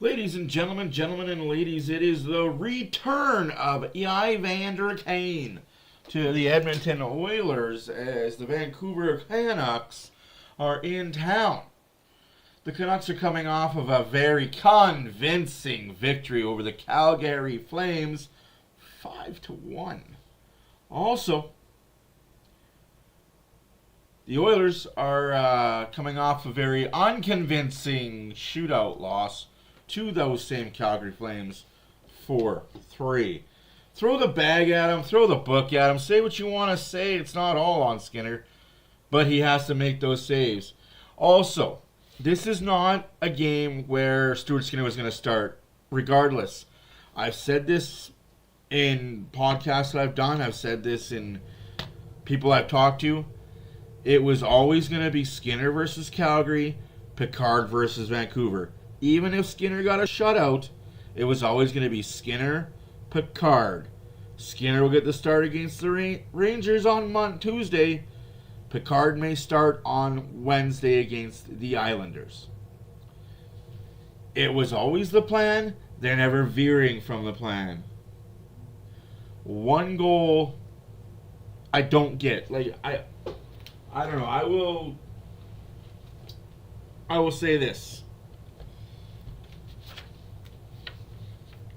Ladies and gentlemen and ladies, it is the return of Evander Kane to the Edmonton Oilers as the Vancouver Canucks are in town. The Canucks are coming off of a very convincing victory over the Calgary Flames, 5-1. Also, the Oilers are coming off a very unconvincing shootout loss to those same Calgary Flames, 4-3. Throw the bag at him, throw the book at him, say what you want to say. It's not all on Skinner, but he has to make those saves. Also, this is not a game where Stuart Skinner was going to start, regardless. I've said this in podcasts that I've done. I've said this in people I've talked to. It was always going to be Skinner versus Calgary, Picard versus Vancouver. Even if Skinner got a shutout, it was always going to be Skinner, Picard. Skinner will get the start against the Rangers on Tuesday. Picard may start on Wednesday against the Islanders. It was always the plan. They're never veering from the plan. One goal I don't get. I don't know. I will say this.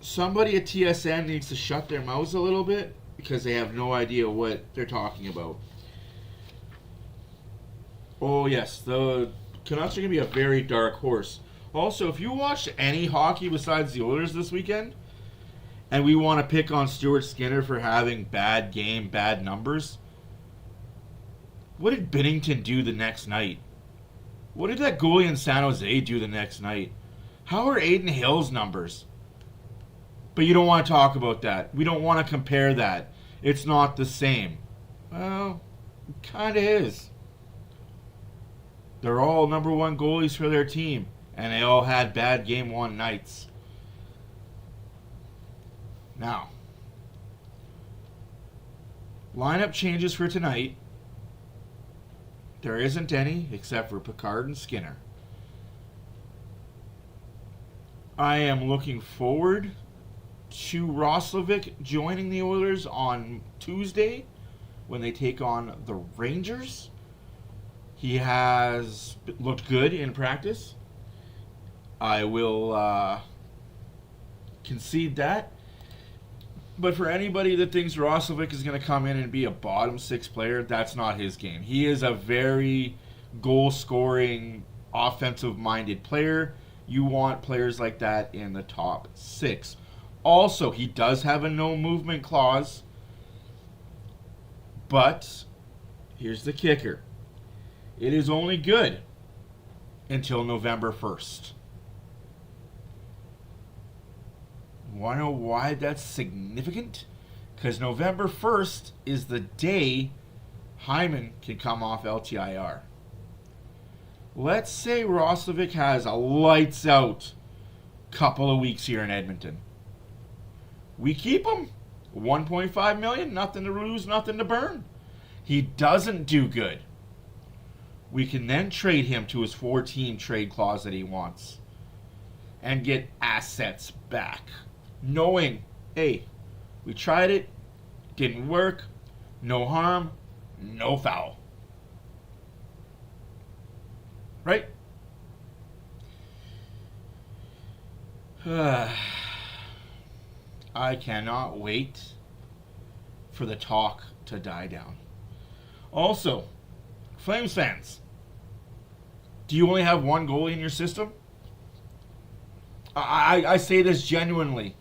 Somebody at TSN needs to shut their mouths a little bit because they have no idea what they're talking about. Oh, yes, the Canucks are going to be a very dark horse. Also, if you watched any hockey besides the Oilers this weekend, and we want to pick on Stuart Skinner for having bad game, bad numbers, what did Binnington do the next night? What did that goalie in San Jose do the next night? How are Aiden Hill's numbers? But you don't want to talk about that. We don't want to compare that. It's not the same. Well, it kind of is. They're all number one goalies for their team, and they all had bad game one nights. Now, lineup changes for tonight. There isn't any except for Picard and Skinner. I am looking forward to Roslovic joining the Oilers on Tuesday when they take on the Rangers. He has looked good in practice. I will concede that. But for anybody that thinks Roslovic is going to come in and be a bottom six player, that's not his game. He is a very goal-scoring, offensive-minded player. You want players like that in the top six. Also, he does have a no-movement clause. But here's the kicker. It is only good until November 1st. Want to know why that's significant? Because November 1st is the day Hyman can come off LTIR. Let's say Roslovic has a lights-out couple of weeks here in Edmonton. We keep him. $1.5 million, nothing to lose, nothing to burn. He doesn't do good. We can then trade him to his 4-team trade clause that he wants and get assets back. Knowing, hey, we tried it, didn't work, no harm, no foul. Right? I cannot wait for the talk to die down. Also, Flames fans, do you only have one goalie in your system? I say this genuinely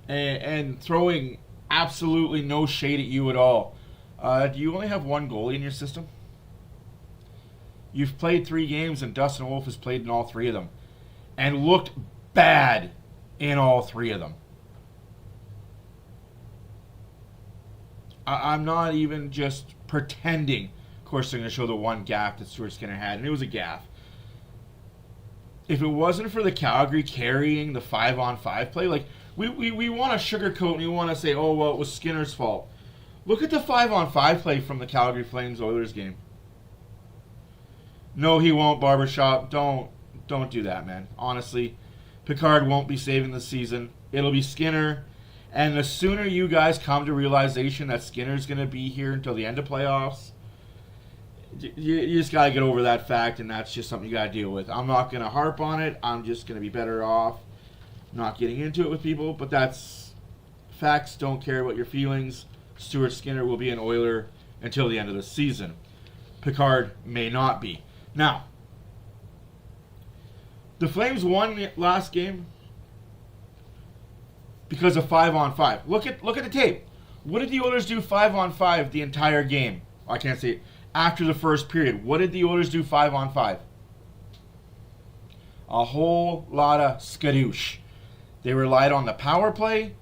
and throwing absolutely no shade at you at all. Do you only have one goalie in your system? You've played 3 games and Dustin Wolf has played in all 3 of them and looked bad in all 3 of them. I'm not even just pretending. Of course, they're going to show the one gaff that Stuart Skinner had, and it was a gaff. If it wasn't for the Calgary carrying the 5-on-5 play, like we want to sugarcoat and we want to say, oh, well, it was Skinner's fault. Look at the 5-on-5 play from the Calgary Flames Oilers game. No, he won't, Barbershop. Don't do that, man. Honestly, Picard won't be saving the season. It'll be Skinner. And the sooner you guys come to realization that Skinner's going to be here until the end of playoffs, you just got to get over that fact, and that's just something you got to deal with. I'm not going to harp on it. I'm just going to be better off not getting into it with people. But that's facts. Don't care about your feelings. Stuart Skinner will be an Oiler until the end of the season. Picard may not be. Now, the Flames won the last game because of 5-on-5. Look at the tape. What did the Oilers do 5-on-5 the entire game? I can't say it. After the first period, what did the Oilers do 5-on-5? A whole lot of skadoosh. They relied on the power play,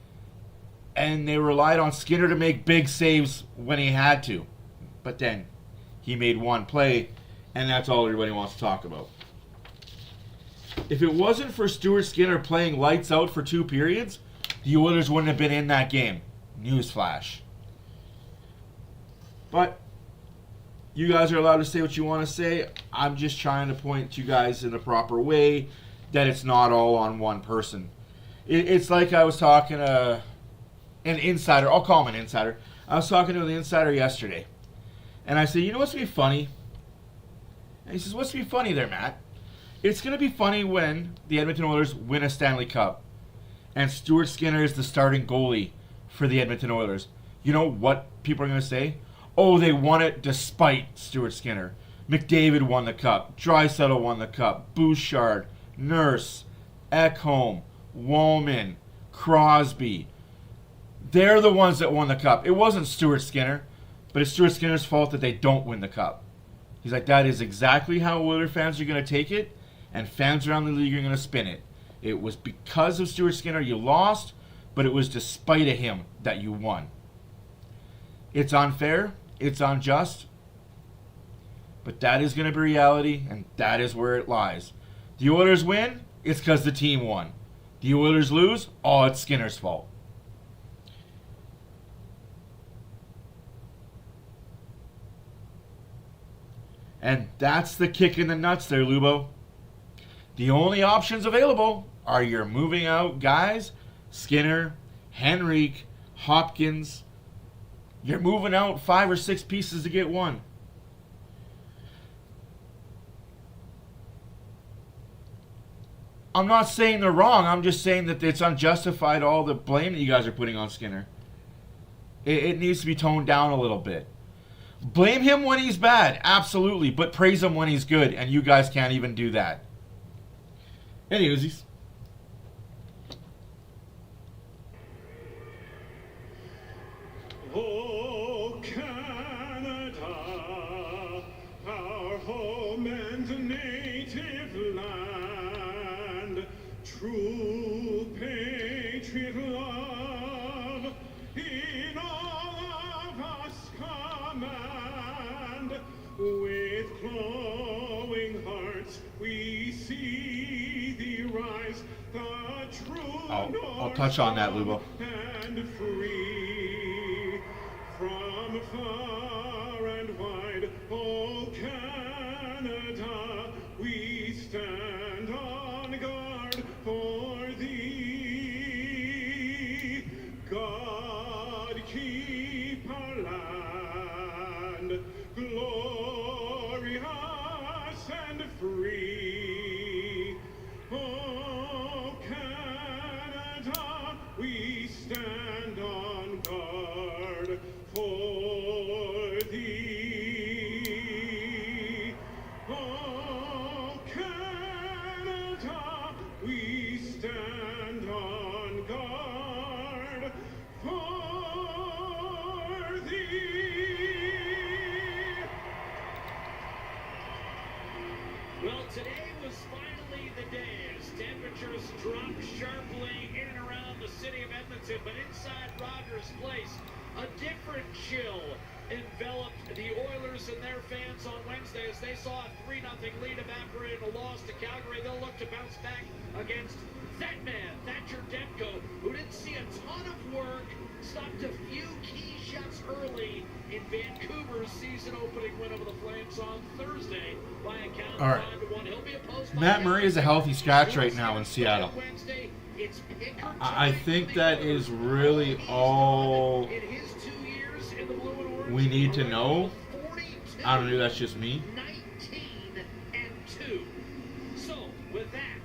and they relied on Skinner to make big saves when he had to. But then he made one play, and that's all everybody wants to talk about. If it wasn't for Stuart Skinner playing lights out for 2 periods, the Oilers wouldn't have been in that game. Newsflash. But you guys are allowed to say what you want to say. I'm just trying to point you guys in the proper way that it's not all on one person. It's like I was talking to an insider. I'll call him an insider. I was talking to an insider yesterday. And I said, you know what's going to be funny? And he says, what's going to be funny there, Matt? It's going to be funny when the Edmonton Oilers win a Stanley Cup and Stuart Skinner is the starting goalie for the Edmonton Oilers. You know what people are going to say? Oh, they won it despite Stuart Skinner. McDavid won the cup. Draisaitl won the cup. Bouchard, Nurse, Ekholm, Woolman, Crosby. They're the ones that won the cup. It wasn't Stuart Skinner, but it's Stuart Skinner's fault that they don't win the cup. He's like, that is exactly how Oilers fans are going to take it, and fans around the league are going to spin it. It was because of Stuart Skinner you lost, but it was despite of him that you won. It's unfair. It's unjust. But that is going to be reality, and that is where it lies. The Oilers win, it's because the team won. The Oilers lose, oh, it's Skinner's fault. And that's the kick in the nuts there, Lubo. The only options available are your moving out guys, Skinner, Henrique, Hopkins. You're moving out 5 or 6 pieces to get one. I'm not saying they're wrong. I'm just saying that it's unjustified, all the blame that you guys are putting on Skinner. It needs to be toned down a little bit. Blame him when he's bad, absolutely, but praise him when he's good, and you guys can't even do that. Anyways, oh, Canada, our home and native land, true patriot love in all of us command. With glowing hearts we see thee rise, the true I'll touch on that, Lubo. and free from far and wide. Oh, Canada, we stand on guard for thee. God keep our land glorious and free. Oh, Canada, we stand on guard for thee. Oh, Canada, we stand on guard for thee. Well, today was finally the day as temperatures dropped sharply in and around the city of Edmonton, but inside Rogers Place, a different chill enveloped the Oilers and their fans on Wednesday as they saw a 3-0 lead evaporate and a loss to Calgary. They'll look to bounce back against that man, Thatcher Demko, who didn't see a ton of work, stopped a few key shots early in Vancouver's season-opening win over the Flames on Thursday by a count All right. of 5-1. He'll be opposed by Matt Murray is a healthy scratch right now in Seattle. Wednesday, it's I think that is really all in his 2 years in the blue and orange. we need to know. 42, I don't know, that's just me. 19-2. So, with that,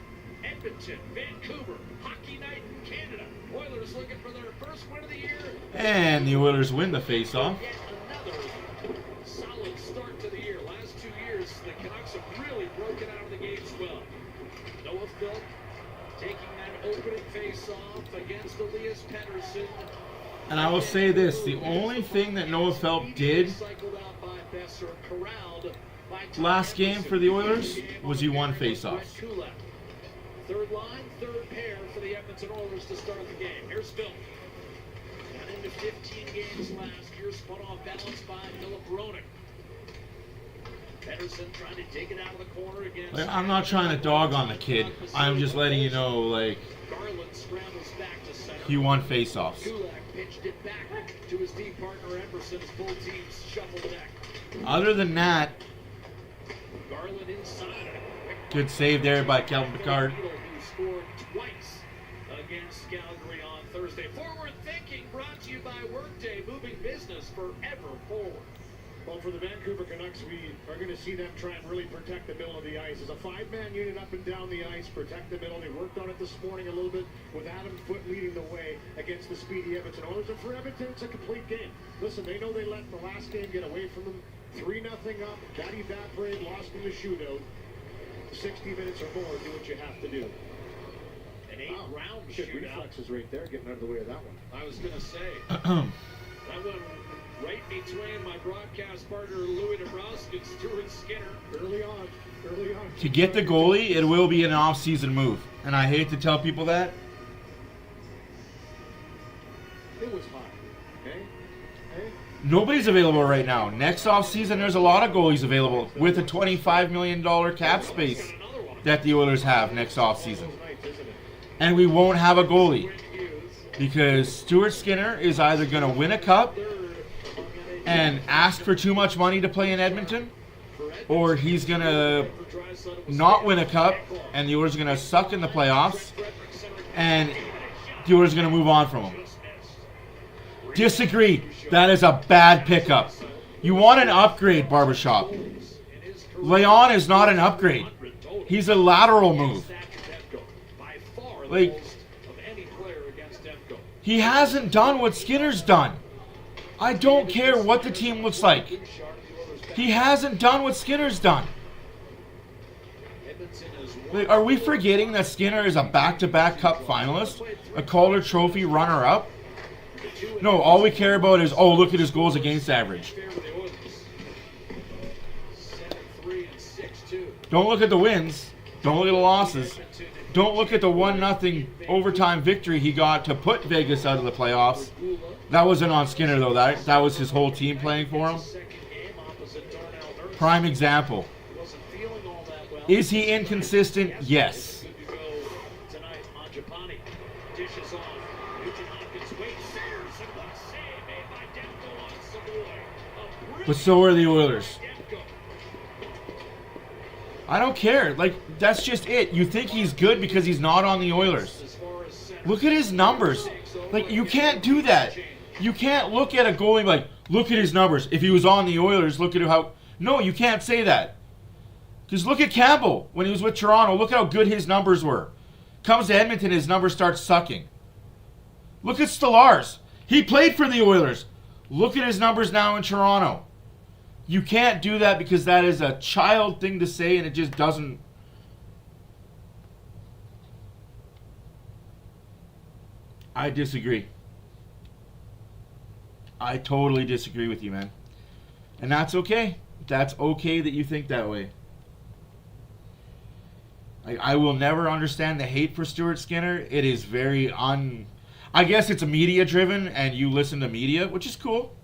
Edmonton, Vancouver, Hockey Night in Canada. Oilers looking for their first win of the year. And the Oilers win the faceoff. Yet another solid start to the year. Last 2 years, the Canucks have really broken out of the gates well. Noah Phil taking that opening face-off against Elias Pettersson. And I will say this, the only thing that Noah Philp did Cycled out by Besser, corralled by Tom last game for the Oilers was he won Brett faceoffs. Kulak. Third line, third pair for the Edmonton Oilers to start the game. Here's Phil. Got into 15 games last year, spun off balance by Philip Roenick. Pettersson trying to dig it out of the corner against. Like, I'm not trying to dog on the kid. I'm just letting you know, like, Garland scrambles back to center. he won faceoffs. Kulak pitched it back to his deep partner Emerson's full team's shuffle deck. Other than that, Garland inside. good save there by Calvin Picard. Who scored twice against Calgary on Thursday. Forward thinking brought to you by Workday, moving business forever forward. Well, for the Vancouver Canucks, we are going to see them try and really protect the middle of the ice. As a five-man unit up and down the ice, protect the middle. They worked on it this morning a little bit with Adam Foote leading the way against the speedy Edmonton Oilers. And for Edmonton, it's a complete game. Listen, they know they let the last game get away from them. 3-0 up, got evaporated, lost in the shootout. 60 minutes or more, do what you have to do. An 8-round Good shootout. reflexes right there, getting out of the way of that one. I was going to say, that one right between my broadcast partner Louis DeBrusque and Stuart Skinner. Early on. To get the goalie, it will be an off-season move. And I hate to tell people that. It was hot. Okay? Hey? Nobody's available right now. Next off-season, there's a lot of goalies available with a $25 million cap space that the Oilers have next off-season. Nights, isn't it? And we won't have a goalie because Stuart Skinner is either going to win a cup and ask for too much money to play in Edmonton, or he's going to not win a cup and the Oilers are going to suck in the playoffs and the Oilers are going to move on from him. Disagree. That is a bad pickup. You want an upgrade, Barbershop. Leon is not an upgrade. He's a lateral move. Like, he hasn't done what Skinner's done. I don't care what the team looks like. He hasn't done what Skinner's done. Like, are we forgetting that Skinner is a back-to-back cup finalist? A Calder Trophy runner-up? No, all we care about is, oh, look at his goals against average. Don't look at the wins. Don't look at the losses. Don't look at the 1-0 overtime victory he got to put Vegas out of the playoffs. That wasn't on Skinner, though. That was his whole team playing for him. Prime example. Is he inconsistent? Yes. But so are the Oilers. I don't care. Like, that's just it. You think he's good because he's not on the Oilers. Look at his numbers. Like, you can't do that. You can't look at a goalie and be like, look at his numbers. If he was on the Oilers, look at how... No, you can't say that. Because look at Campbell when he was with Toronto. Look at how good his numbers were. Comes to Edmonton, his numbers start sucking. Look at Stolarz. He played for the Oilers. Look at his numbers now in Toronto. You can't do that because that is a child thing to say and it just doesn't... I disagree. I totally disagree with you, man. And that's okay. That's okay that you think that way. I will never understand the hate for Stuart Skinner. It is very I guess it's media driven and you listen to media, which is cool.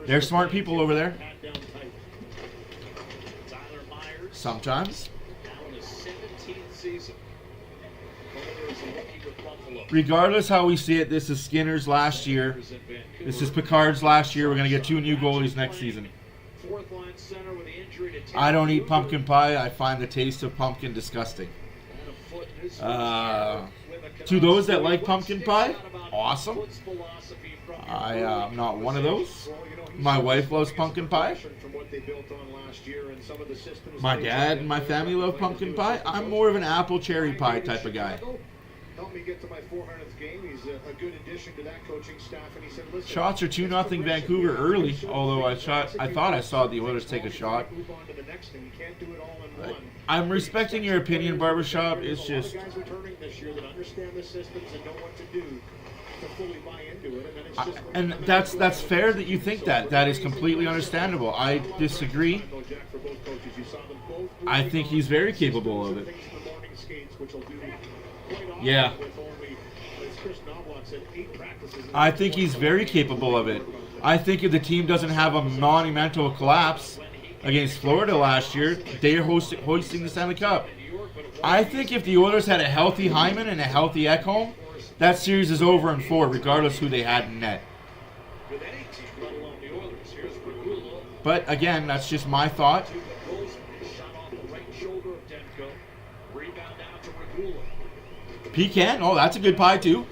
They're smart people over there. Pat down tight. Tyler Myers, Sometimes. now in his 17th season. Calder is a rookie with Buffalo. Regardless how we see it, this is Skinner's last year. Is in Vancouver. This is Picard's last year. We're going to get 2 new goalies next season. Fourth line center with the injury to I don't eat Taylor pumpkin pie. I find the taste of pumpkin disgusting. and a foot in his first Uh, year with the Canucks. To those that like What pumpkin sticks pie, out about awesome. Foot's philosophy from your I early am not one of those. Well, you know, he's My showing wife his loves biggest pumpkin pie. progression from what they built on last year and some of the systems My they dad tried and my to family implement love to pumpkin do pie. assistant I'm coach. more of an apple cherry pie Ryan type of guy. Chicago helped me get to my 400th game. He's a good addition to that coaching staff, and he said, "Listen, Shots are 2-0 Vancouver early, although I thought I saw the Oilers take a shot. Move on to the next thing. You can't do it all in one." I'm respecting your opinion, Barbershop. It's There's just a lot of guys returning this year that understand the systems and know what to do to fully buy into it, and then it's just and that's fair that you think that. That is completely understandable. I disagree. I think he's very capable of it. Yeah. I think he's very capable of it. I think if the team doesn't have a monumental collapse against Florida last year, they're hoisting the Stanley Cup. I think if the Oilers had a healthy Hyman and a healthy Ekholm, that series is over in 4, regardless who they had in net. with any team, let alone the Oilers. Here's Regula. But again, that's just my thought. To Goldsman. Shot off the right shoulder of Demko. Rebound out to Regula. Pecan, oh, that's a good pie too.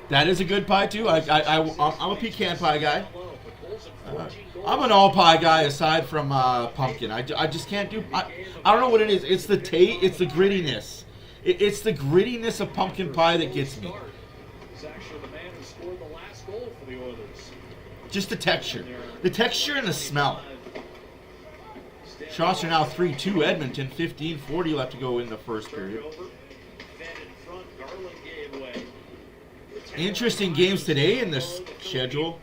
That is a good pie too. I'm a pecan pie guy. I'm an all pie guy aside from pumpkin. I just can't do. I don't know what it is. It's the It's the grittiness. It's the grittiness of pumpkin pie that gets me. He's actually the man who scored the last goal for the Oilers. Just the texture and the smell. Shots are now 3-2 Edmonton. 15:40 left to go in the first period. Over. Fed in front. Garland gave way. Interesting games today in this schedule.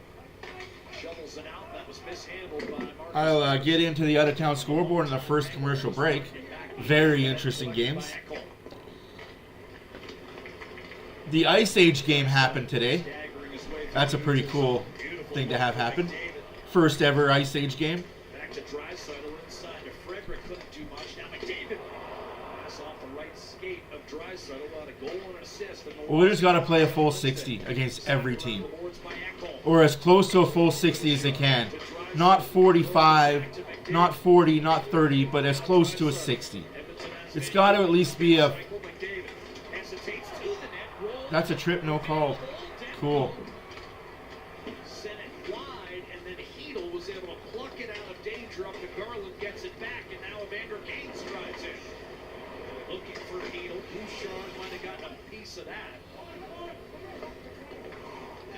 Shovels it out. That was mishandled by Marcus. I'll get into the out-of-town scoreboard in the first commercial break. Very interesting games. The Ice Age game happened today. That's a pretty cool thing to have happen. First ever Ice Age game. Back to Draisaitl inside to Frederick. Couldn't do much. Now McDavid. Pass off the right skate of Draisaitl on a goal and an assist. Oilers got to play a full 60 against every team. Or as close to a full 60 as they can. Not 45, not 40, not 30, but as close to a 60. It's got to at least be a... That's a trip, no call. Cool. Sent it wide, and then Heedle was able to pluck it out of danger up to Garland, gets it back, and now Evander Gaines drives in. Looking for Heedle. Bouchard might have gotten a piece of that.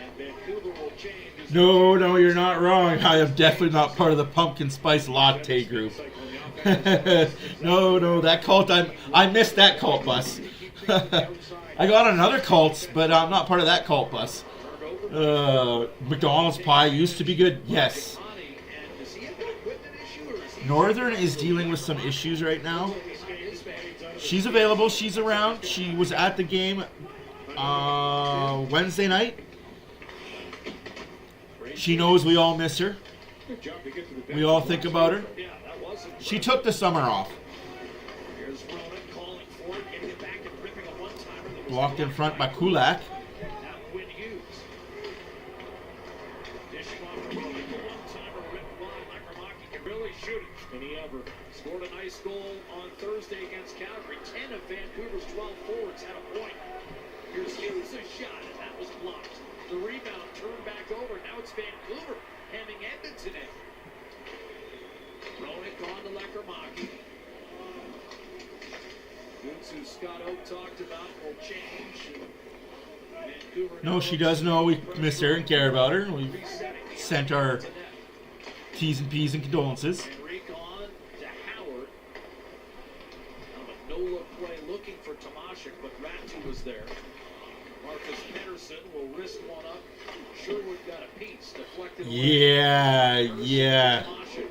And Vancouver will change. No, you're not wrong. I am definitely not part of the pumpkin spice latte group. No, that cult, I missed that cult bus. I got on another cults, but I'm not part of that cult bus. McDonald's pie used to be good, yes. Northern is dealing with some issues right now. She's available, she's around. She was at the game Wednesday night. She knows we all miss her. We all think about her. She took the summer off. Blocked in front by Kulak. And he ever scored a nice goal on Thursday against Calgary. 10 of Vancouver's 12 forwards had a point. Here's Hughes' shot, and that was blocked. The rebound turned back over. Now it's Vancouver hemming Edmonton in. Ronick on to Lekermaki. Goods who Scott Oak talked about will change. Vancouver No, she does know we miss her and care about her. We sent our T's and P's and condolences. Henrique on to Howard. On a no-look play looking for Tomashik, but Ratu was there. Marcus Pedersen will wrist one up. Sherwood got a piece. Deflected away. Yeah. Tomashik.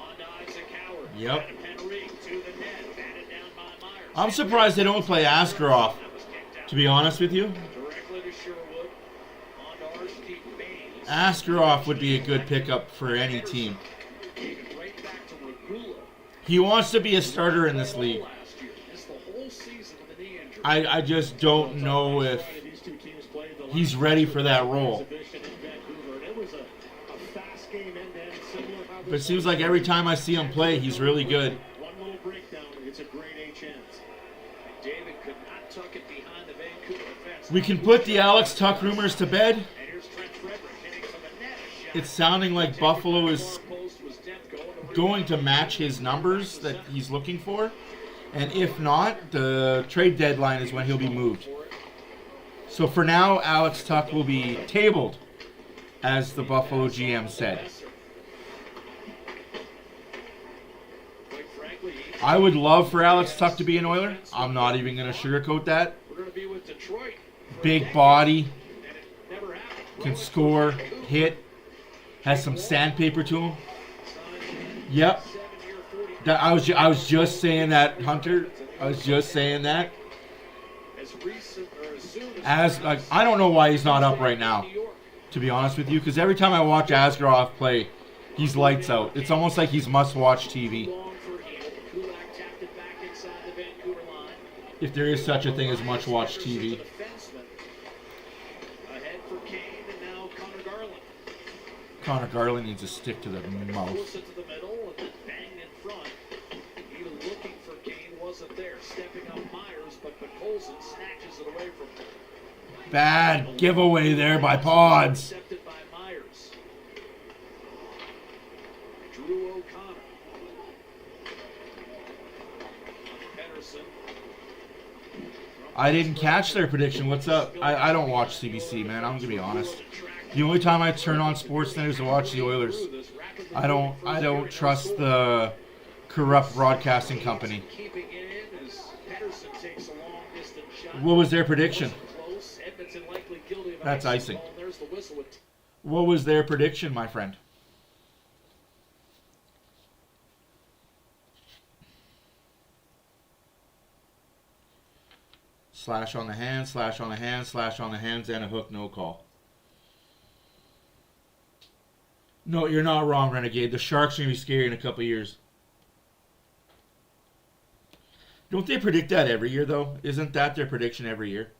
On to Isaac Howard. Yep. Henrique to the net. Batted down by Myers. I'm surprised they don't play Askarov, That was kicked out. to be honest with you. Directly to Sherwood. On to Archie Bain. Askarov would be a good pickup for any team. Even right back to Regula He wants to be a starter in this league. last year. Missed the whole season with a knee injury. I just don't know if These two teams played the he's last ready for that role. exhibition in Vancouver, and it was a fast game end-to-end, similar how But it seems like every time I see him play, he's really good. one little breakdown, it's a grade A chance. David could not tuck it behind the Vancouver defense. We can put the Alex Tuck rumors to bed. And here's Trent Frederick hitting from the net. A shot. It's sounding like Buffalo is Far post was Demko, and the going to match his numbers that he's looking for. And if not, the trade deadline is when he'll be moved. So for now, Alex Tuck will be tabled, as the Buffalo GM said. Quite frankly, I would love for Alex Tuck to be an Oiler. I'm not even going to sugarcoat that. we're going to be with Detroit. for a Big decade, body, and it never happened. can score, hit, has some sandpaper to him. Yep. 7-year, 40 I was just saying that, Hunter. I was just saying that. as recent or as soon As like, I don't know why he's not up right now, New York. to be honest with you, because every time I watch Askarov play, he's lights out. It's almost like he's must-watch TV, Long for him. Kulak tapped it back inside the Vancouver line. if there is such a thing as much-watch Henderson's TV. a defenseman. Ahead for Kane and now Connor Garland. Connor Garland needs to stick to the mouth. Close it to the middle and then banged in front. Even looking for Kane wasn't there. Stepping up Myers, but Colson snatches it away from him. Bad giveaway there by Pods. Intercepted by Myers. Drew O'Connor. Pedersen. I didn't catch their prediction. What's up? I don't watch CBC, man. I'm going to be honest. The only time I turn on SportsNet is to watch the Oilers. I don't trust the corrupt broadcasting company. Keeping it in as Pedersen takes a long distance shot. What was their prediction? Close. Edmonton likely guilty of an That's icing. ball, and there's the whistle with What was their prediction, my friend? Slash on the hand, slash on the hand, slash on the hands, and a hook, no call. No, you're not wrong, Renegade. The Sharks are going to be scary in a couple years. Don't they predict that every year, though? Isn't that their prediction every year?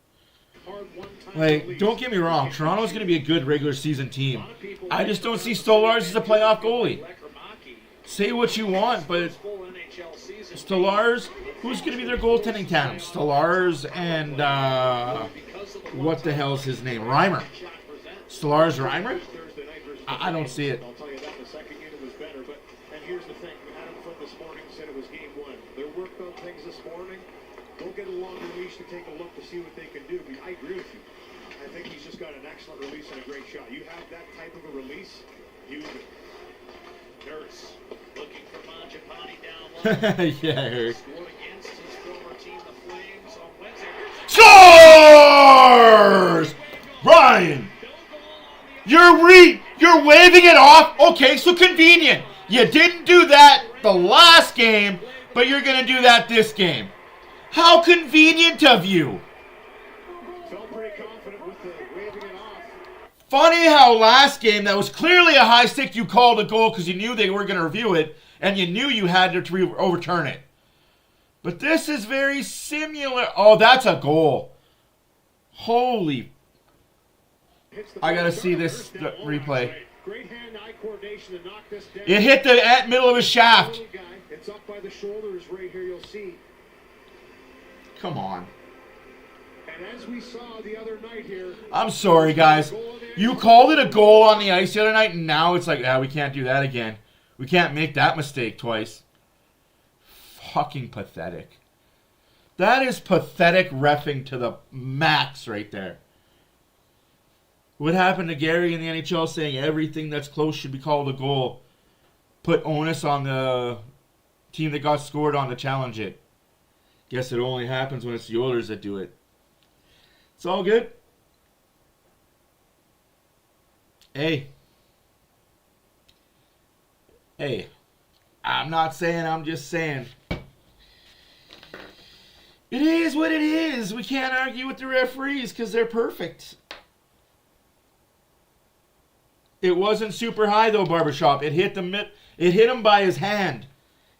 Hard one-time Like, release. don't get me wrong. Toronto's going to be a good regular season team. I just don't see Stolarz as a playoff goalie. Lekromaki. Say what you want, but Full NHL season. Stolarz, who's going to be their goaltending tandem? Stolarz and, Because of the what the hell's his name? Reimer. shot presents. Stolarz Reimer? Thursday night versus I don't see it. I'll tell you that the second unit was better, but and here's the thing: Adam Flynn this morning said it was game one. They worked on things this morning. Go get a longer leash to take a look to see what they can do. I agree with you. I think he's just got an excellent release and a great shot. You have that type of a release, use it. Nurse looking for Mangiapane down low. Yeah, I heard. Scored against his former team, the Flames, on Wednesday. Scores! Ryan! You're waving it off? Okay, so convenient. You didn't do that the last game, but you're going to do that this game. How convenient of you. Felt pretty confident with the waving it off. Funny how last game, that was clearly a high stick, you called a goal because you knew they were going to review it, and you knew you had to overturn it. But this is very similar. Oh, that's a goal. Holy. I got to see this replay. Great hand-eye coordination to knock this down. It hit the middle of his shaft. It's up by the shoulders right here. You'll see. Come on. And as we saw the other night here, I'm sorry, guys. You called it a goal on the ice the other night, and now it's like, we can't do that again. We can't make that mistake twice. Fucking pathetic. That is pathetic reffing to the max right there. What happened to Gary in the NHL saying everything that's close should be called a goal? Put onus on the team that got scored on to challenge it. Guess it only happens when it's the Oilers that do it. It's all good. Hey. I'm not saying, I'm just saying. It is what it is. We can't argue with the referees because they're perfect. It wasn't super high though, Barbershop. It hit him by his hand.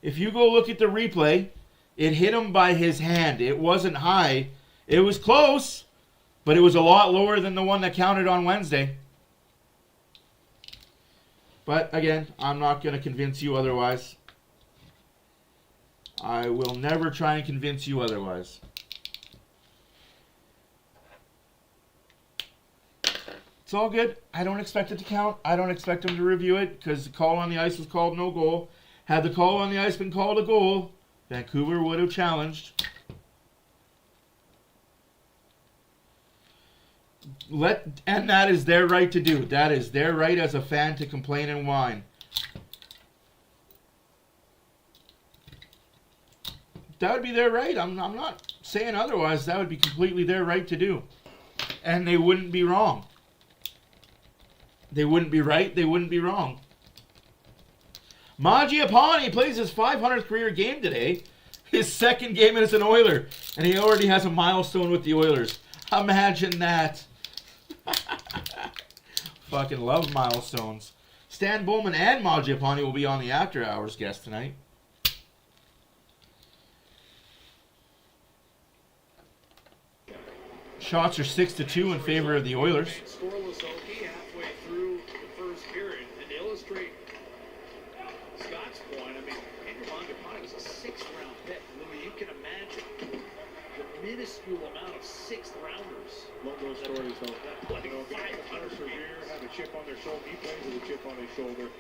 If you go look at the replay, it hit him by his hand. It wasn't high. It was close, but it was a lot lower than the one that counted on Wednesday. But again, I'm not going to convince you otherwise. I will never try and convince you otherwise. It's all good. I don't expect it to count. I don't expect him to review it because the call on the ice was called no goal. Had the call on the ice been called a goal, Vancouver would have challenged. And that is their right to do. That is their right as a fan to complain and whine. That would be their right. I'm not saying otherwise. That would be completely their right to do. And they wouldn't be wrong. They wouldn't be right. They wouldn't be wrong. Mangiapane plays his 500th career game today. His second game as an Oiler. And he already has a milestone with the Oilers. Imagine that. Fucking love milestones. Stan Bowman and Mangiapane will be on the After Hours guest tonight. Shots are 6-2 in favor of the Oilers. Scoreless Okie halfway through the first period. And to illustrate Scott's point, I mean, Andrew Mangiapane was a sixth-round pick. Louis, you can imagine the minuscule amount of sixth-rounders. Love those stories, though. That playing You know, guys that 500 persevere, games. have a chip on their shoulder. He plays with a chip on his shoulder.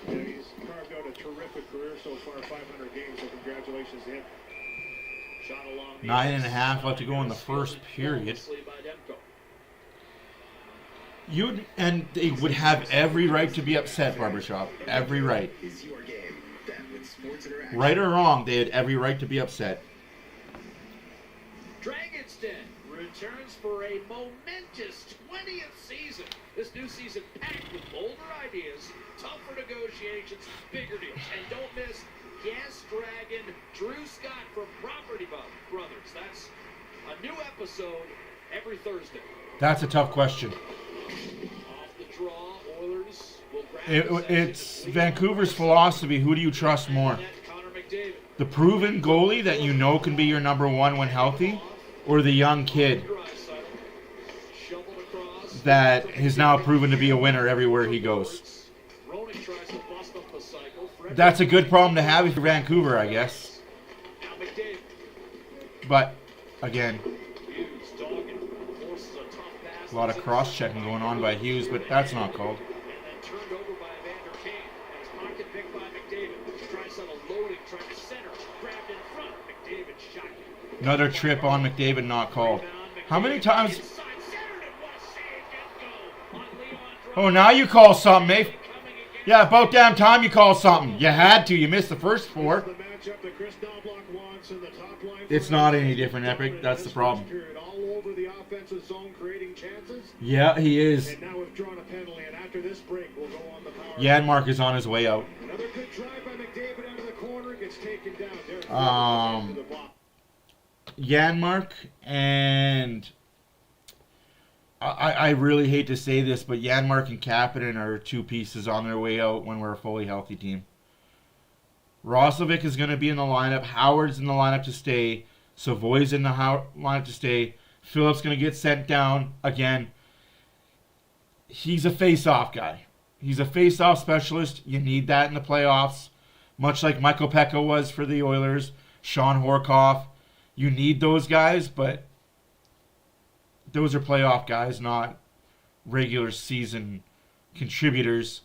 You know, he's carved out a terrific career so far, 500 games, so congratulations to him. Shot along the 9.5 left to go in the first period. And they would have every right to be upset, Barbershop. Every right. Right or wrong, they had every right to be upset. Dragonston returns for a momentous 20th season. This new season packed with bolder ideas, tougher negotiations, bigger deals. And don't miss Gas Dragon Drew Scott from Property Brothers. That's a new episode every Thursday. That's a tough question. Off the draw, Oilers will grab It's Vancouver's philosophy. Who do you trust more? The proven goalie that you know can be your number one when healthy, or the young kid that has now proven to be a winner everywhere he goes? That's a good problem to have if you're Vancouver, I guess. But, again, a lot of cross-checking going on by Hughes, but that's not called. Another trip on McDavid, not called. How many times? Oh, now you call something, eh? Yeah, about damn time you call something. You had to. You missed the first four. It's not any different, Epic. That's the problem. Yeah, he is. Janmark is on his way out. Janmark and I really hate to say this, but Janmark and Kapanen are two pieces on their way out when we're a fully healthy team. Roslovic is going to be in the lineup. Howard's in the lineup to stay. Savoy's in the lineup to stay. Phillips going to get sent down again. He's a face-off guy. He's a face-off specialist. You need that in the playoffs. Much like Michael Pekka was for the Oilers. Sean Horkoff. You need those guys, but those are playoff guys, not regular season contributors.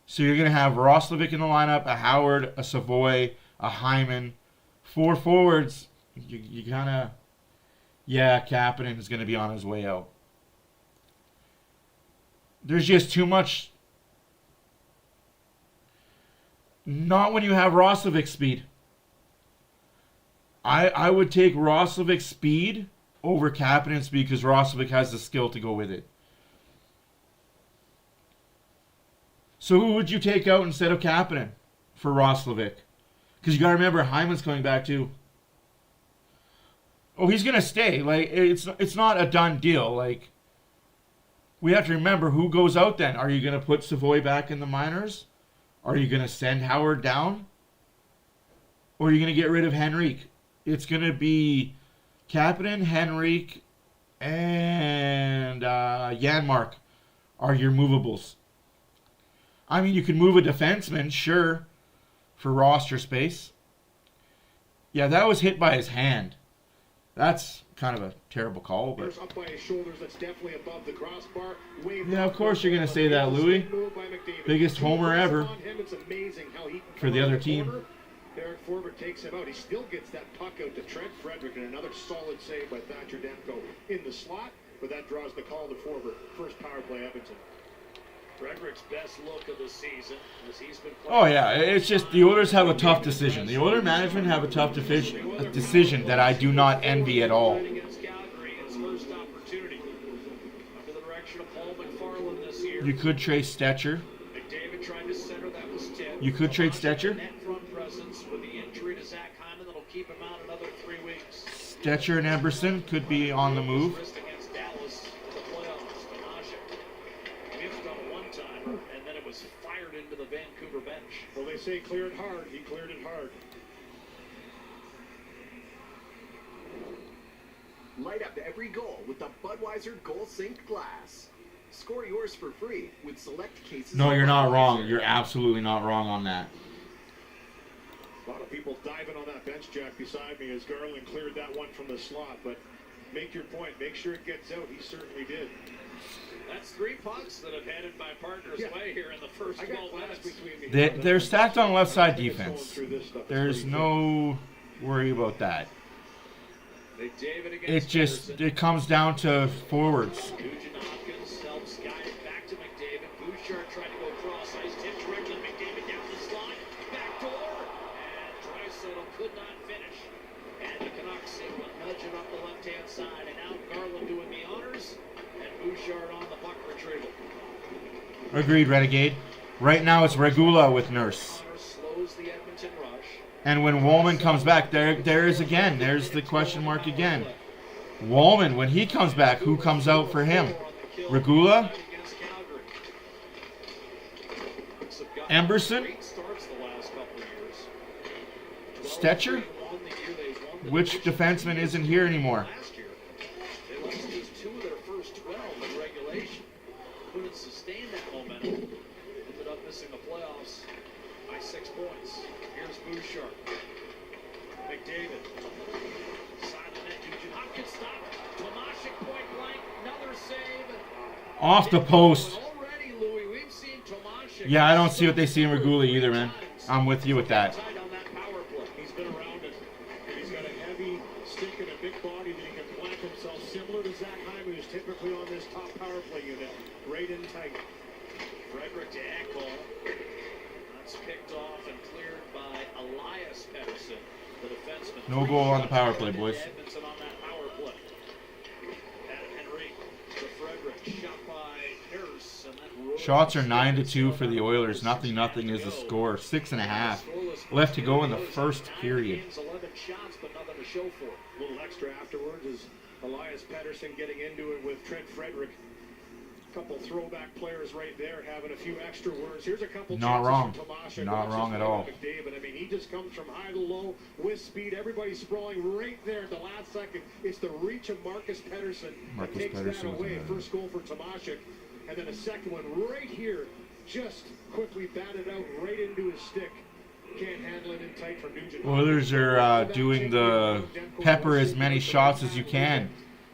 So you're going to have Roslovic in the lineup, a Howard, a Savoy, a Hyman. 4 forwards. You kind of... Yeah, Kapanen is going to be on his way out. There's just too much... Not when you have Roslovic's speed. I would take Roslovic's speed over Kapanen's speed because Roslovic has the skill to go with it. So who would you take out instead of Kapanen for Roslovic? Because you got to remember, Hyman's coming back too. Oh, he's going to stay. Like it's not a done deal. Like we have to remember who goes out then. Are you going to put Savoy back in the minors? Are you going to send Howard down? Or are you going to get rid of Henrique? It's going to be Kapanen, Henrique, and Janmark are your movables. I mean, you can move a defenseman, sure, for roster space. Yeah, that was hit by his hand. That's kind of a terrible call, but Up by his shoulders, that's definitely above the crossbar. yeah, of course you're going to say that, Louis. Biggest homer ever It's amazing how he can for the other team. Derek Forbert takes him out. He still gets that puck out to Trent Frederick, and another solid save by Thatcher Demko in the slot, but that draws the call to Forbert. First power play, Edmonton. Frederick's best look of the season as he's been Oh yeah, it's just the Oilers have a tough decision. The Oilers management have a tough decision that I do not envy at all. Against Calgary, his first opportunity. Under the direction of Paul McFarland this year. You could trade Stetcher. McDavid tried to center, that was tipped. You could trade Stetcher. Net front presence with the injury to Zach Hyman that'll keep him out another 3 weeks. Stetcher and Emerson could be on the move. Wrist against Dallas in the playoffs. Tomasik missed on a one-timer, and then it was fired into the Vancouver bench. Well, they say clear it hard. He cleared it hard. Light up every goal with the Budweiser Goal Sink glass. Score yours for free with select cases. No, of you're not Budweiser. wrong. You're absolutely not wrong on that. A lot of people diving on that bench, Jack, beside me as Garland cleared that one from the slot. But make your point. Make sure it gets out. He certainly did. That's 3 pucks that have headed my partner's way here in the first I got 12 class minutes. between me. They're stacked on left side defense. Going through this stuff. It's There's pretty no worry about that. McDavid It against just Anderson. it comes down to forwards. Nugent Hopkins helps guide it back to McDavid. Bouchard tried to go cross ice, tipped directly to McDavid down the slot, back door, and Draisaitl could not finish. And the Canucks able to nudge it up the left-hand side, and now Garland doing the honors, and Bouchard on the puck retrieval. Agreed, Renegade. Right now it's Regula with Nurse. Connor slows the Edmonton rush. And when Woolman comes back, there is again. There's the question mark again. Woolman, when he comes back, who comes out for him? Regula? Emberson? Stetcher? Which defenseman isn't here anymore? They lost just 2 of their first 12 in regulation. Couldn't sustain that momentum. Ended up missing the playoffs by 6 points. Here's Bouchard. McDavid. Side of the net. Nugent Hopkins stopped. Tomasik point blank. Another save. Off the post. Already, Louis, we've seen Tomasik. Yeah, I don't see what they see in Regula either, man. I'm with you with that. Tied on that power play. He's been around it. And he's got a heavy stick and a big body that he can plant himself, similar to Zach Hyman, who's typically on this top power play unit. Right in tight. Frederick to Ekholm. That's picked off and cleared by Elias Pettersson, the defenseman. No goal on the power play, boys. Edmonton on that power play. Adam Henrique to Frederick. Shot by Nurse. And then Shots are 9-2 for the Oilers. Nothing is the score. 6.5 left to go in the first period. 11 shots, but nothing to show for it. A little extra afterwards is Elias Pettersson getting into it with Trent Frederick. Couple throwback players right there having a few extra words. Here's a couple Not chances wrong. from Tomasik. Not wrong at all. McDavid. I mean, he just comes from high to low with speed. Everybody's sprawling right there at the last second. It's the reach of Marcus Pettersson that Marcus takes Pettersson that was away. in there. First goal for Tomasik. And then a second one right here. Just quickly batted out right into his stick. Can't handle it in tight from Nugent. Oilers are doing the pepper as many shots as you can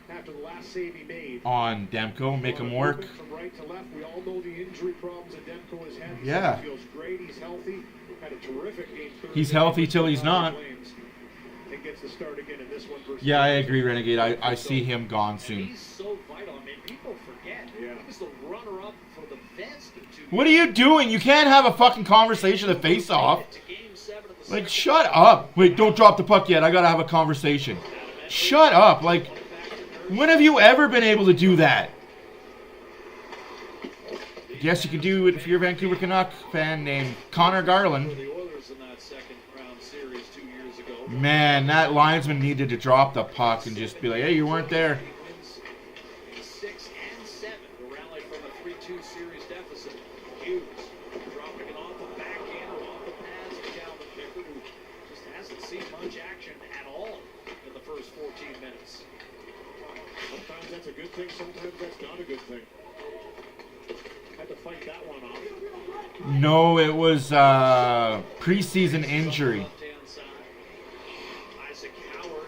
After the last save he made. on Demko. Make him work. From right to left, we all know the injury problems that Demko has had. Yeah. He feels great. He's healthy. Had a terrific game. He's healthy till he's not. And gets the start again in this one. Versus Yeah, I agree, Renegade. I see him gone soon. He's so vital. I mean, people forget. Yeah. He was the runner-up for the Vets in 2 What are you doing? You can't have a fucking conversation to face off. to Game 7 of the Like, second. shut up. Wait, don't drop the puck yet. I gotta have a conversation. Shut up. Like, when have you ever been able to do that? Yes, you can do it if you're a Vancouver Canuck fan named Connor Garland. The Oilers in that second-round series 2 years ago. Man, that linesman needed to drop the puck and just be like, hey, you weren't there. Wins in 6 and 7 to rally those 14 minutes. Sometimes that's a good thing, sometimes that's not a good thing. Had to fight that one off. No, it was preseason injury. Left-hand side. Isaac Howard,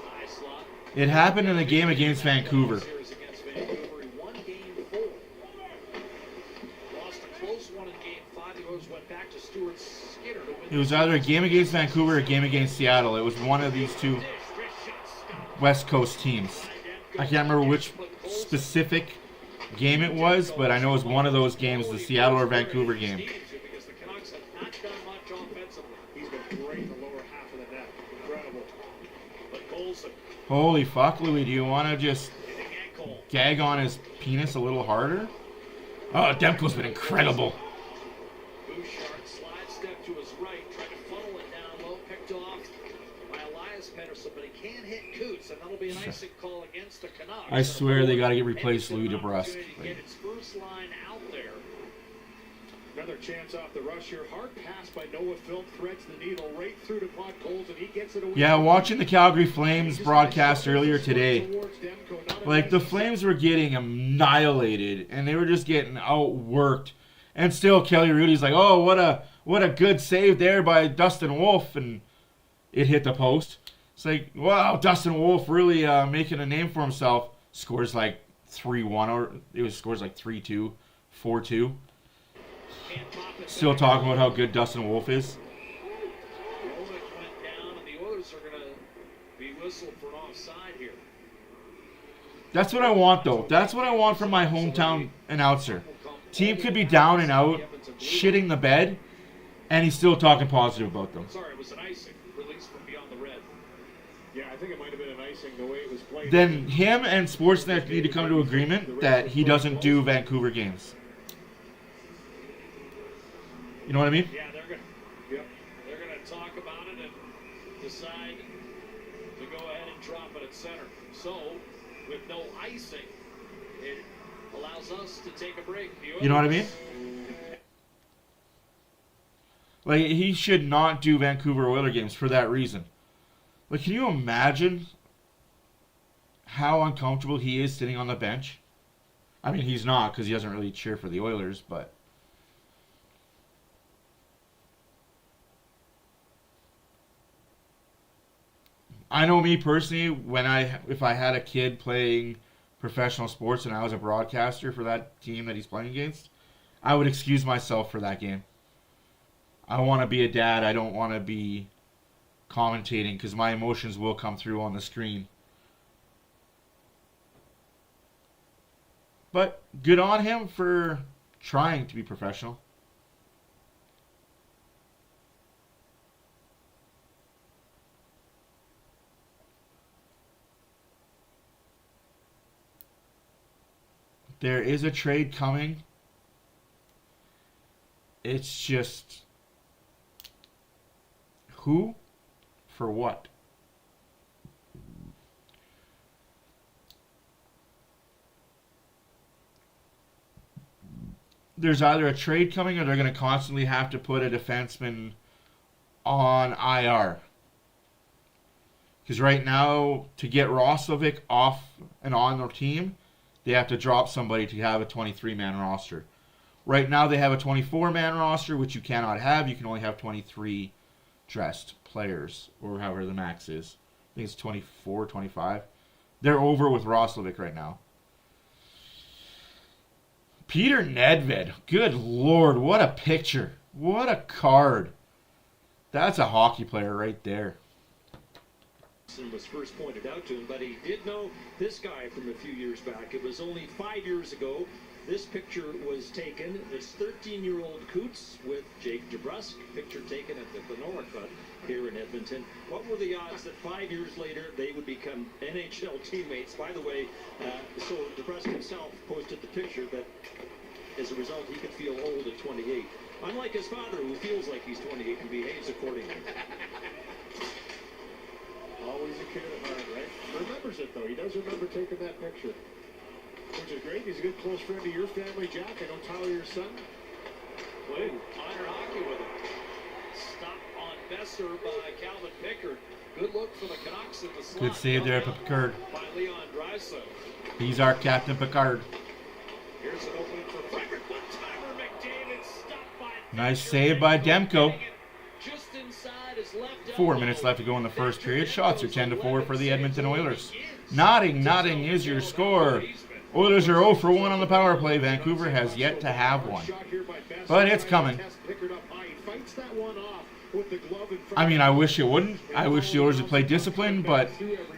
high slot. It happened in the game against Vancouver. Series against Vancouver. He won game 4. Lost a close one in game 5. The Oilers went back to Stuart Skinner to win. It was either a game against Vancouver or a game against Seattle. It was one of these two West Coast teams. I can't remember which specific game it was, but I know it was one of those games, the Seattle or Vancouver game. Because the Canucks have not done much offensively. He's been great in the lower half of the net. Incredible. But Colson Holy fuck, Louis, do you want to just hitting ankle. gag on his penis a little harder? Oh, Demko's been incredible. Bouchard slide step to his right, trying to funnel it down low, picked off by Elias Pettersson, but he can't hit Coots, and that'll be an icing call against the Canucks. I swear they got to get replaced Louis DeBrusque. To get its first line out there. Another chance off the rush here. Hard pass by Noah Philp, threads the needle right through to Pod Coles, and he gets it away. Yeah, watching the Calgary Flames broadcast earlier today, like the Flames were getting annihilated and they were just getting outworked. And still Kelly Rudy's like, "Oh, what a good save there by Dustin Wolf," and it hit the post. It's like, wow, Dustin Wolf really making a name for himself. Scores like 3-1 or scores like 3-2, 4-2. Still talking about how good Dustin Wolf is. Rovic went down, and the Oilers are going to be whistled for an offside here. That's what I want, though. That's what I want from my hometown announcer. Team could be down and out, shitting the bed, and he's still talking positive about them. Sorry, it was an icing released from beyond the red. Yeah, I think it might have been an icing the way it was played. Then him and Sportsnet need to come to agreement that he doesn't do Vancouver games. You know what I mean? Yeah, they're going to talk about it and decide to go ahead and drop it at center. So, with no icing, it allows us to take a break. You know what I mean? Like, he should not do Vancouver Oilers games for that reason. Like, can you imagine how uncomfortable he is sitting on the bench? I mean, he's not because he doesn't really cheer for the Oilers, but... I know me personally, if I had a kid playing professional sports and I was a broadcaster for that team that he's playing against, I would excuse myself for that game. I want to be a dad. I don't want to be commentating because my emotions will come through on the screen. But good on him for trying to be professional. There is a trade coming. It's just who for what? There's either a trade coming or they're going to constantly have to put a defenseman on IR. Because right now, to get Roslovic off and on their team, they have to drop somebody to have a 23-man roster. Right now they have a 24-man roster, which you cannot have. You can only have 23 dressed players, or however the max is. I think it's 24, 25. They're over with Roslovic right now. Peter Nedved. Good Lord, what a picture. What a card. That's a hockey player right there. Was first pointed out to him, but he did know this guy from a few years back. It was only 5 years ago. This picture was taken. It's 13-year-old Coots with Jake DeBrusque. Picture taken at the Glenora Cut here in Edmonton. What were the odds that 5 years later they would become NHL teammates? By the way, so DeBrusque himself posted the picture that as a result he could feel old at 28. Unlike his father, who feels like he's 28 and behaves accordingly. Always a kid at heart, right? Remembers it, though. He does remember taking that picture. Which is great. He's a good close friend of your family, Jack. I know Tyler, your son. Played minor hockey with him. Stop on Besser by Calvin Pickard. Good look for the Canucks in the slot. Good save there by Picard. By Leon Draisaitl. He's our Captain Picard. Here's an opening for Frederick. One-timer, McDavid stopped by Nice save by Demko. just inside his left 4 elbow. minutes left to go in the first period. Shots are 10-4 for the Edmonton Oilers. Nodding is your score. Oilers are 0 for 1 on the power play. Vancouver has yet to have one. But it's coming. I mean, I wish it wouldn't. I wish the Oilers would play discipline, but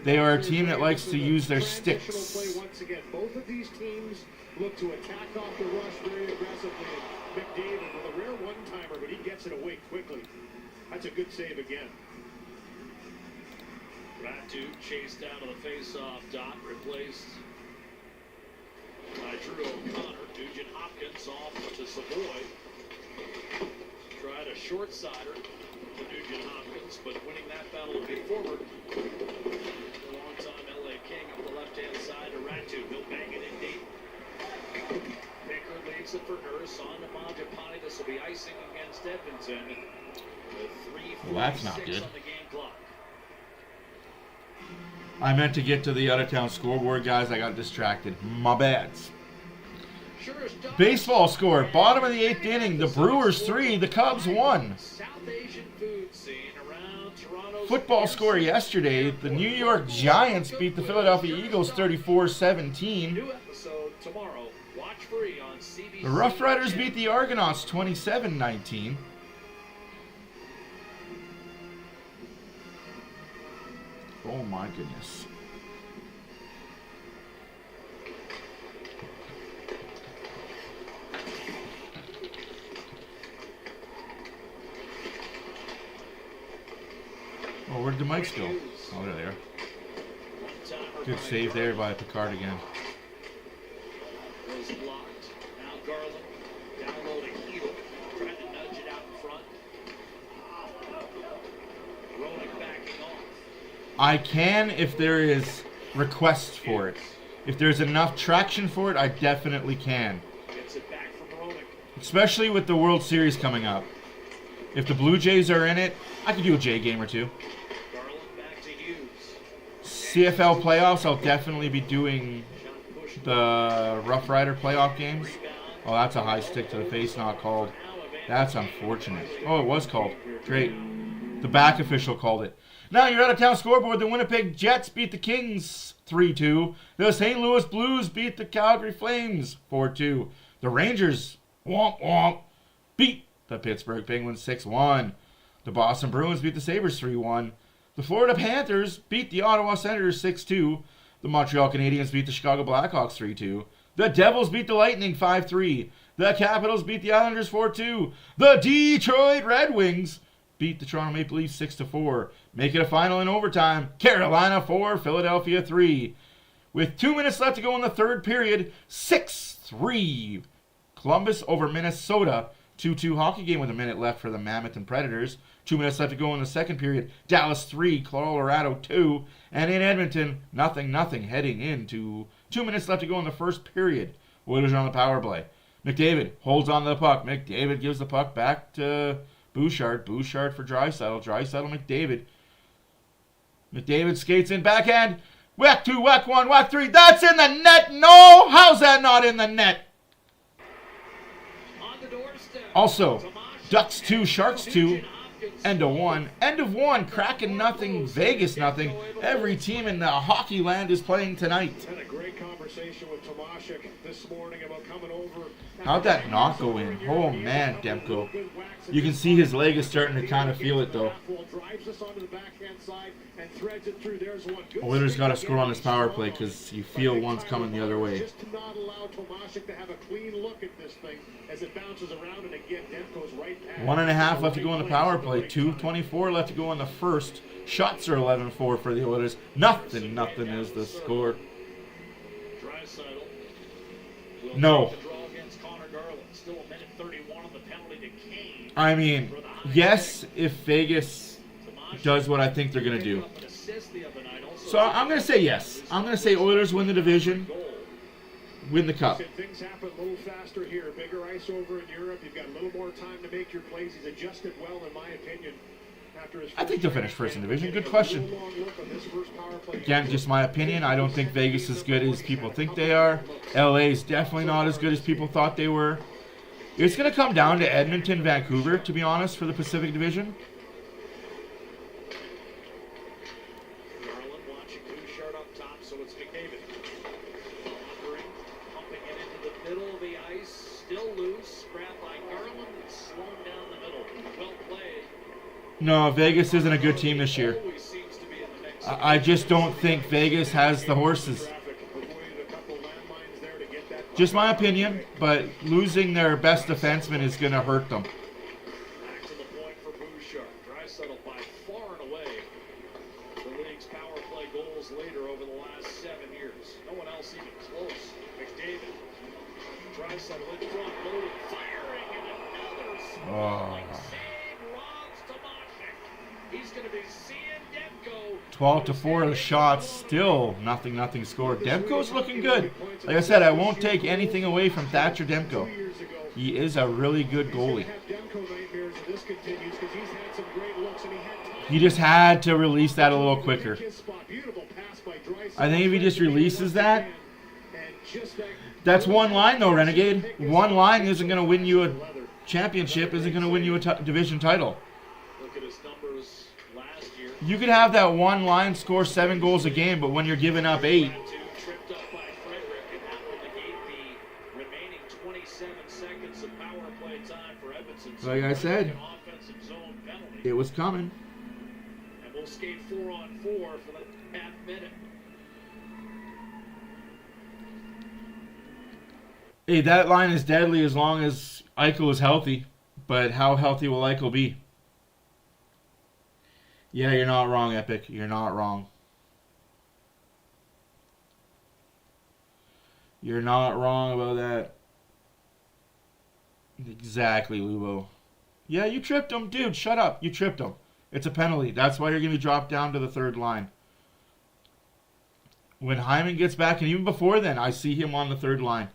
they are a team that likes to use their sticks. Once again, both of these teams look to attack off the rush very aggressively. McDavid with a rare one-timer, but he gets it away quickly. That's a good save again. Ratu chased down to the face-off dot, replaced by Drew O'Connor. Nugent Hopkins off to Savoy. Tried a short-sider to Nugent Hopkins, but winning that battle will be forward. The long-time LA King up the left-hand side to Ratu. He'll bang it in deep. Baker leaves it for Nurse on to Mangiapane. This will be icing against Edmonton. With 3:46 Well, that's not good. on the game clock. I meant to get to the out-of-town scoreboard, guys. I got distracted. My bads. Baseball score. Bottom of the 8th inning. The Brewers 3. The Cubs 1. South Asian food scene around Toronto's Football score yesterday. The New York Giants beat the Philadelphia Eagles 34-17. New episode tomorrow. Watch free on CBC. The Rough Riders beat the Argonauts 27-19. Oh my goodness. Oh, where did the mics go? Oh, they're there. Good save there by Picard again. Was blocked. Now Garland downloading heel. Trying to nudge it out in front. Rolling backing off. I can if there is requests for it. If there's enough traction for it, I definitely can. Gets it back from Ronick. Especially with the World Series coming up. If the Blue Jays are in it, I could do a J game or two. Garland back to Hughes. CFL playoffs, I'll definitely be doing the Rough Rider playoff games. Oh, that's a high stick to the face, not called. That's unfortunate. Oh, it was called. Great. The back official called it. Now you're out of town scoreboard. The Winnipeg Jets beat the Kings 3-2. The St. Louis Blues beat the Calgary Flames 4-2. The Rangers, womp womp, beat the Pittsburgh Penguins 6-1. The Boston Bruins beat the Sabres 3-1. The Florida Panthers beat the Ottawa Senators 6-2. The Montreal Canadiens beat the Chicago Blackhawks 3-2. The Devils beat the Lightning 5-3. The Capitals beat the Islanders 4-2. The Detroit Red Wings beat the Toronto Maple Leafs 6-4. Make it a final in overtime. Carolina 4, Philadelphia 3. With 2 minutes left to go in the third period, 6-3. Columbus over Minnesota. 2-2 hockey game with a minute left for the Mammoth and Predators. 2 minutes left to go in the second period. Dallas 3, Colorado 2. And in Edmonton, 0-0 heading into 2 minutes left to go in the first period. Oilers are on the power play. McDavid holds on to the puck. McDavid gives the puck back to Bouchard. Bouchard for Draisaitl. Draisaitl, McDavid. McDavid skates in backhand. Whack 2, whack 1, whack 3. That's in the net. No! How's that not in the net? On the doorstep. Also, Ducks 2, Sharks 2. End of 1. End of 1. Kraken nothing. Vegas nothing. Every team in the hockey land is playing tonight. Had a great conversation with Tomashik this morning about coming over. How'd that not go in? Oh man, Demko. You can see his leg is starting to kind of feel it though. Oilers got to score on this power play because you feel one's coming the other way. Just to not allow Tomashik to have a clean look at this thing as it bounces around, and again Demko's right past. 1.5 left to go in the power play. 2:24 left to go in the first. Shots are 11-4 for the Oilers. Nothing is the score. No. I mean, yes, if Vegas does what I think they're going to do. So I'm going to say yes. I'm going to say Oilers win the division, win the cup. Things happen a little faster here. Bigger ice over in Europe. You've got a little more time to make your plays. He's adjusted well, in my opinion. I think they'll finish first in division. Good question. Again, just my opinion. I don't think Vegas is as good as people think they are. LA is definitely not as good as people thought they were. It's going to come down to Edmonton, Vancouver, to be honest, for the Pacific Division. Garland watching Bouchard up top, so it's McDavid. Wandering, pumping it into the middle of the ice, still loose. Grabbed by Garland, slowing down the middle. Well played. No, Vegas isn't a good team this year. Always seems to be in the mix. I just don't think Vegas has the horses. Just my opinion, but losing their best defenseman is going to hurt them. Back to the point for Bouchard. Draisaitl by far and away the league's power play goals leader over the last 7 years. No one else even close. McDavid. Draisaitl in front, loaded, firing, and another scoring save. Robs Tomasik. He's going to be seeing Demko. 12-4 the shots, still nothing scored. Demko's looking good. Like I said, I won't take anything away from Thatcher Demko. He is a really good goalie. He just had to release that a little quicker. I think if he just releases that, that's one line though, Renegade. One line isn't going to win you a championship, isn't going to win you a division title. Look at his numbers last year. You could have that one line score 7 goals a game, but when you're giving up 8, Tripped up by Frederick, and that will negate the remaining 27 seconds of power play time for Edmonton. like I said, An offensive zone penalty. it was coming. And we'll skate 4-on-4 for the half minute. Hey, that line is deadly as long as Eichel is healthy. But how healthy will Eichel be? Yeah, you're not wrong, Epic. You're not wrong. You're not wrong about that. Exactly, Lubo. Yeah, you tripped him. Dude, shut up. You tripped him. It's a penalty. That's why you're going to be dropped down to the 3rd line. When Hyman gets back, and even before then, I see him on the 3rd line.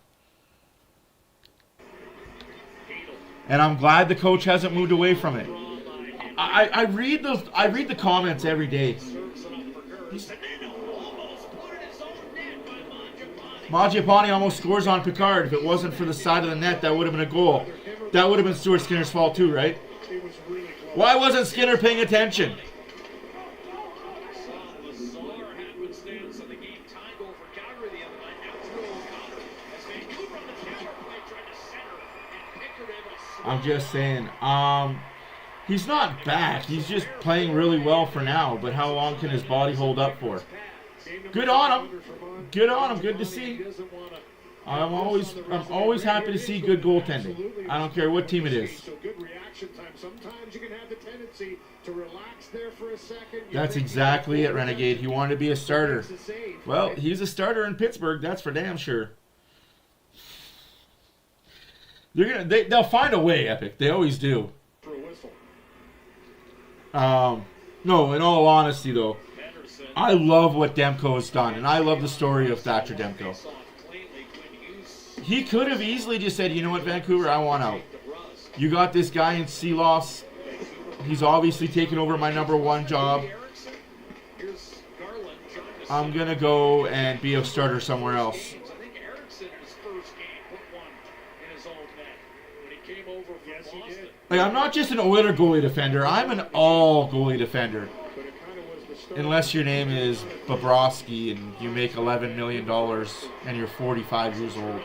And I'm glad the coach hasn't moved away from it. I read the comments every day. Mangiapane almost scores on Picard. If it wasn't for the side of the net, that would have been a goal. That would have been Stuart Skinner's fault too, right? Why wasn't Skinner paying attention? I'm just saying, he's not back. He's just playing really well for now. But how long can his body hold up for? Good on him. Good on him. Good to see. I'm always happy to see good goaltending. I don't care what team it is. That's exactly it, Renegade. He wanted to be a starter. Well, he's a starter in Pittsburgh. That's for damn sure. They'll find a way, Epic. They always do. No, in all honesty, though, I love what Demko has done, and I love the story of Thatcher Demko. He could have easily just said, you know what, Vancouver, I want out. You got this guy in Seeloff's. He's obviously taken over my #1 job. I'm going to go and be a starter somewhere else. Like, I'm not just an Oiler goalie defender. I'm an all goalie defender. Unless your name is Bobrovsky and you make $11 million and you're 45 years old.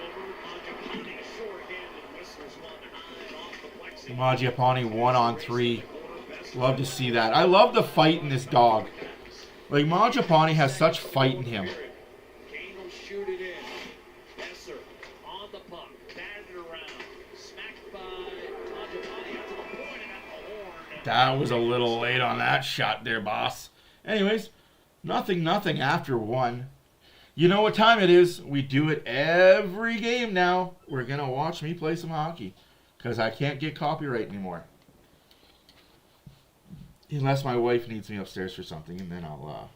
Mangiapane 1-on-3. Love to see that. I love the fight in this dog. Like, Mangiapane has such fight in him. That was a little late on that shot there, boss. Anyways, nothing after 1. You know what time it is. We do it every game now. We're going to watch me play some hockey. Because I can't get copyright anymore. Unless my wife needs me upstairs for something, and then I'll...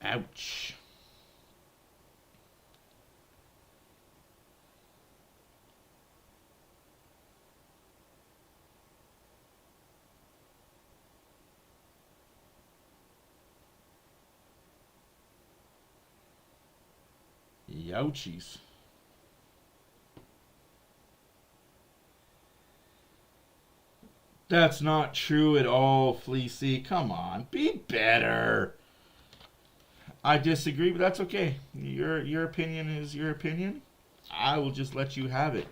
Ouch. Youchies. That's not true at all, Fleecy. Come on, be better. I disagree, but that's okay. Your opinion is your opinion. I will just let you have it.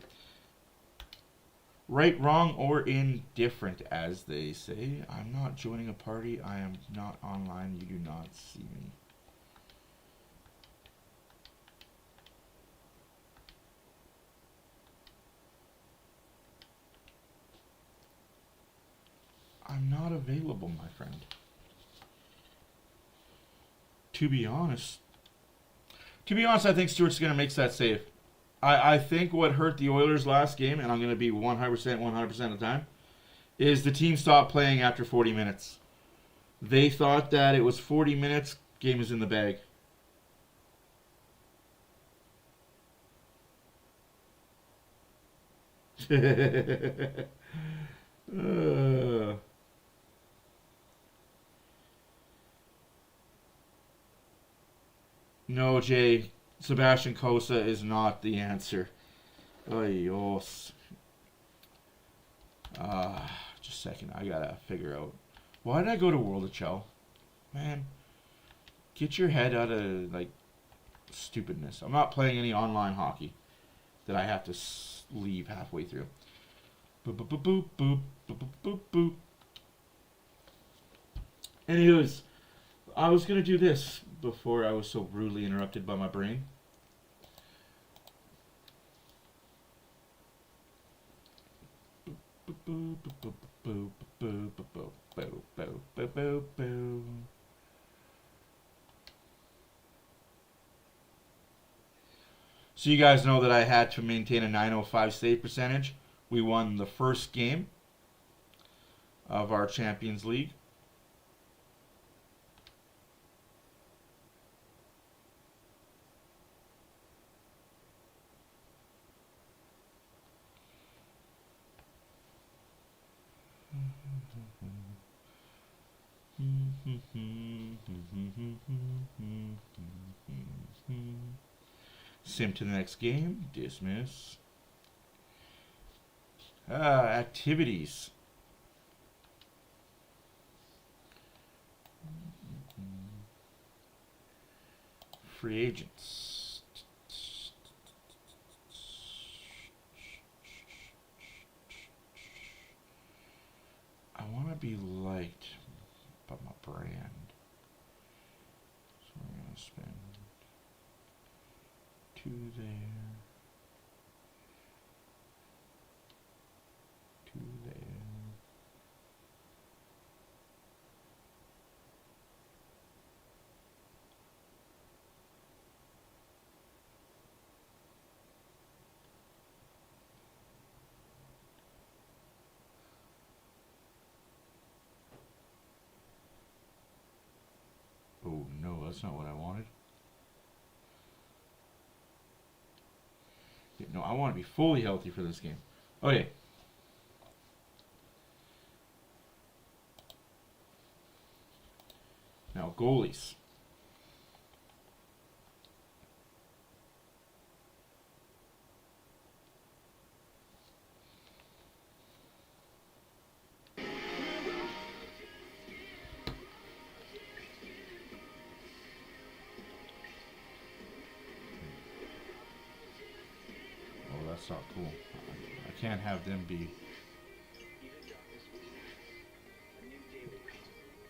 Right, wrong, or indifferent, as they say. I'm not joining a party. I am not online. You do not see me. I'm not available, my friend. To be honest, I think Stewart's going to make that save. I think what hurt the Oilers last game, and I'm going to be 100% of the time, is the team stopped playing after 40 minutes. They thought that it was 40 minutes, game is in the bag. No, Jay. Sebastian Cossa is not the answer. Just a second. I gotta figure out. Why did I go to World of Chow? Man, get your head out of, like, stupidness. I'm not playing any online hockey that I have to leave halfway through. Boop, boop, boop, boop, boop, boop, boop, boop. Anyways, I was gonna do this before I was so rudely interrupted by my brain. So you guys know that I had to maintain a .905 save percentage. We won the first game of our Champions League. Sim to the next game. Dismiss. Activities. Free agents. I want to be liked by my brand. So we're going to spend 2 there. 2 there. Oh no, that's not what I wanted. Yeah, no, I want to be fully healthy for this game. Okay. Now, goalies. Oh, that's not cool. I can't have them be...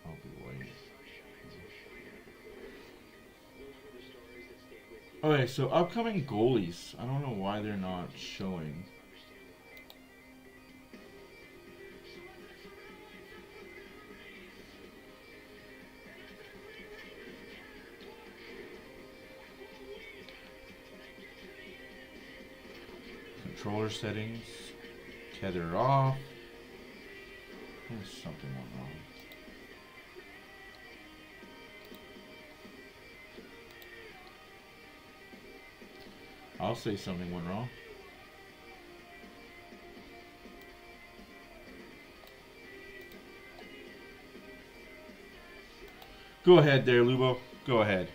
I'll be waiting. Okay, so upcoming goalies. I don't know why they're not showing. Controller settings. Tether off. There's something went wrong. I'll say something went wrong. Go ahead there, Lubo. Go ahead.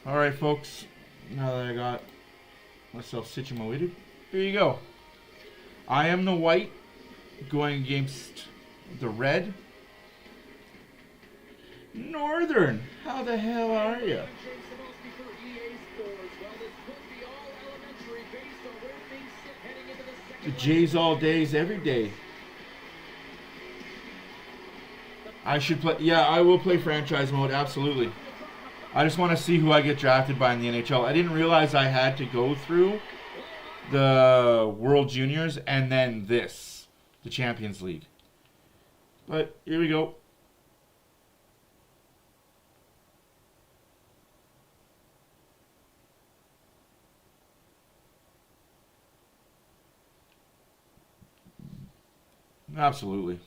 All right, folks. Now that I got myself situated, here you go. I am the white going against the red. Northern, how the hell are you? The Jays all days, every day. I should play. Yeah, I will play franchise mode, absolutely. I just want to see who I get drafted by in the NHL. I didn't realize I had to go through the World Juniors and then this, the Champions League. But here we go. Absolutely.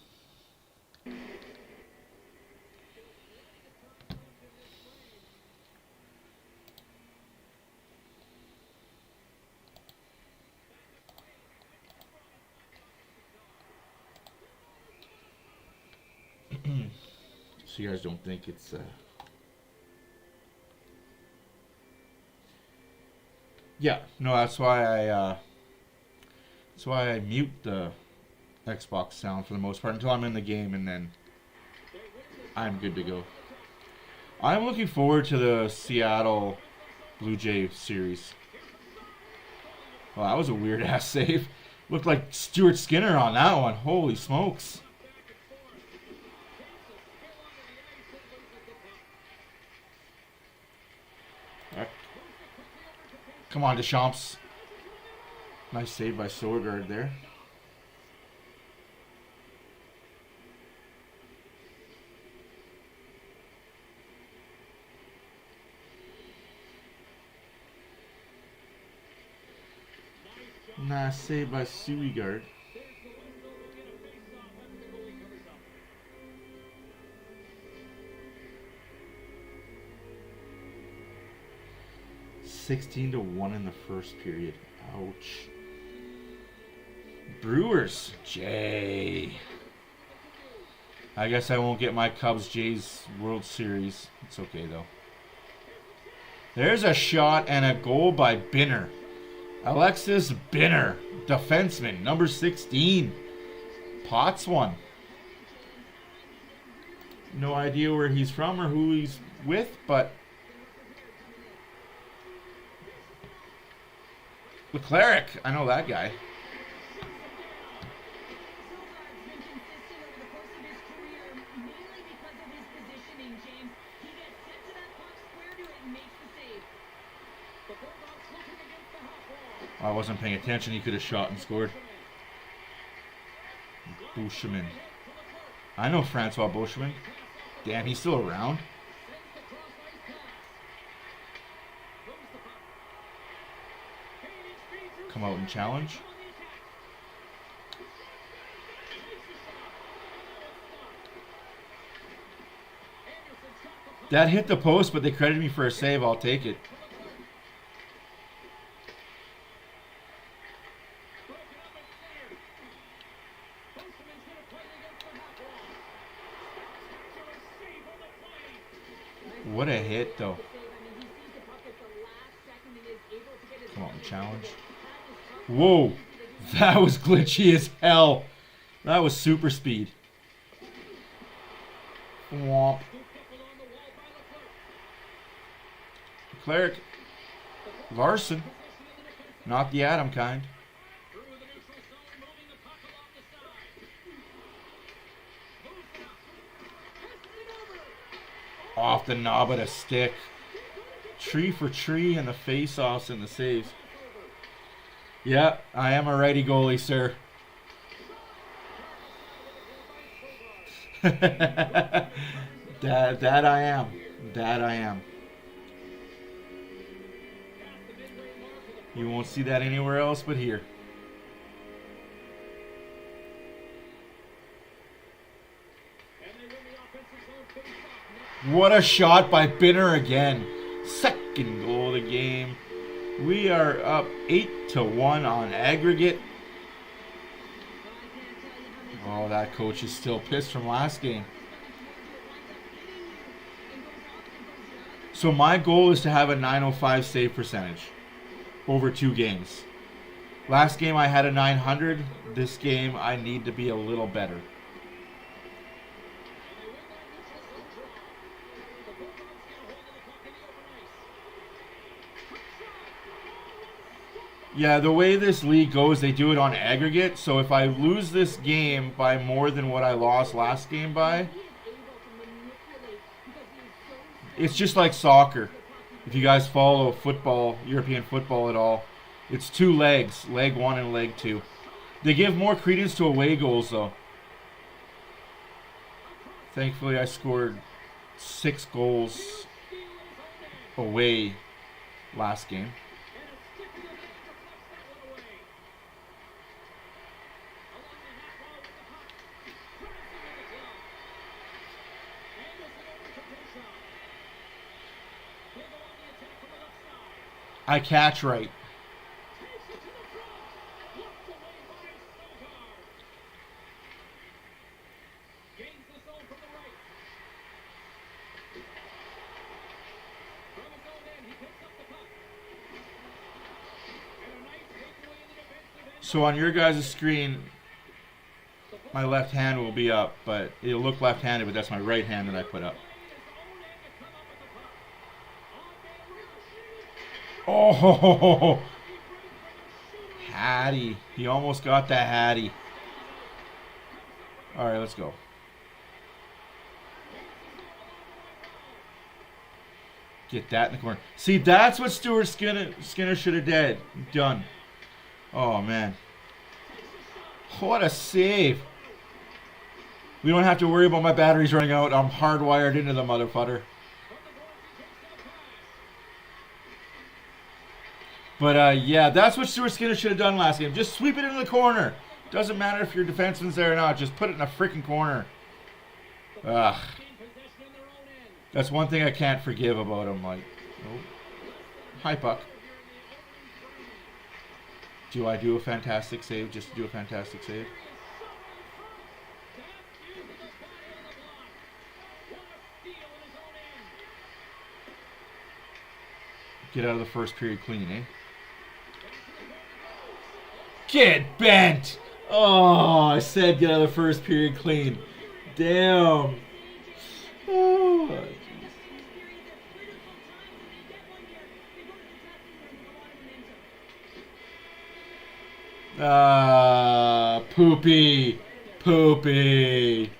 So you guys don't think it's yeah, no, that's why I mute the Xbox sound for the most part until I'm in the game, and then I'm good to go. I'm looking forward to the Seattle Blue Jay series. Well, that was a weird ass save. Looked like Stuart Skinner on that one. Holy smokes. Come on, Deschamps. Nice save by Sodergaard there. Nice save by Sodergaard. (16-1) in the first period. Ouch. Brewers. Jay. I guess I won't get my Cubs Jays World Series. It's okay though. There's a shot and a goal by Binner. Alexis Binner, defenseman, number 16. Potts one. No idea where he's from or who he's with, but Leclerc, I know that guy. I wasn't paying attention. He could have shot and scored. Beauchemin. I know Francois Beauchemin. Damn, he's still around. Come out and challenge. That hit the post, but they credited me for a save. I'll take it. What a hit, though. Come on, challenge. Whoa. That was glitchy as hell. That was super speed. Womp. Cleric. Larson. Not the Adam kind. Off the knob of a stick. Tree for tree and the face-offs and the saves. Yeah, I am a righty goalie, sir. that I am. That I am. You won't see that anywhere else but here. What a shot by Binner again. Second goal of the game. We are up 8-1 on aggregate. Oh, that coach is still pissed from last game. So my goal is to have a .905 save percentage over 2 games. Last game I had a 900. This game I need to be a little better. Yeah, the way this league goes, they do it on aggregate. So if I lose this game by more than what I lost last game by, it's just like soccer. If you guys follow football, European football at all, it's 2 legs, leg 1 and leg 2. They give more credence to away goals though. Thankfully I scored 6 goals away last game. I catch right. So on your guys' screen, my left hand will be up, but it'll look left-handed, but that's my right hand that I put up. Oh, Hattie. He almost got that Hattie. All right, let's go. Get that in the corner. See, that's what Stuart Skinner should have done. Oh, man. What a save. We don't have to worry about my batteries running out. I'm hardwired into the motherfucker. But, yeah, that's what Stuart Skinner should have done last game. Just sweep it into the corner. Doesn't matter if your defenseman's there or not. Just put it in a freaking corner. Ugh. That's one thing I can't forgive about him. Like, oh. Hi, puck. Do I do a fantastic save just to do a fantastic save? Get out of the first period clean, eh? Get bent! Oh, I said get out of the first period clean. Damn. Oh, poopy. Poopy.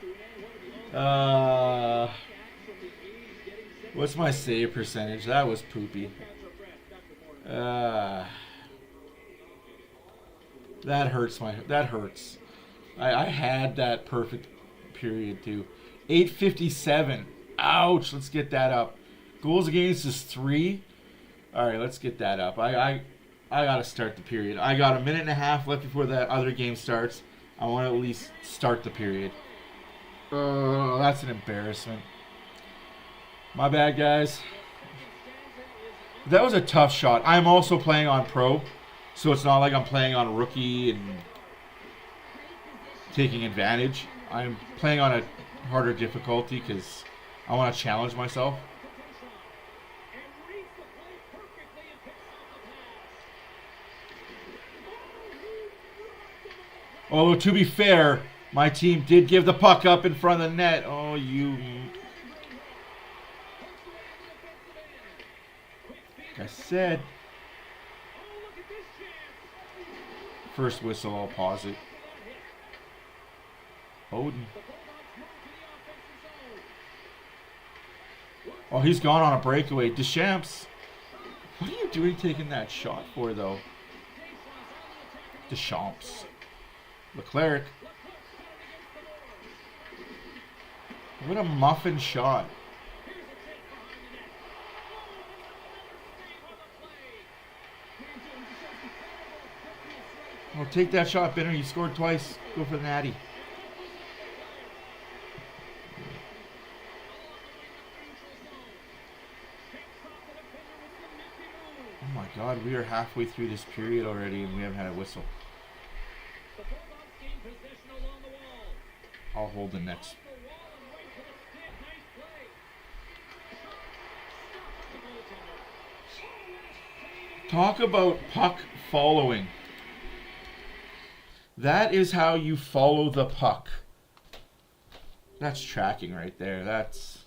What's my save percentage? That was poopy. That hurts that hurts. I had that perfect period too. 857. Ouch. Let's get that up. Goals against is 3. All right, let's get that up. I gotta start the period. I got a minute and a half left before that other game starts. I want to at least start the period. That's an embarrassment. My bad, guys. That was a tough shot. I'm also playing on pro, so it's not like I'm playing on rookie and taking advantage. I'm playing on a harder difficulty because I want to challenge myself. Although, to be fair, my team did give the puck up in front of the net. Oh, you... Like I said. First whistle, I'll pause it. Odin. Oh, he's gone on a breakaway. Deschamps. What are you doing taking that shot for, though? Deschamps. Leclerc. What a muffin shot. Well, take that shot, Benner. You scored twice. Go for the natty. Oh my God, we are halfway through this period already and we haven't had a whistle. I'll hold the next. Talk about puck following. That is how you follow the puck. That's tracking right there. That's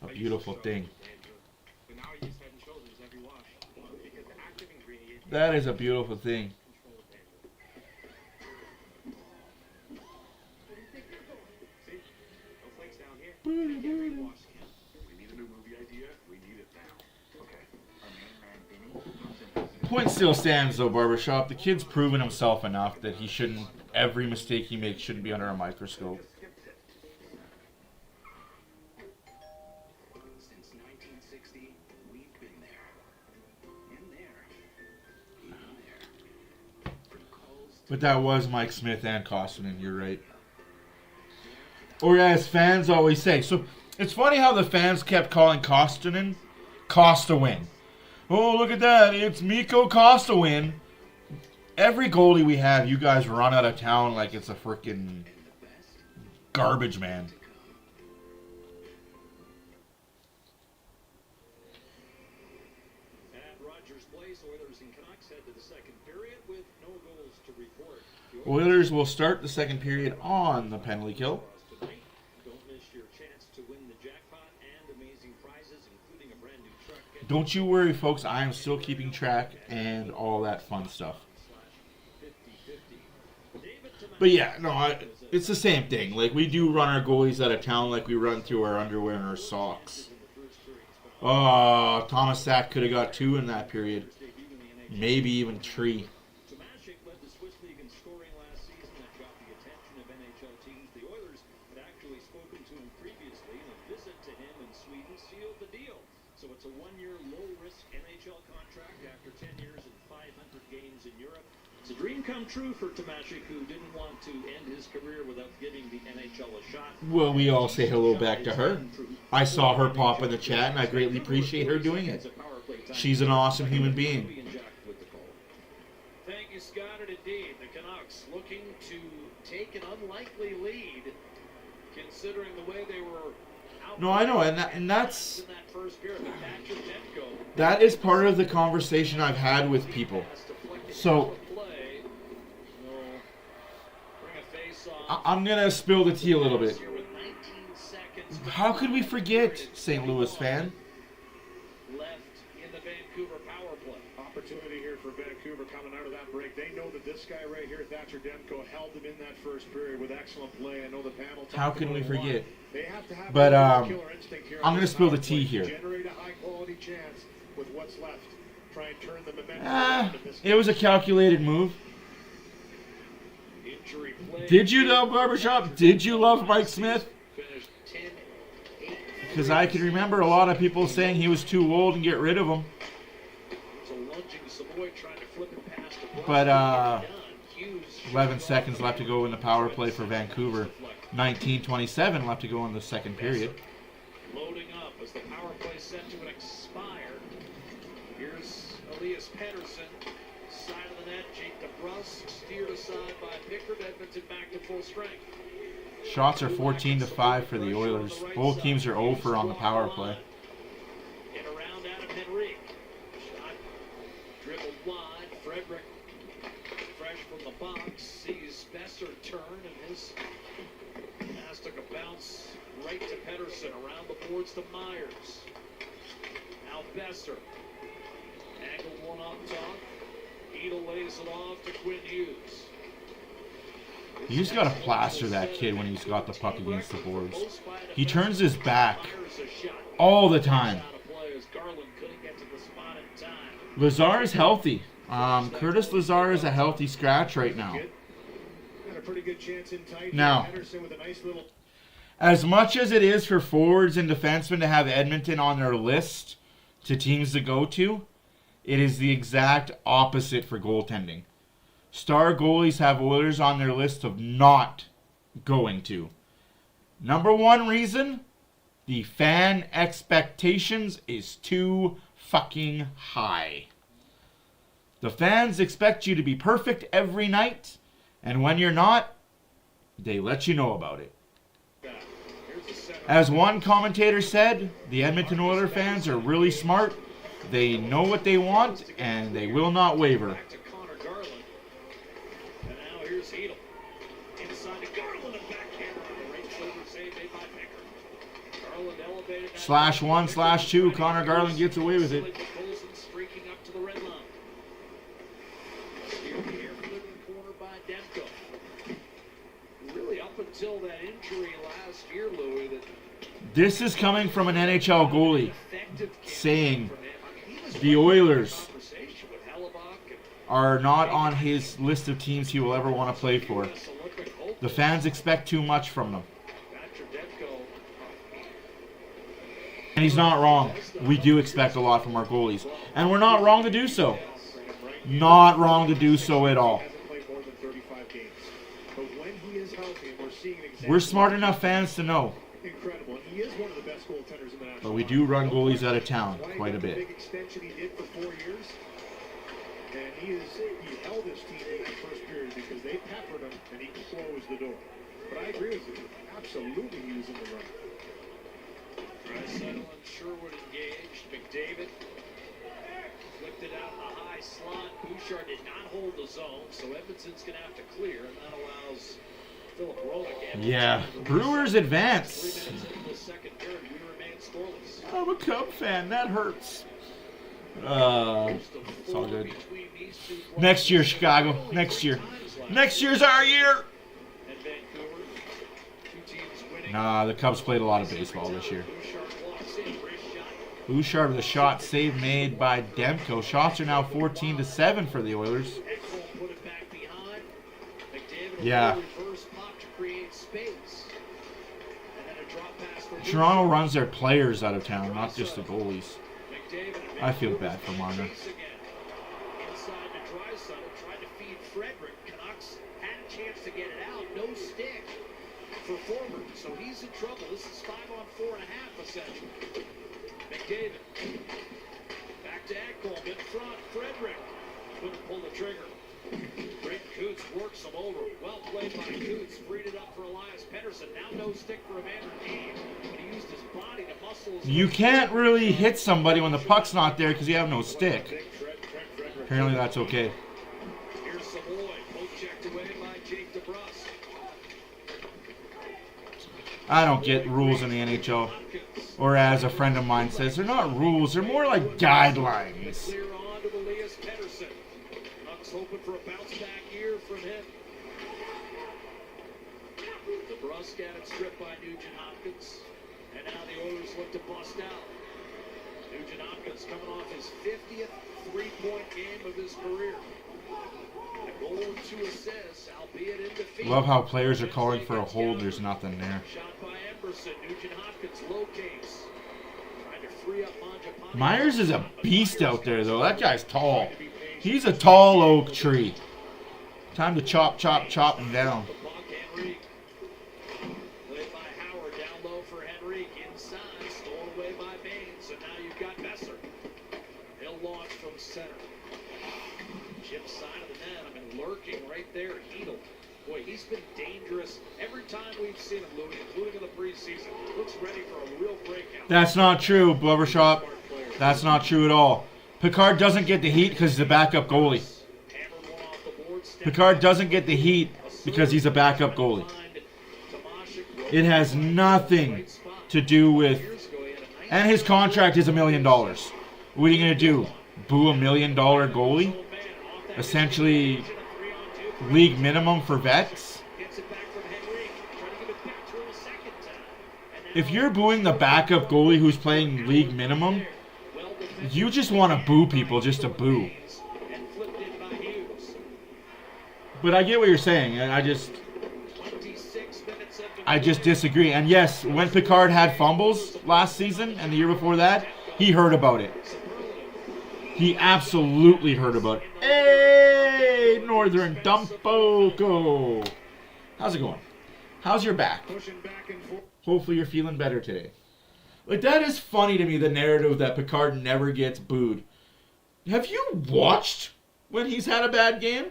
a beautiful thing. That is a beautiful thing. Point still stands though, Barbershop. The kid's proven himself enough that he shouldn't, every mistake he makes shouldn't be under a microscope. Since 1960, we've been there. In there. In there. From calls But that was Mike Smith and Koskinen, you're right. Or as fans always say. So it's funny how the fans kept calling Koskinen Costa-win. Oh, look at that. It's Mikko Costa-win. Every goalie we have, you guys run out of town like it's a freaking garbage man. At Rogers Place, Oilers and Canucks head to the second period with no goals to report. The Oilers will start the second period on the penalty kill. tonight. Don't miss your chance to win the jackpot and amazing prizes, including a brand new truck. Don't you worry, folks. I am still keeping track and all that fun stuff. But yeah, no, it's the same thing. Like, we do run our goalies out of town like we run through our underwear and our socks. Oh, Thomas Sack could have got 2 in that period. Maybe even 3. Tomashik led the Swiss League in scoring last season. That got the attention of NHL teams. The Oilers had actually spoken to him previously, and a visit to him in Sweden sealed the deal. So it's a 1-year low-risk NHL contract after 10 years and 500 games in Europe. It's a dream come true for Tomashik, who didn't want to end his career without giving the NHL a shot. Well, we all say hello back to her. I saw her pop in the chat, and I greatly appreciate her doing it. She's an awesome human being. Thank you, Scott. And indeed, the Canucks looking to take an unlikely lead, considering the way they were out. No, I know, and that's... in that first period. Thatcher Demko That is part of the conversation I've had with people. has deflected So, play. Will bring a face-off. I'm going to spill the tea a little bit. Here with 19 seconds How could we forget, St. Louis fan? left in the Vancouver power play. Opportunity here for Vancouver coming out of that break. They know that this guy right here, Thatcher Demko, held them in that first period with excellent play. I know the panel. How can we forget? They have to have But, a killer instinct here. I'm going to spill the tea here. Generate a high quality chance with what's left. Try and turn the momentum around in this It was a calculated move. Injury play. Did you, though, Barbershop? Did you love Mike Smith? Finished 10-8. Because I can remember a lot of people saying he was too old and get rid of him. So lunging Savoy trying to flip it past the But, Hughes 11 seconds left to go in the power play for Vancouver. 19:27 left to go in the second period. loading up as the power play set to expire. Here's Elias Pettersson, side of the net. Jake DeBrusk steered aside by Pickard. Edmonton back to full strength. Shots are 14-5 for the Oilers. Both teams are 0 for on the power play. And around Adam Henrique. Shot dribbled wide. Frederick, fresh from the box, sees Besser turn, and his pass took a bounce right to Pettersson. Around the boards to Myers. Now Besser. Angled one up top. Edel lays it off to Quinn Hughes. You just got to plaster that kid when he's got the puck against the boards. He turns his back all the time. Lazar is healthy. Curtis Lazar is a healthy scratch right now. Got a pretty good chance in tight. Now, Henderson with a nice little. as much as it is for forwards and defensemen to have Edmonton on their list to teams to go to, it is the exact opposite for goaltending. Star goalies have Oilers on their list of not going to. Number one reason, the fan expectations is too fucking high. The fans expect you to be perfect every night, and when you're not, they let you know about it. As one commentator said, the Edmonton Oilers fans are really smart. They know what they want, and they will not waver. Back to Connor Garland. And now here's Hedel. Inside to Garland, and backhand on the right shoulder save made by Becker. Garland elevated that. /1/2, Connor Garland gets away with it. Colson streaking up to the red line. Steered carefully to the corner by Demko. Really up until that injury last year, Louis, that This is coming from an NHL goalie effective saying from him. I mean, he was the Oilers conversation with Hellebuck and are not on his list of teams he will ever want to play for. this Olympic hope. The fans expect too much from them. Thatcher Demko. And he's not wrong. We do expect a lot from our goalies. And we're not wrong to do so. Not wrong to do so at all. Hasn't played more than 35 games. But when he is healthy, and we're seeing an example. We're smart enough fans to know. Incredible. He is one of the best goaltenders in the national. But we do run goalies out of town Why he quite a got the bit. big extension he did for 4 years. And he held his team in that first period because they peppered him and he closed the door. But I agree with you. Absolutely he was in the run. Draisaitl and Sherwood engaged. McDavid flicked it out in the high slot. Bouchard did not hold the zone, so Edmonton's going to have to clear, and that allows Philip Roenick. Yeah. Brewers 3 advance. minutes into the second period, we remain scoreless. I'm a Cub fan. That hurts. Just a It's all four good. between these two Next year, clubs. Chicago. Only Next 3 year. times left. Next year's our year. And Vancouver, 2 teams winning. Nah, the Cubs played a lot of baseball this year. Bouchard walks in, wrist shot. Bouchard with a shot save made by Demko. Shots are now 14-7 for the Oilers. Ekholm put it back behind. McDavid will Yeah. go reverse pop to create space. And then a drop pass for Toronto Bouchard. runs their players out of town, not just the goalies. McDavid and I feel Vancouver's bad for back Marner. chase again. Inside to Draisaitl, tried to feed Frederick. Canucks had a chance to get it out. No stick for forward, so he's in trouble. This is 5-on-4.5 essentially. McDavid. Back to Ekholm in front. Frederick couldn't pull the trigger. Brent Coots works him over. Well played by Coots. Freed it up for Elias Pettersson. Now no stick for Evander Kane. But he used his body to muscle his You way. can't really hit somebody when the puck's not there because you have no stick. Big Trent Frederick. Apparently that's okay. Here's Savoy. Poke checked away by Jake DeBrusk. I don't get rules in the NHL. Or as a friend of mine says, they're not rules, they're more like guidelines. Clear on to Elias Pettersson. Bucks hoping for a bounce back year from him. DeBrusk got it stripped by Nugent Hopkins. And now the Oilers look to bust out. Nugent Hopkins coming off his 50th three-point game of his career. A goal and 2 assists, albeit in defeat. Love how players are calling for a hold, there's nothing there. Shot by Emberson. Nugent Hopkins locates. Trying to free up Mangiapane. Myers is a beast out there though. That guy's tall. He's a tall oak tree. Time to chop him down. The puck, Henrique. Played by Howard, down low for Henrique. Inside, stolen away by Baines. So now you've got Messer. He'll launch from center. Chip side of the net. I mean, lurking right there. Hedel. Boy, he's been dangerous every time we've seen him, Louis, including in the preseason. Looks ready for a real breakout. That's not true, Blubber Shop. That's not true at all. Picard doesn't get the heat because he's a backup goalie. Hammered one off the board. Picard doesn't get the heat because he's a backup goalie. It has nothing to do with... And his contract is $1 million. What are you going to do? Boo $1 million goalie? Essentially league minimum for vets? If you're booing the backup goalie who's playing league minimum, you just want to boo people just to boo. But I get what you're saying, and I just 26 minutes of I just disagree. And yes, when Picard had fumbles last season and the year before that, he heard about it. He absolutely heard about it. Hey, Northern Dumpoco. How's it going? How's your back? Pushing back and forth. Hopefully you're feeling better today. Like, that is funny to me, the narrative that Picard never gets booed. Have you watched when he's had a bad game?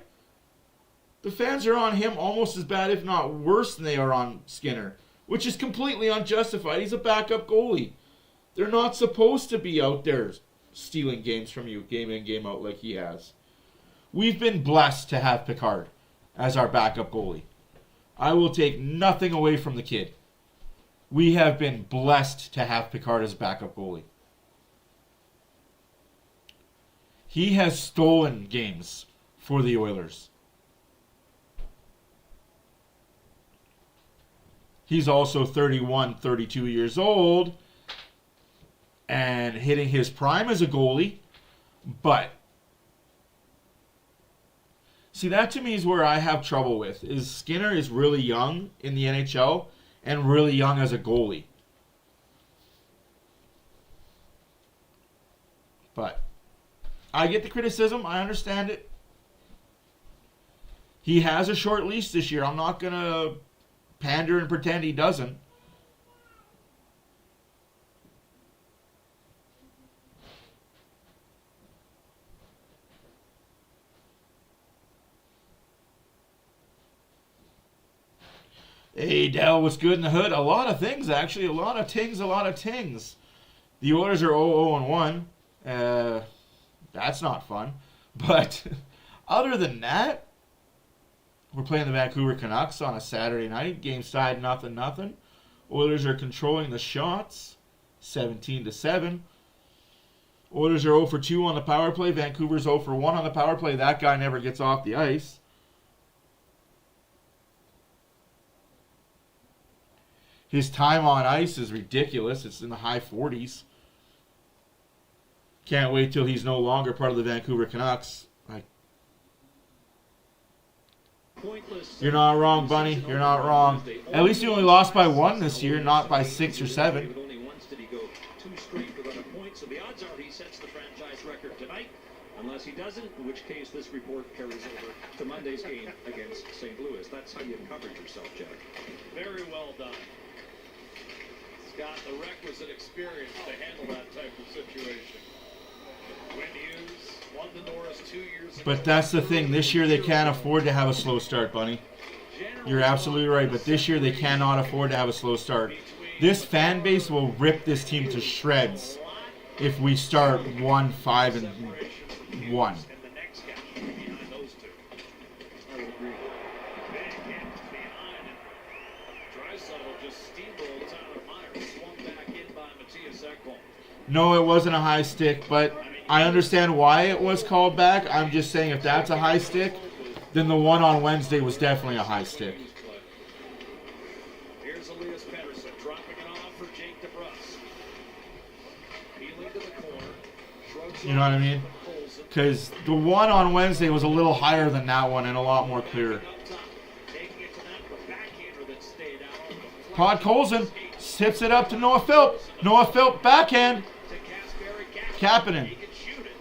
The fans are on him almost as bad, if not worse, than they are on Skinner, which is completely unjustified. He's a backup goalie. They're not supposed to be out there stealing games from you, game in, game out, like he has. We've been blessed to have Picard as our backup goalie. I will take nothing away from the kid. We have been blessed to have Picard as backup goalie. He has stolen games for the Oilers. He's also 31, 32 years old and hitting his prime as a goalie. But see, that to me is where I have trouble with. Is Skinner is really young in the NHL and really young as a goalie. But I get the criticism. I understand it. He has a short leash this year. I'm not going to pander and pretend he doesn't. Hey, Dell, what's good in the hood? A lot of things, actually. A lot of tings, a lot of tings. The Oilers are 0-0-1. That's not fun. But other than that, we're playing the Vancouver Canucks on a Saturday night. Game side 0-0. Oilers are controlling the shots, 17-7. Oilers are 0 for 2 on the power play. Vancouver's 0 for 1 on the power play. That guy never gets off the ice. His time on ice is ridiculous. It's in the high 40s. Can't wait till he's no longer part of the Vancouver Canucks. You're not wrong, Bunny. You're not wrong. At least he only lost by 1 this year, not by 6 or 7. Only once did he go 2 straight without a point, so the odds are he sets the franchise record tonight. Unless he doesn't, in which case this report carries over to Monday's game against St. Louis. That's how you covered yourself, Jack. Very well done. He's got the requisite experience to handle that type of situation. Quinn Hughes won the Norris 2 years ago. But that's the thing. This year they can't afford to have a slow start, Bunny. You're absolutely right. But this year they cannot afford to have a slow start. This fan base will rip this team to shreds if we start 1-5-1. And the next guy behind those two. I would agree. Big hit behind it. Draisaitl just steamrolled Tyler Myers. Swung back in by Matthias Ekholm. No, it wasn't a high stick, but I understand why it was called back. I'm just saying if that's a high stick, then the one on Wednesday was definitely a high stick. Here's Elias Pettersson dropping it off for Jake DeBrusk. Peeling to the corner. Shrugs You know what I mean? Because the one on Wednesday was a little higher than that one and a lot more clear. up top. Taking it to that, the backhander that stayed out on the Todd Colson tips it up to Noah Philp. Noah Philp backhand. to Kasperi Kapanen. He can shoot it.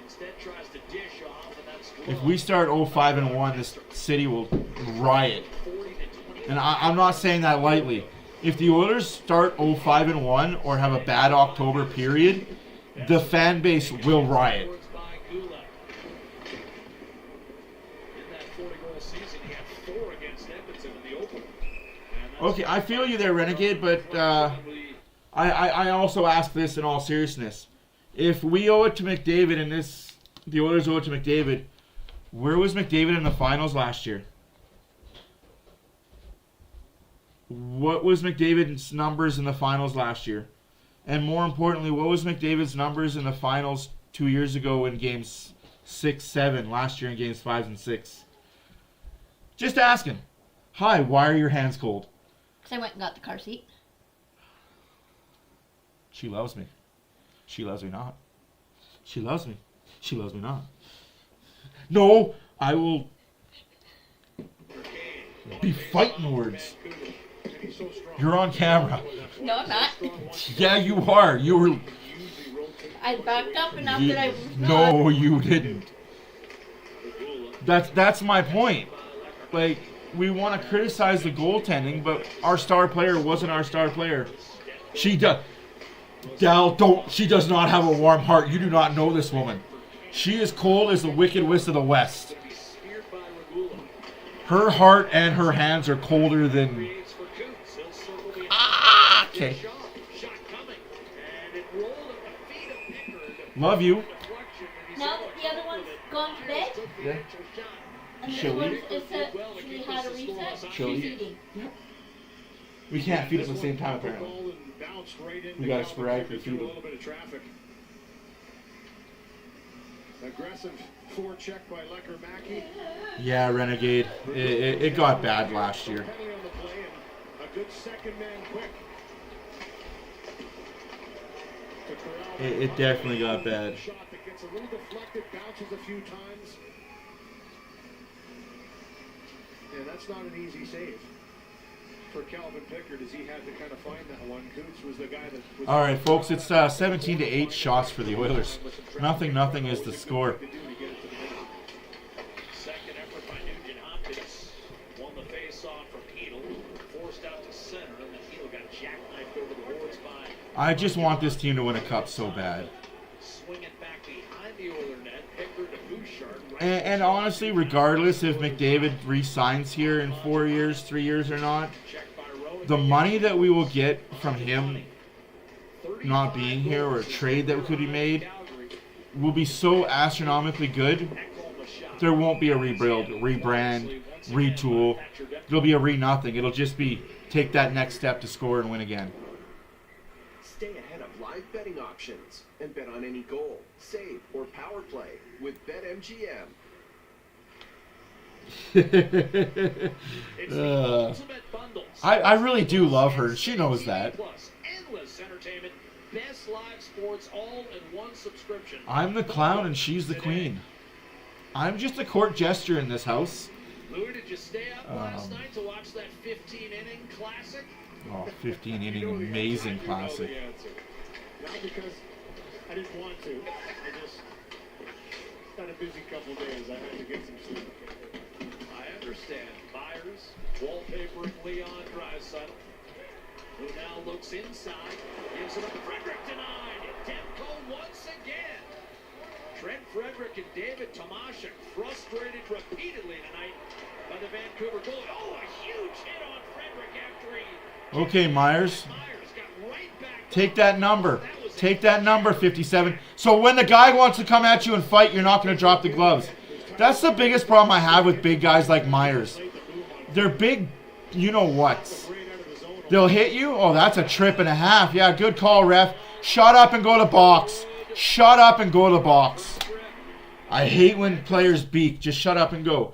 Instead tries to dish off, and that's If we start 0-5-1, this city will riot. 40 to 20. And I'm not saying that lightly. If the Oilers start 0-5-1 or have a bad October period, the fan base will riot. Towards by Gula. In that 40-goal season, he had 4 against Edmonton in the opener. And that's Okay, I feel you there, Renegade, but I also ask this in all seriousness. If we owe it to McDavid and the Oilers owe it to McDavid, where was McDavid in the finals last year? What was McDavid's numbers in the finals last year? And more importantly, what was McDavid's numbers in the finals 2 years ago in games 6, 7, last year in games 5 and 6? Just asking. Hi, why are your hands cold? Because I went and got the car seat. She loves me. She loves me not. She loves me. She loves me not. No, I will be fighting words. You're on camera. No, I'm not. Yeah, you are. You were. I backed up enough that I was not. No, you didn't. That's my point. Like, we want to criticize the goaltending, but our star player wasn't our star player. She does. Dal, don't. She does not have a warm heart. You do not know this woman. She is cold as the wicked west of the west. Her heart and her hands are colder than. Ah, okay. Love you. Now that the other one's gone to bed, Yeah. and She'll this one eat. is that she had a reset, She'll she's eat. eating. We can't feed it at the same time, apparently. We gotta sporadically feed a them. little bit of traffic. Aggressive forecheck by Lecker-Mackey. Yeah, Renegade. It got bad last year. Penalty on the play and a good second man quick. To corral It definitely got bad. shot that gets a little deflected, bounces a few times. Yeah, that's not an easy save for Calvin Pickard, as he had to kind of find that one. Coots was the guy that was. All right, folks. It's 17-8 shots for the Oilers. Nothing is the score. Second effort by Nugent Hopkins. Won the face-off from Heedle. Forced out to center, and then Heedle got jackknifed over the boards by. I just want this team to win a cup so bad. Swing it back behind the Oiler net. Pickard to Bouchard. And honestly, regardless if McDavid re-signs here in 4 years, 3 years or not, Checked by Rowan. the money that we will get from him not being here or a trade that could be made will be so astronomically good. There won't be a rebuild, rebrand, retool. There'll be a re-nothing. It'll just be take that next step to score and win again. Stay ahead of live betting options and bet on any goal, save, or power play with BetMGM. It's the ultimate bundles. I really do love her. She knows that. Plus, endless entertainment, best live sports, all in one subscription. I'm the clown and she's the queen. I'm just a court jester in this house. Louis, did you stay up last night to watch that 15-inning classic? Oh, 15-inning amazing classic. Not because I didn't want to. I just had a busy couple days. I had to get some sleep. I understand. Myers wallpapering Leon Draisaitl, who now looks inside, gives it up. Frederick denied. Demko once again. Trent Frederick and David Tomasek frustrated repeatedly tonight by the Vancouver goalie. Oh, a huge hit on Frederick after he. Okay, Myers. Myers got right back. Take that number. Take that number, 57. So when the guy wants to come at you and fight, you're not going to drop the gloves. That's the biggest problem I have with big guys like Myers. They're big, you know what. They'll hit you. Oh, that's a trip and a half. Yeah, good call, ref. Shut up and go to the box. Shut up and go to the box. I hate when players beak. Just shut up and go.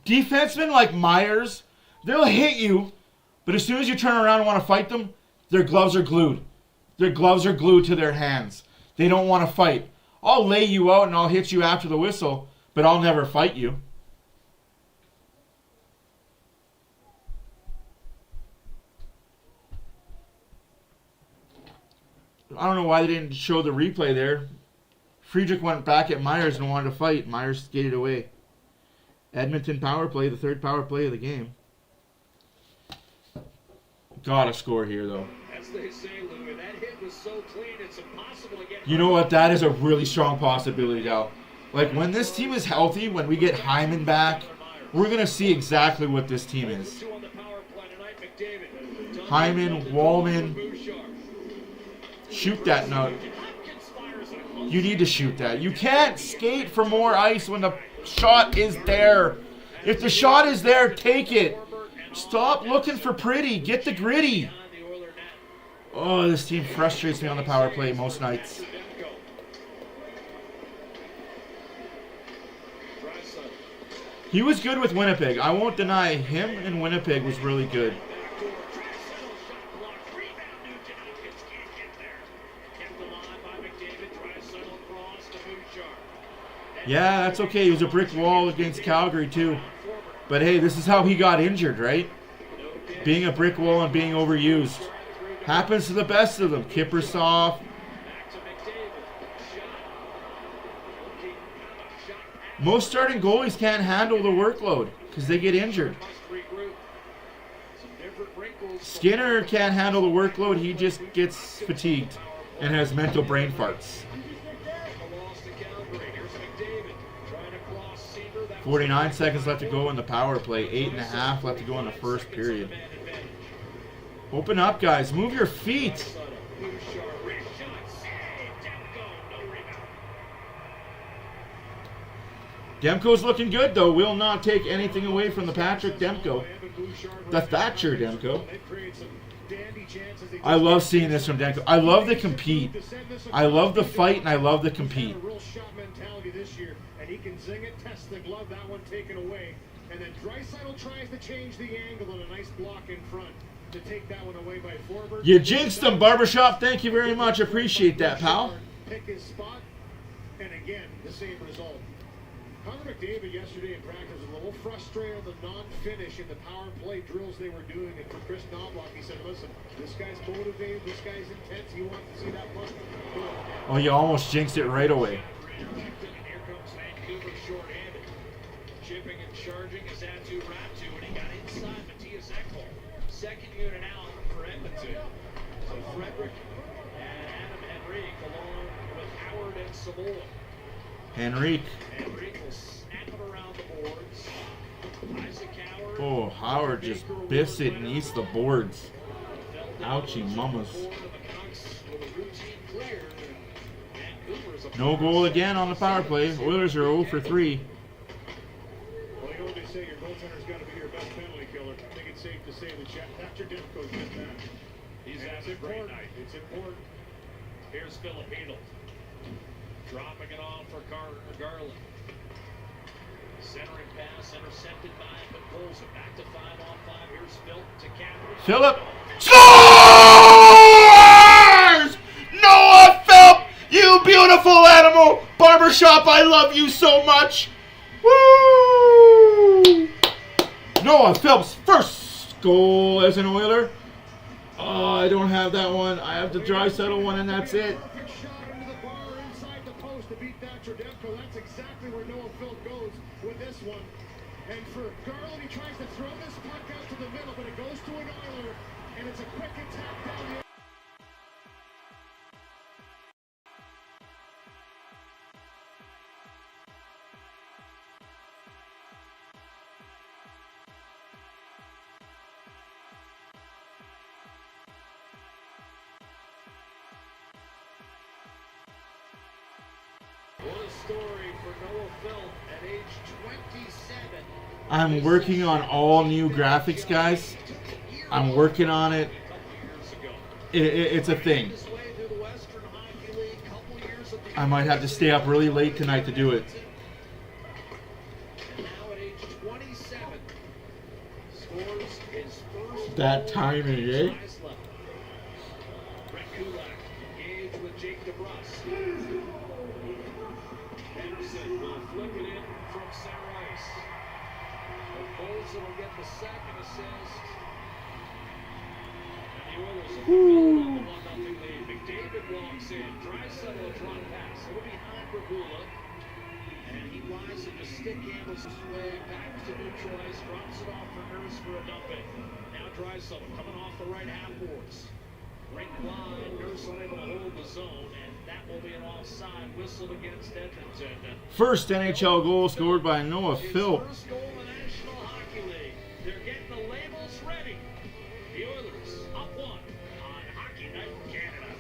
Defensemen like Myers, they'll hit you, but as soon as you turn around and want to fight them, their gloves are glued. Their gloves are glued to their hands. They don't want to fight. I'll lay you out and I'll hit you after the whistle, but I'll never fight you. I don't know why they didn't show the replay there. Friedrich went back at Myers and wanted to fight. Myers skated away. Edmonton power play, the third power play of the game. Gotta score here, though. As they say, Louis, that hit was so clean, it's impossible to get. You know what? That is a really strong possibility, Dal. Like, when this team is healthy, when we get Hyman back, we're going to see exactly what this team is. Hyman, Wallman. Shoot that note. You need to shoot that. You can't skate for more ice when the shot is there. If the shot is there, take it. Stop looking for pretty. Get the gritty. Oh, this team frustrates me on the power play most nights. He was good with Winnipeg. I won't deny him and Winnipeg was really good. Yeah, that's okay. He was a brick wall against Calgary, too. But hey, this is how he got injured, right? Being a brick wall and being overused. Happens to the best of them. Kippersoff. Most starting goalies can't handle the workload because they get injured. Skinner can't handle the workload. He just gets fatigued and has mental brain farts. 49 seconds left to go in the power play. 8.5 left to go in the first period. Open up, guys. Move your feet. Demko's looking good, though. Will not take anything away from the Patrick Demko. The Thatcher Demko. I love seeing this from Demko. I love the compete. I love the fight, and I love the compete. And he can zing it, test the glove, that one taken away. And then Draisaitl tries to change the angle and a nice block in front to take that one away by Forbert. You jinxed him, Barbershop. Thank you very much. Appreciate that, pal. Pick his spot, and again, the same result. Connor McDavid yesterday in practice was a little frustrated on the non-finish in the power play drills they were doing. And for Chris Knobloch, he said, listen, this guy's motivated, this guy's intense, he wants to see that puck. Oh, you almost jinxed it right away. Here comes Vancouver short-handed. Chipping and charging is Atu Ratu, and he got inside Matthias Ekholm. Second unit out for Edmonton. So Frederick and Adam Henrique along with Howard and Samoa. Henrique. Henrique will snap it around the boards. Isaac Howard. Oh, Howard just biffs it and eats the boards. Ouchie mamas. No goal again on the power play. Oilers are 0 for 3. Well, you know what they say, your goaltender's got to be your best penalty killer. I think it's safe to say that Thatcher Demko's did that. He's having a great night. It's important. Here's Filipino. Dropping it off for Garland. Centering pass intercepted by him, but pulls it back to 5-on-5. Here's Phil to Cameron. Phillip scores! Noah Phillip, you beautiful animal! Barbershop, I love you so much! Woo! Noah Phillip's first goal as an Oiler. Oh, I don't have that one. I have the Draisaitl one, and that's it. Perfect shot into the bar inside the post to beat Thatcher Demko. That's exactly where Noah Phil goes with this one. And for Garland, he tries to throw this puck out to the middle, but it goes to an Oiler, and it's a quick attack down the What a story for Noah Phil at age 27. I'm working on all new graphics, guys. I'm working on it. It's a thing. I might have to stay up really late tonight to do it. And now at age 27, scores his first That timing, eh? Brett Kulak engaged with Jake DeBrusk. Henderson will flip it in from center ice. Bolson will get the second assist. And the Oilers will build on the 1-0 lead. McDavid walks in. Draisaitl a drop pass. A little behind Regula. And he winds it to stick Campbell's way back to neutral ice. Drops it off for Nurse for a dumping. Now Draisaitl coming off the right half boards. Right line, Nurse unable to hold the zone, and that will be an offside whistle against Edmonton. First NHL goal scored by Noah His Phillip. first goal in the National Hockey League. They're getting the labels ready. The Oilers up 1 on Hockey Night in Canada.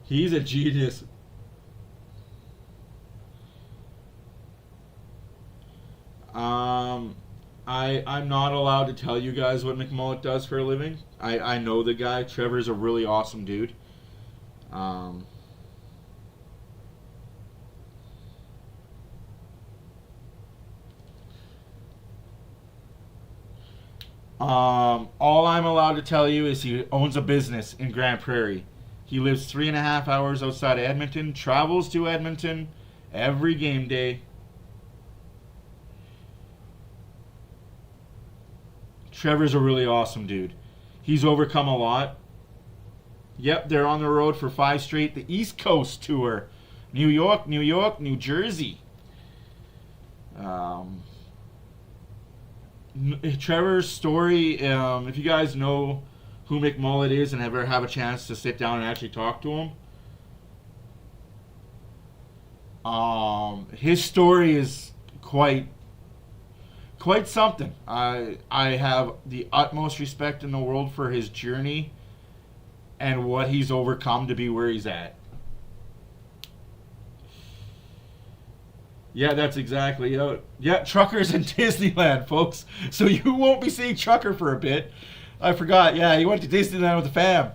He's a genius. I'm not allowed to tell you guys what McMulloch does for a living. I know the guy. Trevor's a really awesome dude. All I'm allowed to tell you is he owns a business in Grand Prairie. He lives 3.5 hours outside of Edmonton, travels to Edmonton every game day. Trevor's a really awesome dude. He's overcome a lot. Yep, they're on the road for 5 straight. The East Coast tour. New York, New York, New Jersey. Trevor's story, if you guys know who McMullet is and ever have a chance to sit down and actually talk to him, his story is quite something. I have the utmost respect in the world for his journey and what he's overcome to be where he's at. Yeah, that's exactly it. Yeah, Trucker's in Disneyland, folks. So you won't be seeing Trucker for a bit. I forgot. Yeah, he went to Disneyland with the fam.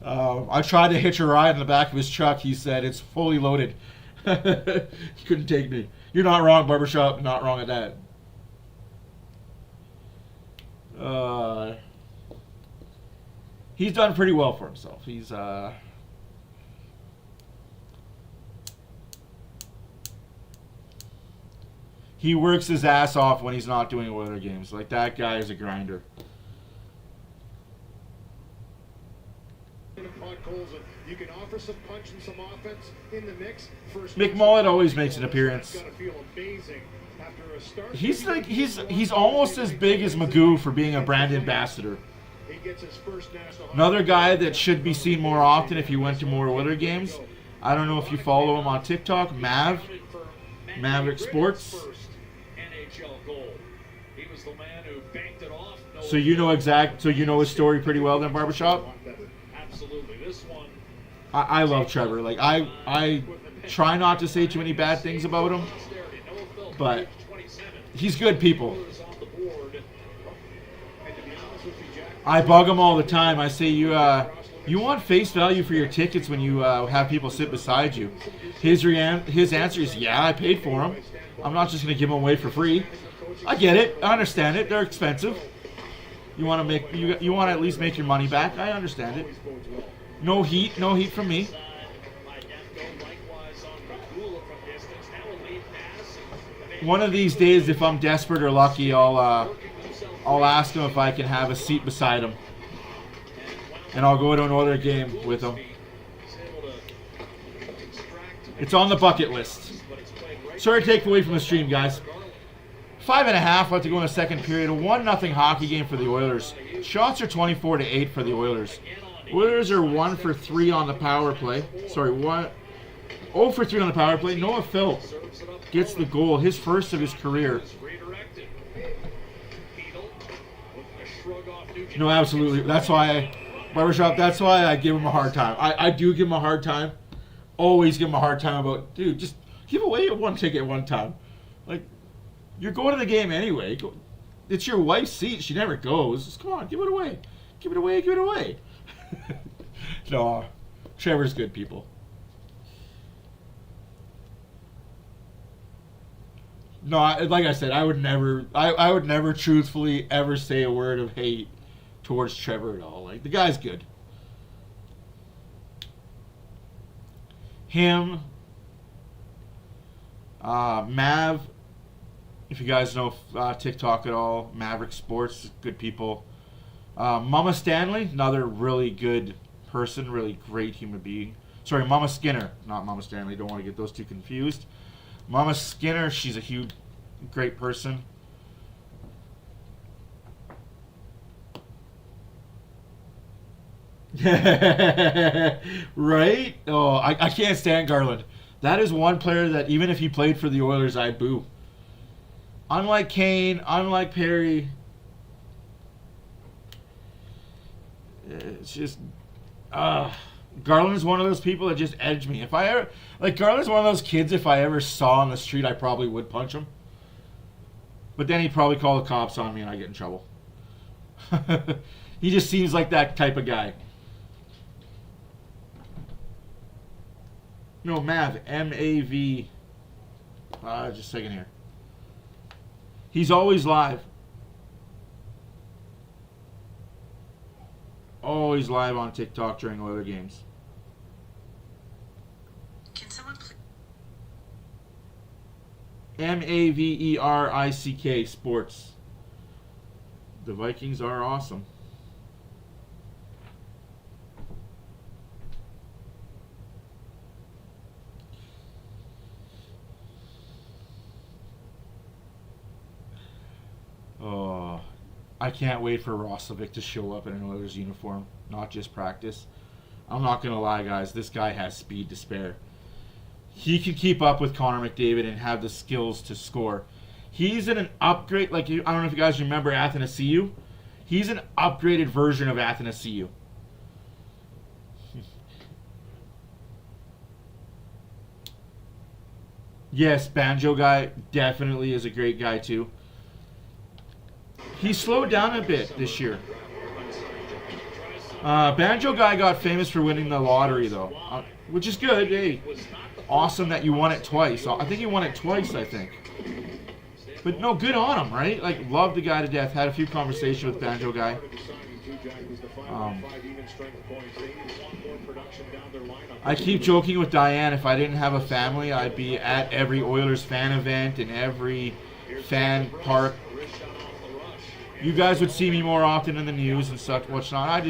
I tried to hitch a ride in the back of his truck. He said it's fully loaded. He couldn't take me. You're not wrong, Barbershop. Not wrong at that. He's done pretty well for himself. He works his ass off when he's not doing Oilers games. Like, that guy is a grinder. You can offer some punch and some offense in the mix. McMullet always makes an appearance. He's almost as big as Magoo for being a brand ambassador. Another guy that should be seen more often if he went to more Oilers games. I don't know if you follow him on TikTok, Maverick Sports. So you know his story pretty well then, Barbershop? Absolutely. This one. I love Trevor. Like, I try not to say too many bad things about him, but he's good people. I bug him all the time. I say, you want face value for your tickets when you have people sit beside you. His answer is, yeah, I paid for them. I'm not just going to give them away for free. I get it. I understand it. They're expensive. You want to at least make your money back. I understand it. No heat from me. One of these days, if I'm desperate or lucky, I'll ask him if I can have a seat beside him, and I'll go to an Oilers game with him. It's on the bucket list. Sorry to take away from the stream, guys. 5.5 left to go in the second period. A 1-0 hockey game for the Oilers. Shots are 24-8 for the Oilers. Oilers are 1 for 3 on the power play. Sorry, 0 for 3 on the power play. Noah Phil gets the goal, his first of his career. No, absolutely. That's why I give him a hard time. I do give him a hard time. Always give him a hard time about, dude, just give away one ticket one time. Like, you're going to the game anyway. It's your wife's seat. She never goes. Just come on, give it away. Give it away, give it away. No, Trevor's good people. No, like I said, I would never truthfully ever say a word of hate towards Trevor at all. Like, the guy's good. Him, Mav, if you guys know TikTok at all, Maverick Sports, good people. Mama Stanley, another really good person, really great human being. Sorry, Mama Skinner, not Mama Stanley. Don't want to get those two confused. Mama Skinner, she's a huge, great person. Right? Oh, I can't stand Garland. That is one player that even if he played for the Oilers, I'd boo. Unlike Kane, unlike Perry, it's just Garland's one of those people that just edge me. If I ever Garland's one of those kids, if I ever saw on the street, I probably would punch him. But then he'd probably call the cops on me and I get in trouble. He just seems like that type of guy. No, Mav, M-A-V. Just a second here. He's always live. Always live on TikTok during Oilers games. Maverick Sports. The Vikings are awesome. Oh, I can't wait for Roslovic to show up in an Oilers uniform, not just practice. I'm not going to lie, guys. This guy has speed to spare. He can keep up with Connor McDavid and have the skills to score. He's in an upgrade. Like, I don't know if you guys remember Athanasiou. He's an upgraded version of Athanasiou. Yes, Banjo guy definitely is a great guy, too. He slowed down a bit this year. Banjo guy got famous for winning the lottery, though, which is good. Hey, awesome that you won it twice. I think he won it twice, I think. But no, good on him, right? Like, love the guy to death. Had a few conversations with Banjo guy. I keep joking with Diane, if I didn't have a family, I'd be at every Oilers fan event and every fan park. You guys would see me more often in the news and such, whatnot.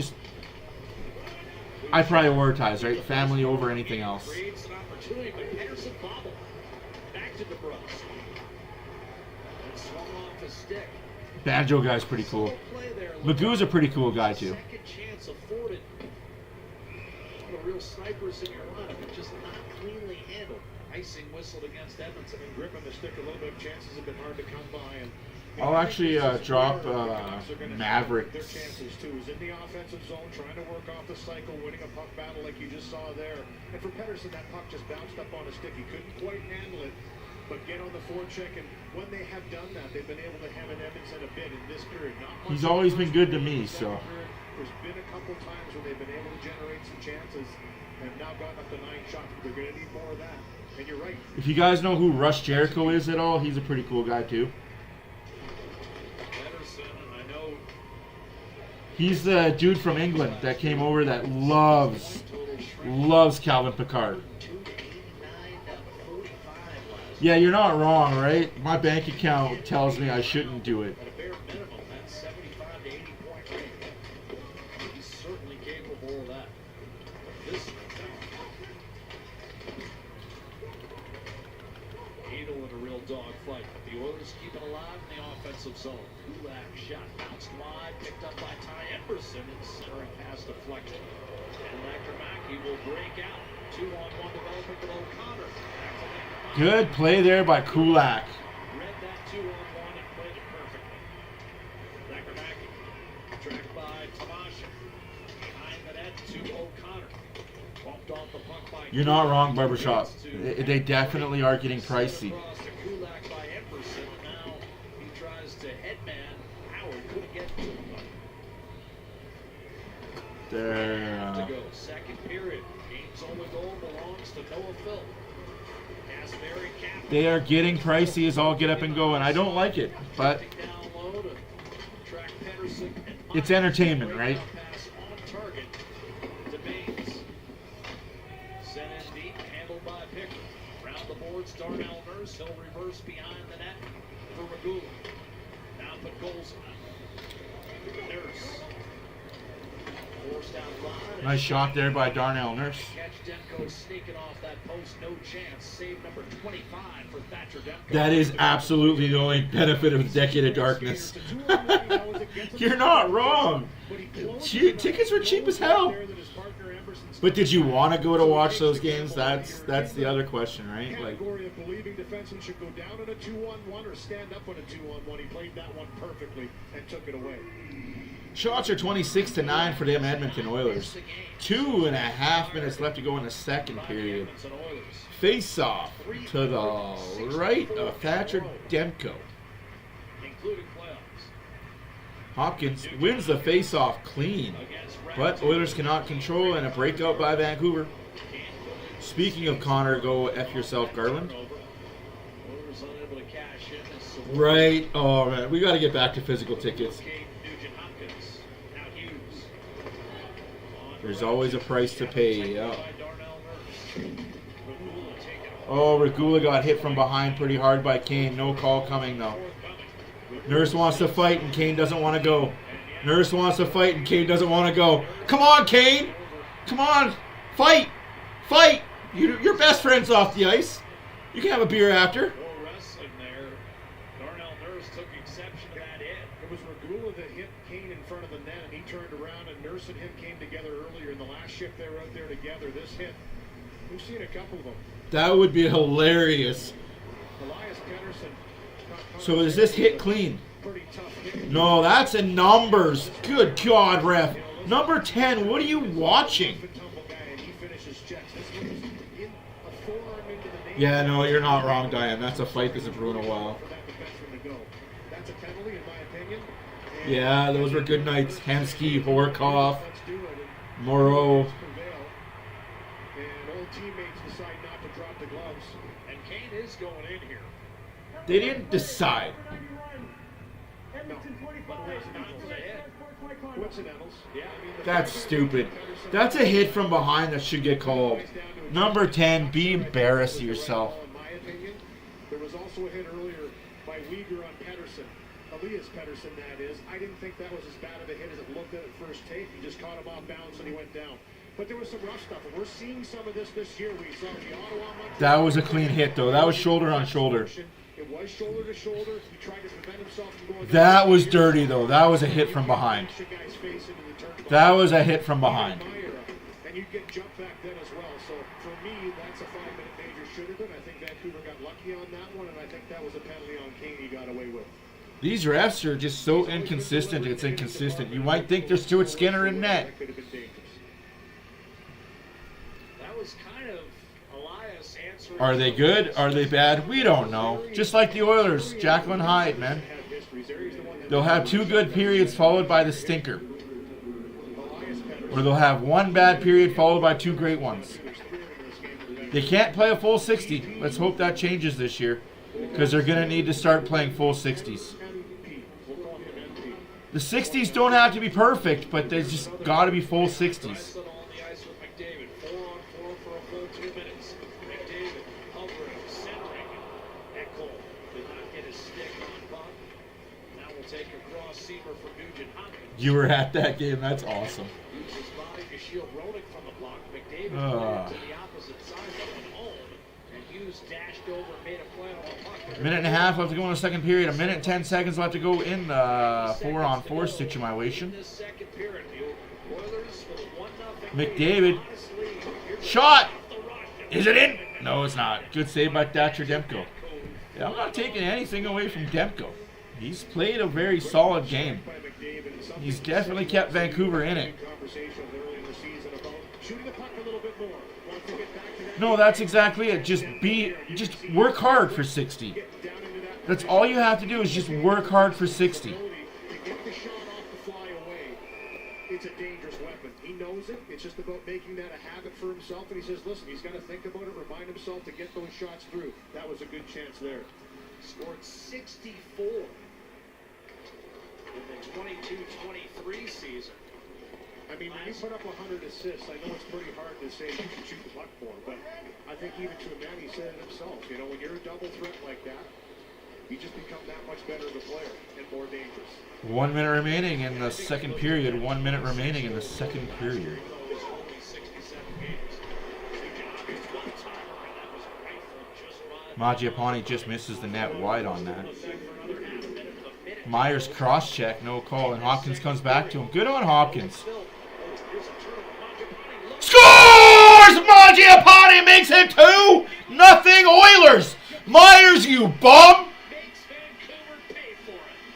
I prioritize, right? Family over anything else. Banjo guy's pretty cool. Magoo's a pretty cool guy, too. Real snipers in your lineup, but just not cleanly handled. Icing whistled against Edmonton. And gripping the stick a little bit, chances have been hard to come by. And I'll actually drop Maverick. Their chances too is in the offensive zone, trying to work off the cycle, winning a puck battle like you just saw there. And for Pettersson, that puck just bounced up on a stick. He couldn't quite handle it, but get on the forecheck. And when they have done that, they've been able to hem in Edmonton a bit in this period. He's always been good to me, so. There's been a couple times where they've been able to generate some chances and have now gotten up to 9 shots, but they're going to need more of that. And you're right. If you guys know who Russ Jericho is at all, he's a pretty cool guy, too. He's the dude from England that came over that loves Calvin Pickard. Yeah, you're not wrong, right? My bank account tells me I shouldn't do it. Dogfight. The Oilers keep it alive in the offensive zone. Kulak shot bounced wide, picked up by Ty Emberson, and centering pass deflected. And Lakramacky will break out. 2-on-1 development with O'Connor. Good play there by Kulak. Read that 2-on-1 and played it perfectly. Lakramacky tracked by Tamasha. Behind the net to O'Connor. Bumped off the puck by You're not wrong, Barbershop. They definitely are getting pricey. There. Second period. Game's only goal belongs to Noah Phil. They are getting pricey as all get up and go, and I don't like it, but it's entertainment, right? Sent in deep, handled by Pickett. Round the boards, Darnell Nurse. He'll reverse behind the net for Magula. Now put goals on. Nurse. Nice shot there by Darnell Nurse. That is absolutely the only benefit of Decade of Darkness. You're not wrong. Tickets were cheap as hell. But did you want to go to watch those games? That's the other question, right? Like, believing defenseman should go down on a 2-on-1 or stand up on a 2-on-1. He played that one perfectly and took it away. Shots are 26-9 for them Edmonton Oilers. 2.5 minutes left to go in the second period. Face off to the right of Thatcher Demko. Hopkins wins the face-off clean, but Oilers cannot control, and a breakout by Vancouver. Speaking of Connor, go F yourself, Garland. Right. Oh, man. We got to get back to physical tickets. There's always a price to pay. Yeah. Oh, Regula got hit from behind pretty hard by Kane. No call coming, though. Nurse wants to fight, and Kane doesn't want to go. Nurse wants to fight, and Kane doesn't want to go. Come on, Kane! Come on! Fight! Fight! Your best friend's off the ice. You can have a beer after. More wrestling there. Darnell Nurse took exception to that hit. It was Regula that hit Kane in front of the net, and he turned around, and Nurse and him came together earlier in the last shift. They were out there together. This hit, we've seen a couple of them. That would be hilarious. Elias Pettersson. So is this hit clean? Pretty tough hit. No, that's in numbers. Good God, ref. Number 10, what are you watching? Yeah, no, you're not wrong, Diane. That's a fight that's brewing a while. That's a penalty, in my opinion. Yeah, those were good nights. Hemsky, Horkoff, Moreau. And old teammates decide not to drop the gloves. And Kane is going in here. They didn't decide. Coincidentals. Yeah, I mean, That's stupid. That's a hit from behind that should get called. Number 10, be embarrassed of yourself. In my opinion, there was also a hit earlier by Uyghur on Pettersson. Elias Pettersson, that is. I didn't think that was as bad of a hit as it looked at first take. He just caught him off balance and he went down. But there was some rough stuff, and we're seeing some of this year. We saw the Ottawa. That was a clean hit, though. That was shoulder on shoulder. It was shoulder to shoulder. He tried to prevent himself from going. That was dirty, though. That was a hit from behind. That was a hit from behind. And you get jumped back then as well. So for me, that's a 5-minute major should have been. I think Vancouver got lucky on that one, and I think that was a penalty on Kane he got away with. These refs are just so inconsistent. It's inconsistent. You might think there's Stuart Skinner in net. That could have been dangerous. That was kind of Elias answering. Are they good? Are they bad? We don't know. Just like the Oilers, Jacqueline Hyde, man. They'll have 2 good periods followed by the stinker. Or they'll have 1 bad period followed by 2 great ones. They can't play a full 60. Let's hope that changes this year, because they're going to need to start playing full 60s. The 60s don't have to be perfect, but they just got to be full 60s. On the ice with McDavid. 4-on-4 for a full 2 minutes. McDavid hovering, centering. Ekholm did not get his stick on puck. Now we'll take a cross seamer for Nugent Hopkins. You were at that game. That's awesome. Used his body to shield Rodick from the block. McDavid played to the opposite side of him home. And Hughes dashed over and made a play on a puck. Minute and a half left to go in the second period. 1 minute and 10 seconds left to go in the 4-on-4 situation. In this second period, the Oilers with a 1-0 McDavid. Shot! Is it in? No, it's not. Good save by Thatcher Demko. Yeah, I'm not taking anything away from Demko. He's played a very solid game. He's definitely kept Vancouver in it. No, that's exactly it. Just work hard for 60. That's all you have to do is just work hard for 60. It's a dangerous weapon. He knows it. It's just about making that a habit for himself. And he says, listen, he's got to think about it, remind himself to get those shots through. That was a good chance there. Scored 64 in the 22-23 season. I mean, when you put up 100 assists, I know it's pretty hard to say you can shoot the puck more, but I think even to a man, he said it himself. You know, when you're a double threat like that, you just become that much better of a player and more dangerous. 1 minute remaining in the second period. 1 minute remaining in the second period. Mangiapane just misses the net wide on that. Myers cross-check, no call, and Hopkins comes back to him. Good on Hopkins. Scores! Mangiapane makes it 2-0 Oilers! Myers, you bum!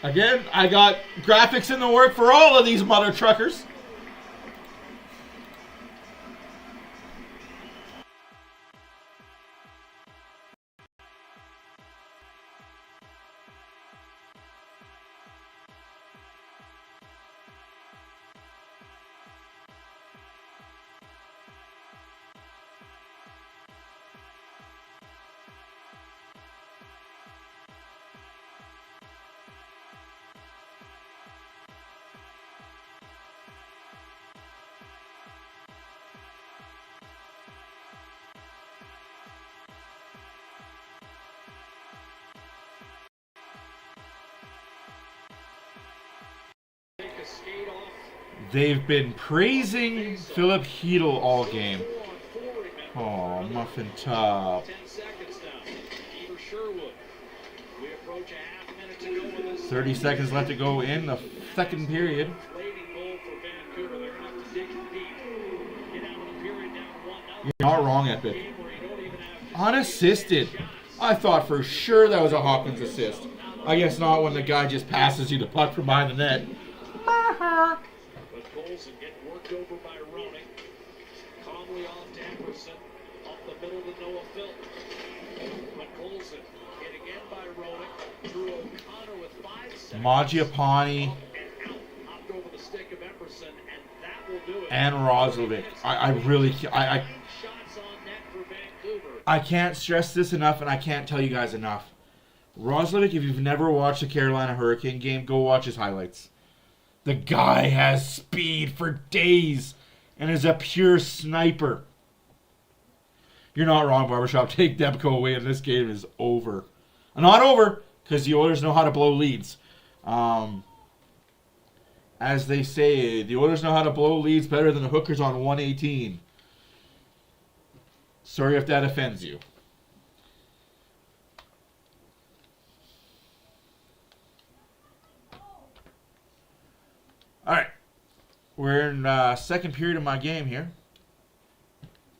Again, I got graphics in the work for all of these mother truckers. a skate off. They've been praising Philip Hedl all game. 4 on 4, remember. Oh, muffin top. 10 seconds now. Beaver Sherwood. We approach a half minute to go with this. 30 seconds left to go in the second period. Leading goal for Vancouver. They're going to have to dig deep. Get out of the period down 1-0. You're not wrong, Epic. Game where you don't even have Unassisted. I thought for sure that was a Hopkins assist. I guess not when the guy just passes you the puck from behind the net. But Colson getting worked over by Roenick. Calmly off to Emerson. Up the middle to Noah Phil. But Colson hit again by Roenick. Drew O'Connor with 5 seconds. Mangiapane Up and out. Hopped over the stick of Emerson, and that will do it. and Roslovic. I really I 9 shots on net for Vancouver. I can't stress this enough, and I can't tell you guys enough. Roslovic, if you've never watched a Carolina Hurricane game, go watch his highlights. The guy has speed for days and is a pure sniper. You're not wrong, Barbershop. Take Demko away, and this game is over. Not over, because the Oilers know how to blow leads. As they say, the Oilers know how to blow leads better than the Hookers on 118. Sorry if that offends you. All right. We're in second period of my game here.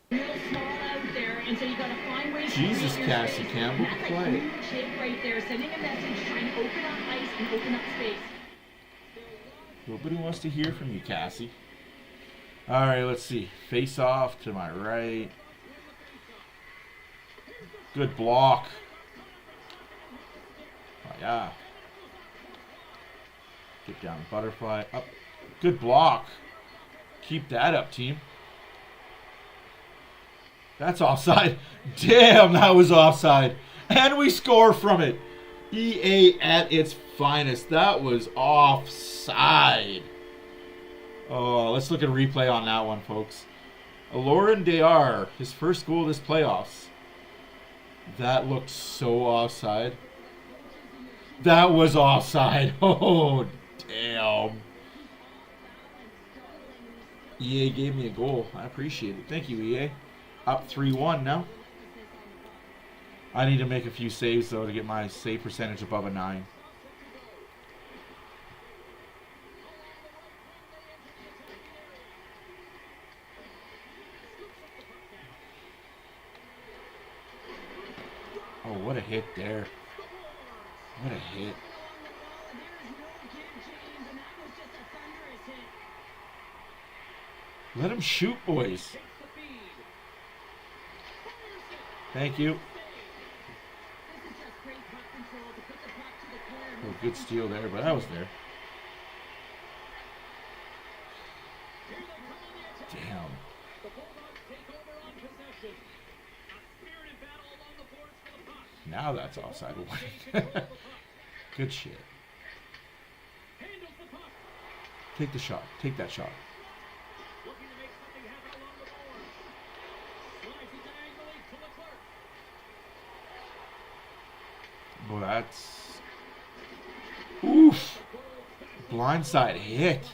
Real small out there, and so you gotta find ways to Jesus, create your Cassie space. Campbell, That's play. like huge shape right there, sending a message, trying to open up ice and open up space. Nobody wants to hear from you, Cassie. All right, let's see. Face off to my right. Good block. Oh, yeah. Get down, butterfly. Up. Good block. Keep that up, team. That's offside. Damn, that was offside. And we score from it. EA at its finest. That was offside. Oh, let's look at a replay on that one, folks. Lauren Dayar, his first goal this playoffs. That looked so offside. That was offside. Oh, damn. EA gave me a goal. I appreciate it. Thank you, EA. Up 3-1 now. I need to make a few saves, though, to get my save percentage above a 9. Oh, what a hit there. What a hit. Let him shoot, boys. Thank you. Oh, good steal there, but I was there. Damn. Now that's offside. Good shit. Take the shot. Take that shot. Well, that's... Oof! Blindside hit.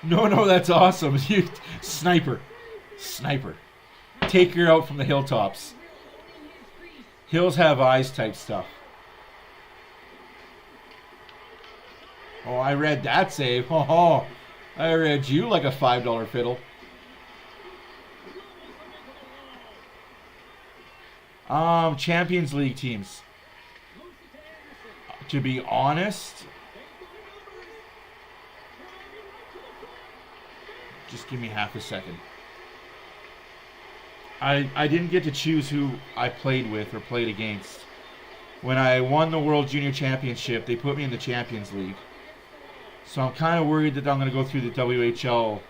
No, that's awesome. You, sniper. Sniper. Take her out from the hilltops. Hills have eyes type stuff. Oh, I read that save. Oh, I read you like a $5 fiddle. Champions League teams. To be honest, just give me half a second. I didn't get to choose who I played with or played against. When I won the World Junior Championship, they put me in the Champions League. So I'm kind of worried that I'm going to go through the WHL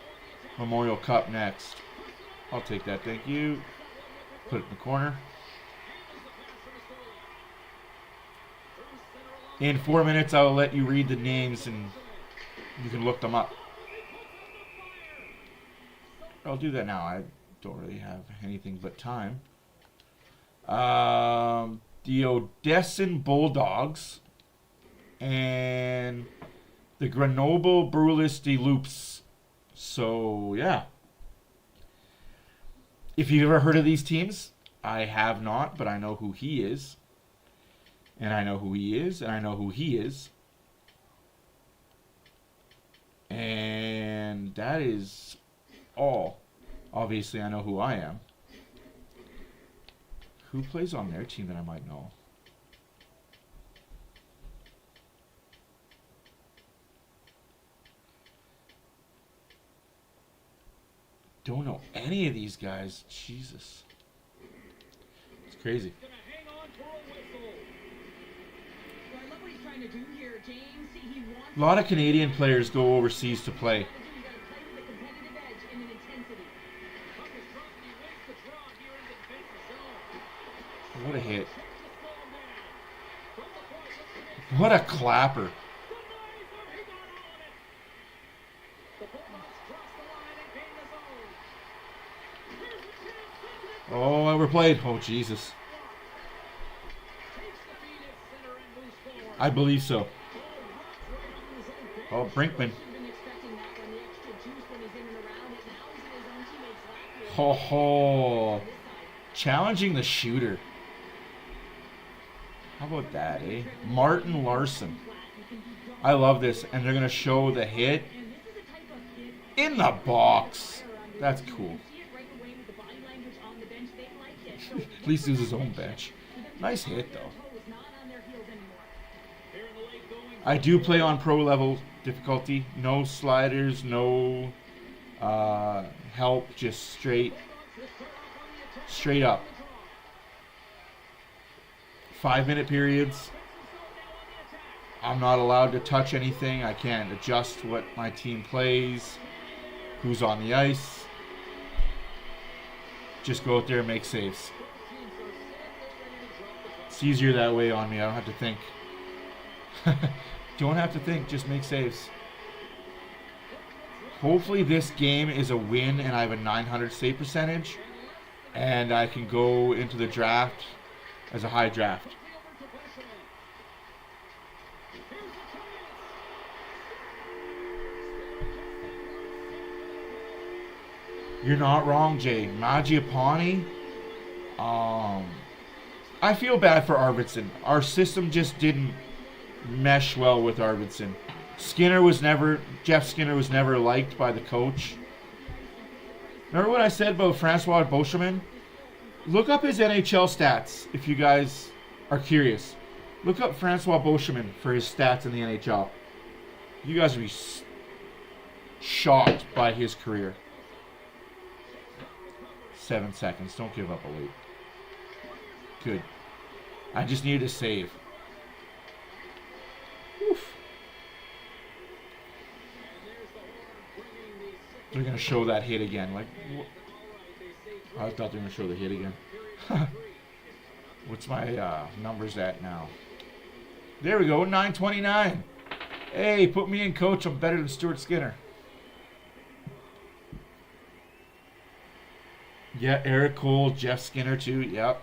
Memorial Cup next. I'll take that, thank you. Put it in the corner. In 4 minutes, I'll let you read the names and you can look them up. I'll do that now. I don't really have anything but time. the Odessan Bulldogs, and the Grenoble Brulus de Loups. So, yeah. If you've ever heard of these teams, I have not, but I know who he is. And I know who he is, and I know who he is. And that is all. Obviously, I know who I am. Who plays on their team that I might know? Don't know any of these guys. Jesus. It's crazy. A lot of Canadian players go overseas to play. What a hit. What a clapper. Oh, overplayed. Oh, Jesus. I believe so. Oh, Brinkman. Ho ho. Challenging the shooter. How about that, eh? Martin Larson. I love this. And they're going to show the hit in the box. That's cool. At least use his own bench. Nice hit, though. I do play on pro level difficulty. No sliders, no help, just straight up. 5-minute periods. I'm not allowed to touch anything. I can't adjust what my team plays, who's on the ice. Just go out there and make saves. It's easier that way on me. I don't have to think. Don't have to think. Just make saves. Hopefully this game is a win and I have a 900 save percentage. And I can go into the draft as a high draft. You're not wrong, Jay. Mangiapane. I feel bad for Arvidsson. Our system just didn't mesh well with Arvidsson. Jeff Skinner was never liked by the coach. Remember what I said about Francois Beauchemin? Look up his NHL stats if you guys are curious. Look up Francois Beauchemin for his stats in the NHL. You guys will be shocked by his career. 7 seconds. Don't give up a lead. Good. I just needed a save. Oof. They're going to show that hit again. Like, I thought they were going to show the hit again. What's my numbers at now? There we go, 929. Hey, put me in, coach. I'm better than Stuart Skinner. Yeah, Eric Cole, Jeff Skinner too. Yep.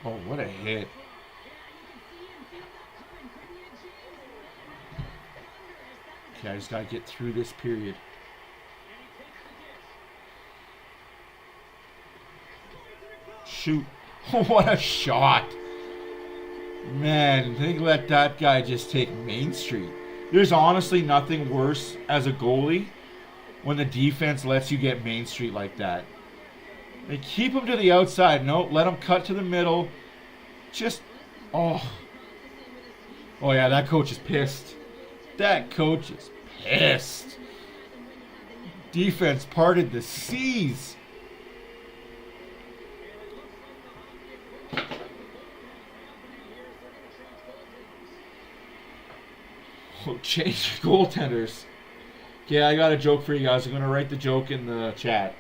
Oh, what a hit. Okay, I just got to get through this period. Shoot. What a shot. Man, they let that guy just take Main Street. There's honestly nothing worse as a goalie when the defense lets you get Main Street like that. They keep him to the outside. No, let him cut to the middle. Just, oh. Oh, yeah, that coach is pissed. That coach is pissed. Defense parted the seas. Oh, change goaltenders. Okay, I got a joke for you guys. I'm going to write the joke in the chat.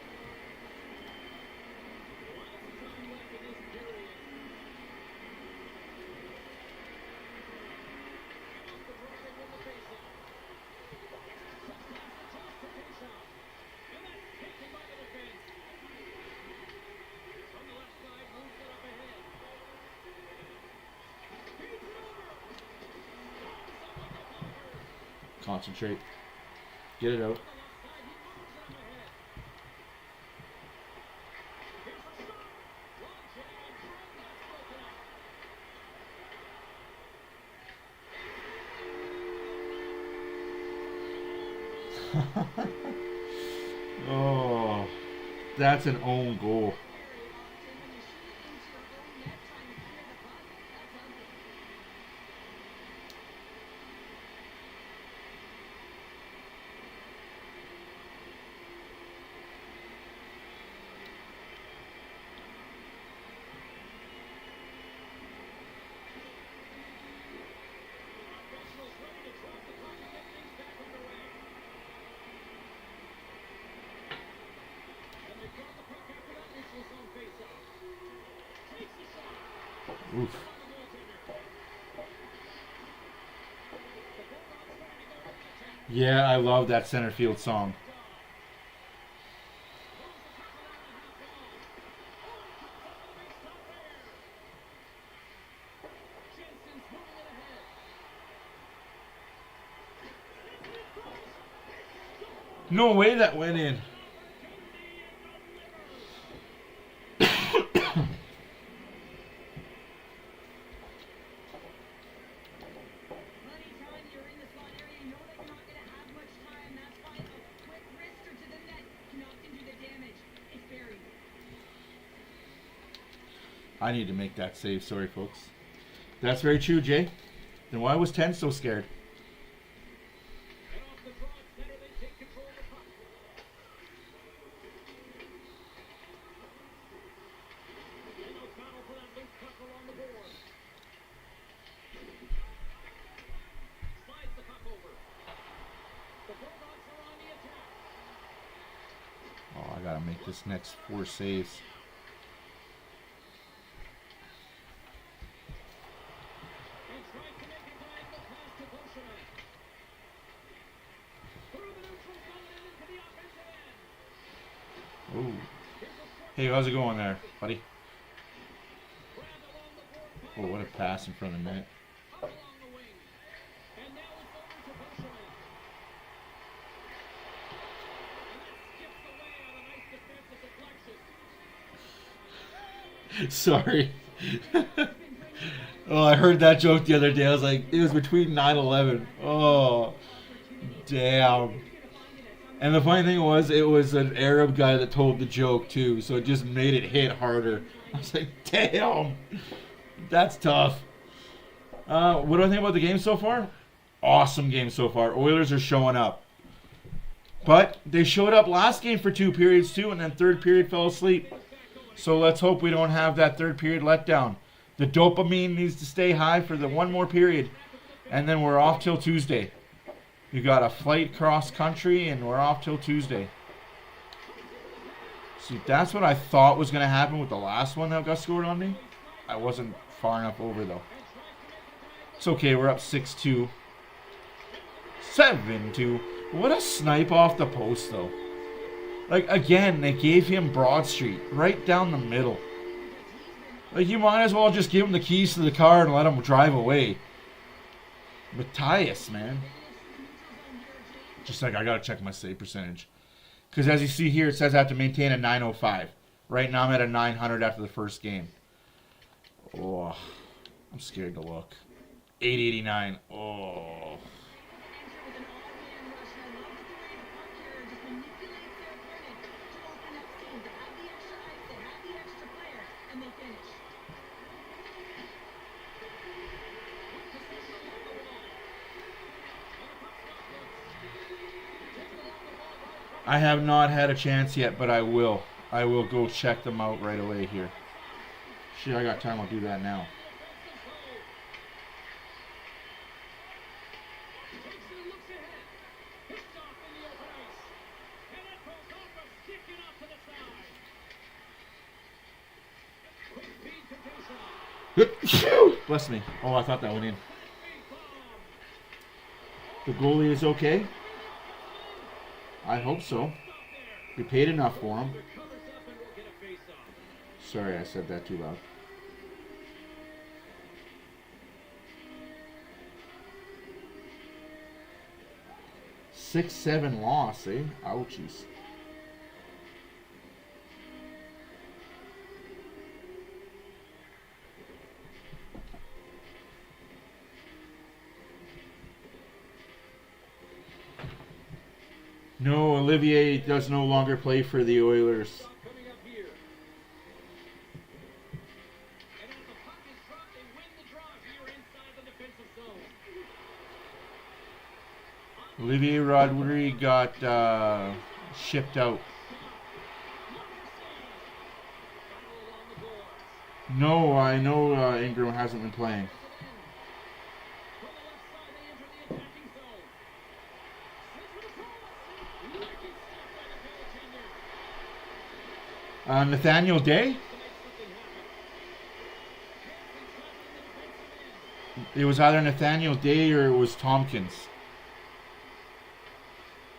Concentrate. Get it out. Oh, that's an own goal. Oof. Yeah, I love that center field song. No way that went in. I need to make that save. Sorry, folks. That's very true, Jay. Then why was 10 so scared? Oh, I gotta make this next 4 saves. Ooh. Hey, how's it going there, buddy? Oh, what a pass in front of the net. Sorry. Oh, I heard that joke the other day. I was like, it was between 9/11. Oh, damn. And the funny thing was, it was an Arab guy that told the joke too, so it just made it hit harder. I was like, damn, that's tough. What do I think about the game so far? Awesome game so far. Oilers are showing up. But they showed up last game for 2 periods too, and then third period fell asleep. So let's hope we don't have that third period letdown. The dopamine needs to stay high for the 1 more period, and then we're off till Tuesday. We got a flight cross country, and we're off till Tuesday. See, that's what I thought was going to happen with the last one that got scored on me. I wasn't far enough over, though. It's okay. We're up 6-2. 7-2. What a snipe off the post, though. Like, again, they gave him Broad Street, right down the middle. Like, you might as well just give him the keys to the car and let him drive away. Matthias, man. Just like, I got to check my save percentage. Because as you see here, it says I have to maintain a 905. Right now I'm at a 900 after the first game. Oh, I'm scared to look. 889. Oh. I have not had a chance yet, but I will. I will go check them out right away here. Shit, I got time. I'll do that now. Bless me. Oh, I thought that went in. The goalie is okay? I hope so. We paid enough for him. Sorry, I said that too loud. 6-7 loss, eh? Ouchies. No, Olivier does no longer play for the Oilers. Coming up here. And as the puck is dropped, they win the draw here inside the defensive zone. Olivier Rodriguez got shipped out. No, I know Ingram hasn't been playing. Nathaniel Day? It was either Nathaniel Day or it was Tompkins.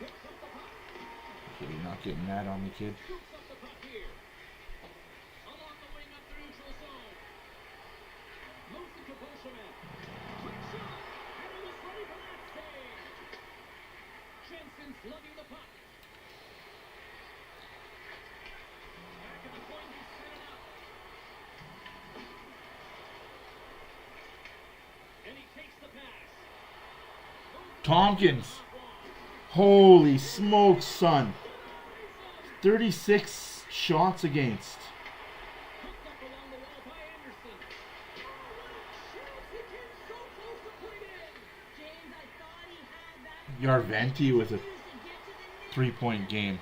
Okay, you're not getting that on me, kid. Tompkins. Holy smokes, son. 36 shots against. Yarventi with a 3-point game.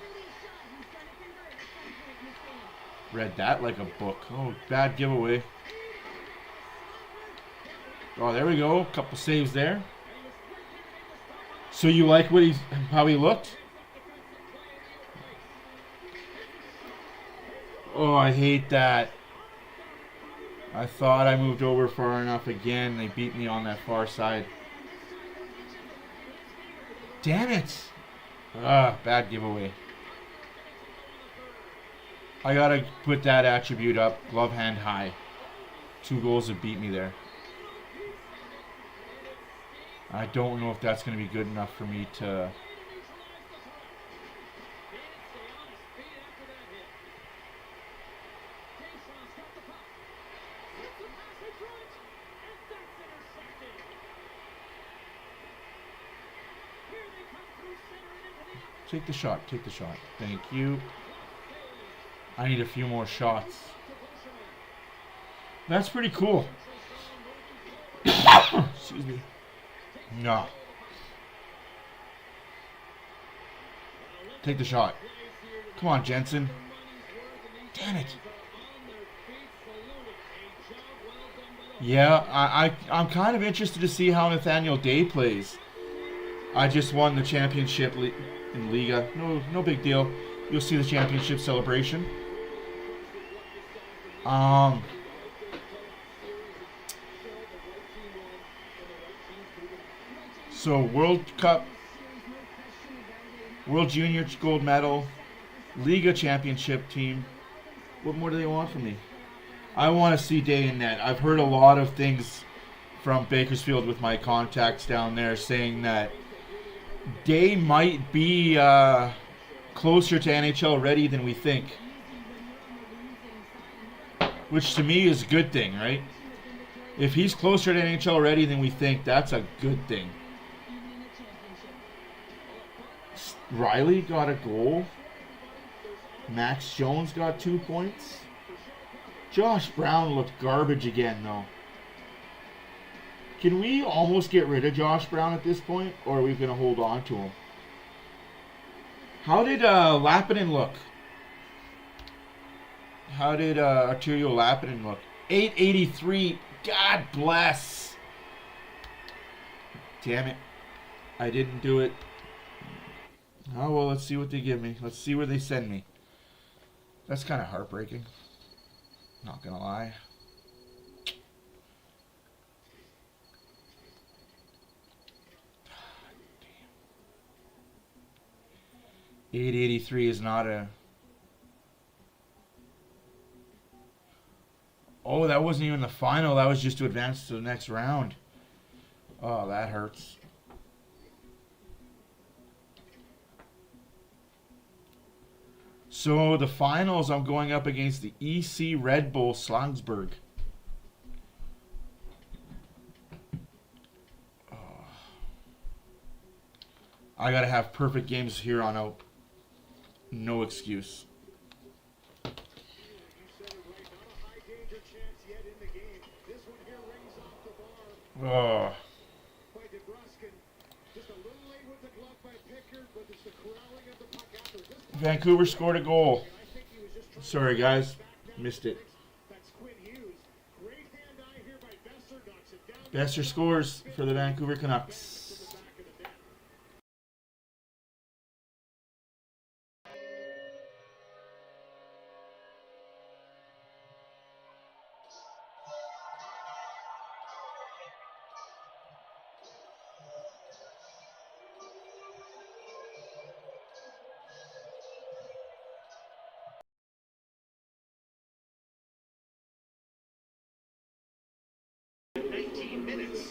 Read that like a book. Oh, bad giveaway. Oh, there we go. Couple saves there. So you like how he looked? Oh, I hate that. I thought I moved over far enough again. They beat me on that far side. Damn it. Bad giveaway. I gotta put that attribute up. Glove hand high. 2 goals have beat me there. I don't know if that's going to be good enough for me to... Take the shot, take the shot. Thank you. I need a few more shots. That's pretty cool. Excuse me. No. Take the shot. Come on, Jensen. Damn it. Yeah, I'm kind of interested to see how Nathaniel Day plays. I just won the championship in Liga. No big deal. You'll see the championship celebration. So World Cup, World Junior gold medal, Liga championship team. What more do they want from me? I want to see Day in net. I've heard a lot of things from Bakersfield with my contacts down there saying that Day might be closer to NHL ready than we think. Which to me is a good thing, right? If he's closer to NHL ready than we think, that's a good thing. Riley got a goal. Max Jones got 2 points. Josh Brown looked garbage again, though. Can we almost get rid of Josh Brown at this point, or are we going to hold on to him? How did Lappinen look? How did Arturo Lappinen look? 883. God bless. Damn it. I didn't do it. Oh, well, let's see what they give me. Let's see where they send me. That's kind of heartbreaking. Not going to lie. Damn. 883 is not a... Oh, that wasn't even the final. That was just to advance to the next round. Oh, that hurts. So the finals, I'm going up against the EC Red Bull Slagsburg. I gotta have perfect games here on out. No excuse. Oh. Vancouver scored a goal. Sorry, guys. Missed it. Besser scores for the Vancouver Canucks.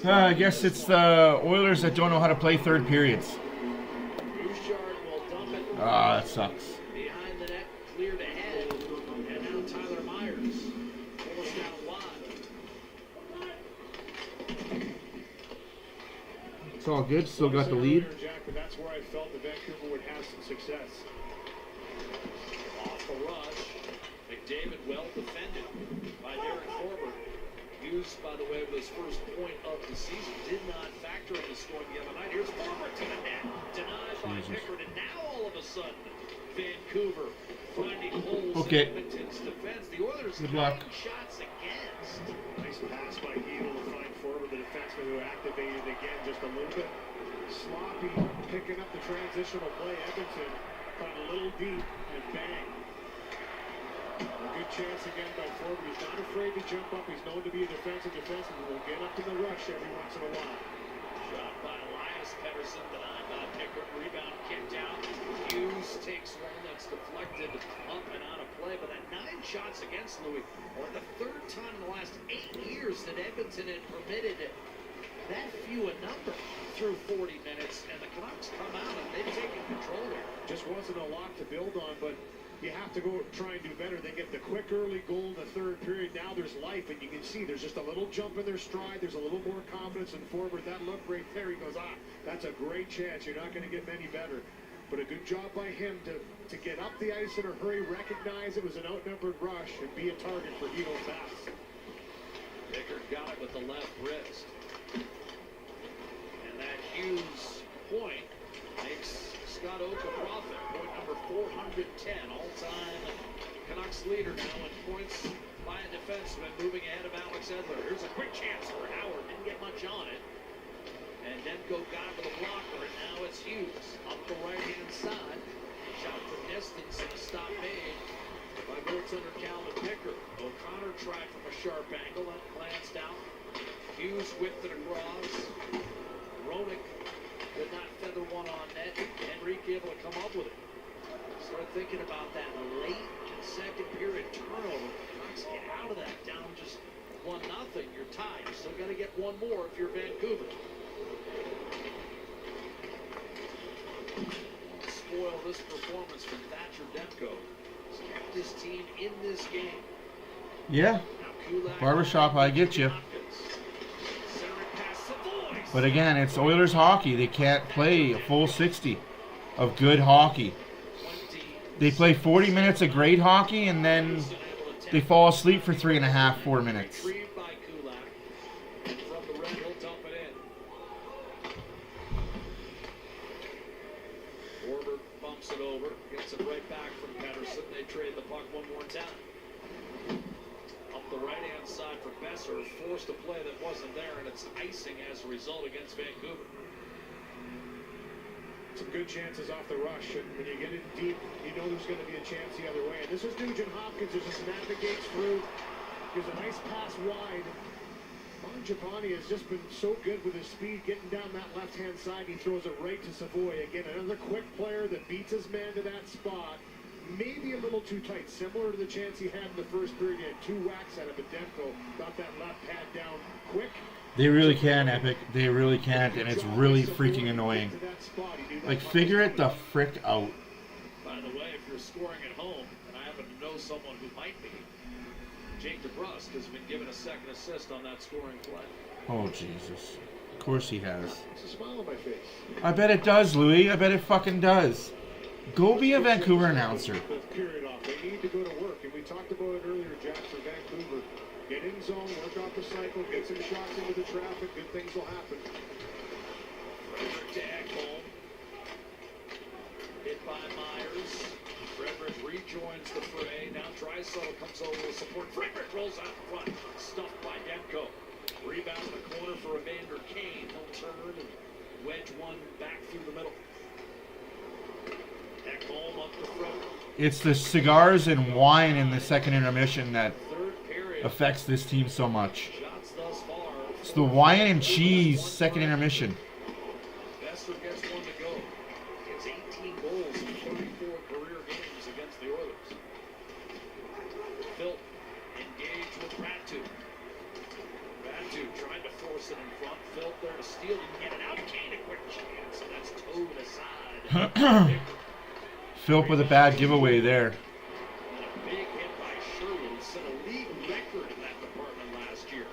I guess it's the Oilers that don't know how to play third periods. Ah, that sucks. Behind the net, cleared ahead, and now Tyler Myers almost down wide. It's all good. Still got the lead. That's where I felt that Vancouver would have some success. Off the rush, McDavid well defended by Derek Forbert. Hughes, by the way, with his first point of the season, did not factor in the scoring the other night. Here's Forbert to the net, denied by Pickard, and now all of a sudden, Vancouver finding holes in Edmonton's defense. The Oilers good luck. Shots against. Nice pass by Heedle to find Forbert, the defenseman who activated again just a little bit. Sloppy picking up the transitional play. Edmonton got a little deep and bang. A good chance again by Forbert. He's not afraid to jump up. He's known to be a defensive defenseman. He will get up in the rush every once in a while. Shot by Elias Pettersson, denied by Pickard. Rebound kicked out. Hughes takes one that's deflected up and out of play. But that 9 shots against Louis, or the third time in the last 8 years that Edmonton had permitted that few a number through 40 minutes. And the Canucks come out and they've taken control there. Just wasn't a lot to build on, but you have to go try and do better. They get the quick early goal in the third period. Now there's life, and you can see there's just a little jump in their stride. There's a little more confidence in Forbert. That look right there, he goes, that's a great chance. You're not going to get many better. But a good job by him to get up the ice in a hurry, recognize it was an outnumbered rush, and be a target for Heedle's pass. Pickard got it with the left wrist. And that Hughes point makes Scott Oak a profit. Point number 410, all-time Canucks leader now in points by a defenseman, moving ahead of Alex Edler. Here's a quick chance for Howard. Didn't get much on it. And Demko got with a blocker, and now it's Hughes up the right-hand side. Shot from distance and a stop made by goaltender Calvin Pickard. O'Connor tried from a sharp angle and glanced out. Hughes whipped it across. Roenick did not feather one on net. Henrique able to come up with it. Start thinking about that late second period turnover. Canucks get out of that down just 1-0. You're tied. You still got to get one more if you're Vancouver. Spoil this performance from Thatcher Demko. He's kept his team in this game. Yeah. Barbershop, I get you. But again, it's Oilers hockey. They can't play a full 60 of good hockey. They play 40 minutes of great hockey, and then they fall asleep for 3.5, 4 minutes. It over, gets it right back from Pettersson. They trade the puck one more time. Up the right-hand side for Besser, forced a play that wasn't there, and it's icing as a result against Vancouver. Some good chances off the rush, and when you get in deep, you know there's going to be a chance the other way. And this is Nugent Hopkins who just navigates through. Gives a nice pass wide. Mangiapane has just been so good with his speed getting down that left-hand side. He throws it right to Savoy. Again, another quick player that beats his man to that spot. Maybe a little too tight, similar to the chance he had in the first period. He had 2 whacks at it, but Demko got that left pad down quick. They really can, Epic. They really can't, and it's really freaking annoying. Like, figure it the frick out. By the way, if you're scoring at home, know someone who might be. Jake DeBrusk has been given a second assist on that scoring play. Oh, Jesus. Of course he has. It's a smile on my face. I bet it does, Louis. I bet it fucking does. Go be a Vancouver announcer. The period off. They need to go to work, and we talked about it earlier, Jack, for Vancouver. Get in zone, work off the cycle, get some shots into the traffic, good things will happen. Frederick to Ekholm. Hit by Myers. Frederick rejoins the fray. Now Draisaitl comes over with support. Frederick rolls out front. Stuffed by Demko. Rebound in the corner for Evander Kane. He'll turn and wedge one back through the middle. Ekholm up the front. It's the cigars and wine in the second intermission that Third period. affects this team so much. Shots thus far. It's the wine and cheese second intermission. Besser gets one to go. Gets 18 goals in 34 career games against the Oilers. Phil engaged with Ratu. Ratu trying to force it in front. Phil there to steal and get it out. Kane a quick chance, and that's towed aside. Philp with a bad giveaway there. And a big hit by Sherwood set a league record in that department last year.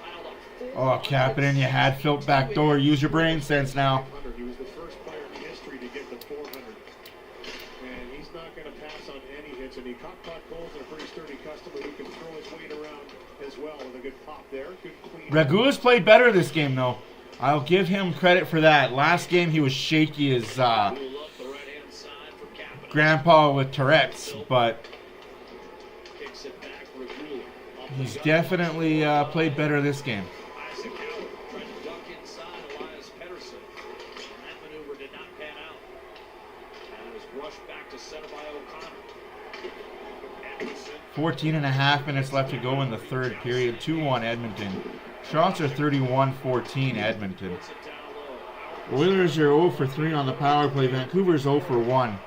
Piled up 4. Oh, Kapanen, you had Philp backdoor. Use your brain sense now. He was the first player in history to get to 400. And he's not going to pass on any hits. And he caught Cole's a pretty sturdy customer who can throw his weight around as well with a good pop there. Good clean. Ragulis played better this game, though. I'll give him credit for that. Last game, he was shaky as Rule up the right-hand side for Kapanen. grandpa with Tourette's, but Kicks it back, Regula. Off the he's gut. definitely played better this game. Isaac Howard trying to duck inside Elias Pettersson. That maneuver did not pan out. And it was brushed back to center by O'Connor. Anderson 14 and a half minutes left to go in the third period. 2-1 Edmonton. Shots are 31-14 Edmonton. puts it down low. Oilers are 0 for 3 on the power play. Vancouver's 0 for 1.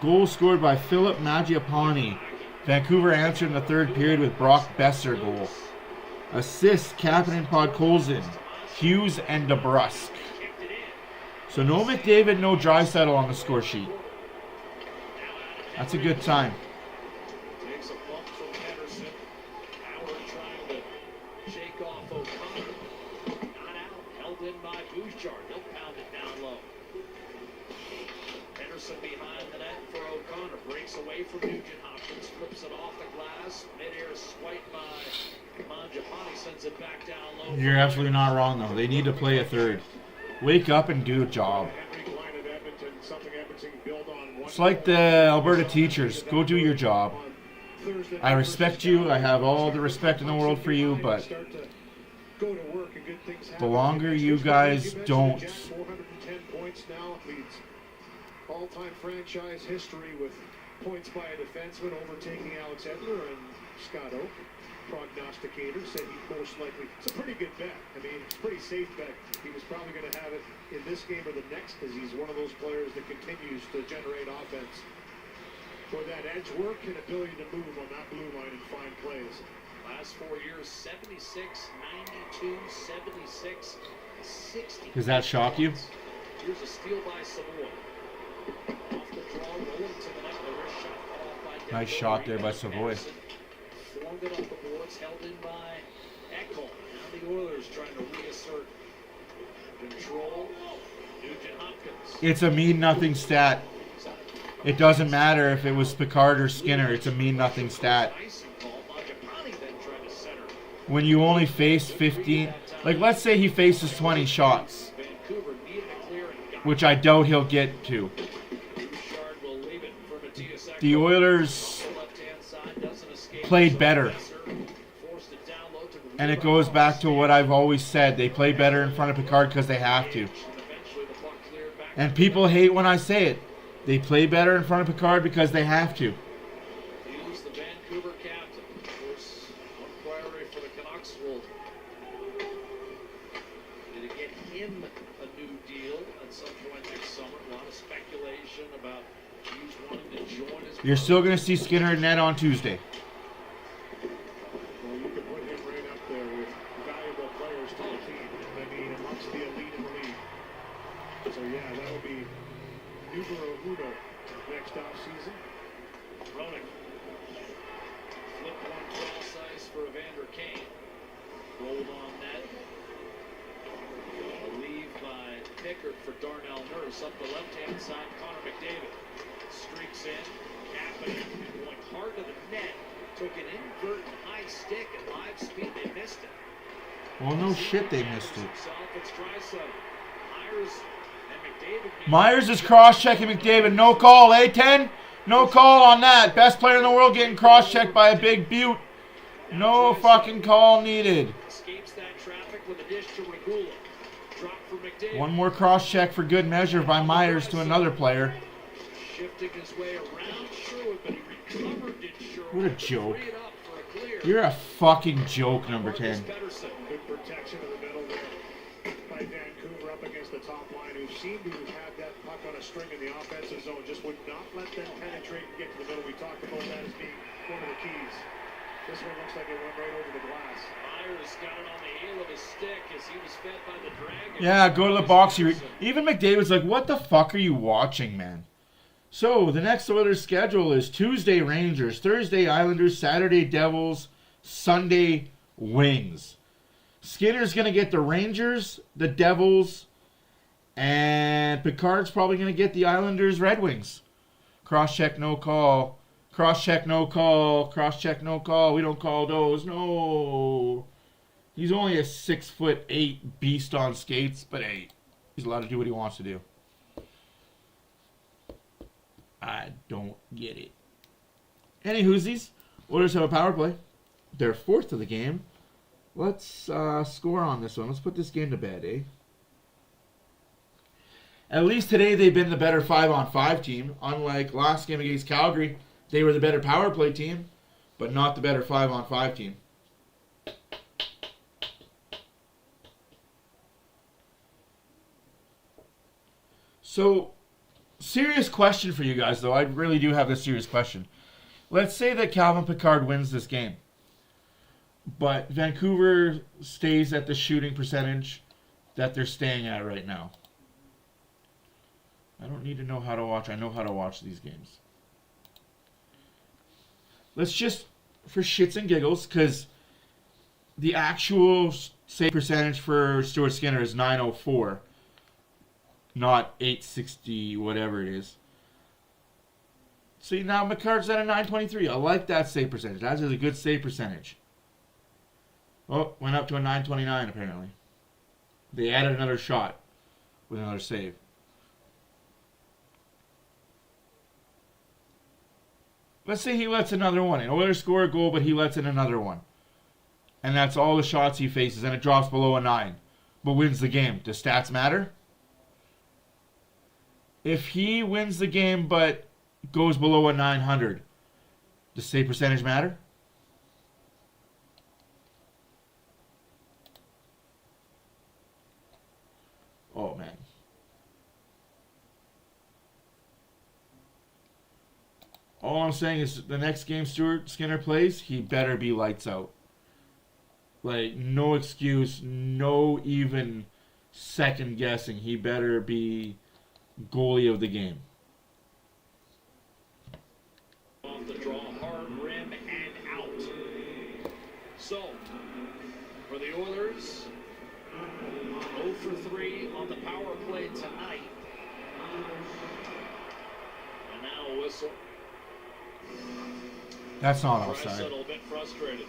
Goal scored by Philip Magiapani. Vancouver answered in the third period with Brock Besser goal. Assists Kapanen, Podkolzin, Hughes, and DeBrusk. So no McDavid, no Draisaitl on the score sheet. That's a good time. Takes a bump from Pettersson. Howard trying to shake off O'Connor. Not out. Held in by Bouchard. He'll pound it down low. Pettersson behind the net for O'Connor. Breaks away from Nugent Hopkins. Flips it off the glass. Mid-air swipe by Mangiapane. Sends it back down low. You're absolutely not wrong, though. They need to play a third. Wake up and do a job. Henry line of Edmonton, something Edmonton built on. It's like the Alberta teachers. Go do your job. I respect you. I have all the respect in the world for you, but the longer you guys don't... 410 points now leads all-time franchise history with points by a defenseman overtaking Alex Edler and Scott Oak. Prognosticator said he most likely, it's a pretty good bet. I mean, it's a pretty safe bet. He was probably going to have it in this game or the next because he's one of those players that continues to generate offense. For that edge work and ability to move on that blue line and find plays. Last 4 years, 76, 92, 76, 60. Does that shock you? Here's a steal by Savoy. Off the draw, rolling to the net. The wrist shot cut off by Demko. Nice shot there by Savoy. Anderson formed it up the boards, held in by Ekholm. Now the Oilers trying to reassert control. Nugent Hopkins. It's a mean nothing stat. It doesn't matter if it was Picard or Skinner. It's a mean nothing stat. Icing call. Mangiapane then tried to center. When you only face 15, like let's say he faces 20 shots, Vancouver needed a clear and got which I doubt he'll get to. Bouchard will leave it for Matthias Ekholm. The Oilers Left-hand side doesn't escape. played better. Forced it down low to the And it goes back to what I've always said. They play better in front of Picard because they have to. and eventually the puck cleared back. And people hate when I say it. They play better in front of Picard because they have to. He's the Vancouver captain. Of course, one priority for the Canucks will be to get him a new deal at some point next summer. A lot of speculation about who's wanting to join his. You're still going to see Skinner and Ned on Tuesday. Well, you can put him right up there with valuable players to the team. I mean, amongst the elite in the league. So yeah, that'll be numero uno next offseason. Roenick one cross ice for Evander Kane. Rolled on net. A leave by Pickard for Darnell Nurse. Up the left-hand side, Connor McDavid. Streaks in. Kapanen going hard to the net. Took an invert high stick at live speed. They missed it. Well, no shit, they missed it. It's Draisaitl. Myers and McDavid. Myers is cross-checking McDavid. No call, A10? No call on that. Best player in the world getting cross-checked by a big Butte. No fucking call needed. Escapes that traffic with a dish to Regula. Drop for McDavid. One more cross-check for good measure by Myers to another player. Shifting his way around Sherwood, but he recovered it. Sherwood. What a joke. Free it up for a clear. You're a fucking joke, number 10. Good protection in the middle there by Vancouver up against the top line, who seemed to have that puck on a string in the offensive zone. Just would not let them penetrate and get to the middle. We talked about that as being one of the keys. This one looks like it went right over the glass. Myers got it on the heel of his stick as he was fed by the Dragon. Yeah, go to the box. Even McDavid's like, what the fuck are you watching, man? So, the next Oilers schedule is Tuesday Rangers, Thursday Islanders, Saturday Devils, Sunday Wings. Skinner's going to get the Rangers, the Devils, and Picard's probably going to get the Islanders, Red Wings. Cross-check, no call. Cross-check, no call. Cross-check, no call. We don't call those. No. He's only a 6'8" beast on skates, but hey, he's allowed to do what he wants to do. I don't get it. Any Hoosies? Oilers have a power play. They're fourth of the game. Let's score on this one. Let's put this game to bed, eh? At least today they've been the better 5-on-5 team. Unlike last game against Calgary, they were the better power play team, but not the better 5-on-5 team. So, serious question for you guys, though. I really do have this serious question. Let's say that Calvin Pickard wins this game, but Vancouver stays at the shooting percentage that they're staying at right now. I don't need to know how to watch. I know how to watch these games. Let's just, for shits and giggles, because the actual save percentage for Stuart Skinner is .904, not .860, whatever it is. See, now McCart's at a .923. I like that save percentage. That is a good save percentage. Oh, went up to a .929 apparently. They added another shot with another save. Let's say he lets another one in. Oilers score a goal, but he lets in another one. And that's all the shots he faces, and it drops below a 9. But wins the game. Does stats matter? If he wins the game, but goes below a 900, does save percentage matter? Oh, man. All I'm saying is the next game Stuart Skinner plays, he better be lights out. Like, no excuse, no even second guessing. He better be goalie of the game. Off the draw, hard rim and out. So, for the Oilers, 0 for 3 on the power play tonight. And now a whistle. That's not offside. A little bit frustrated.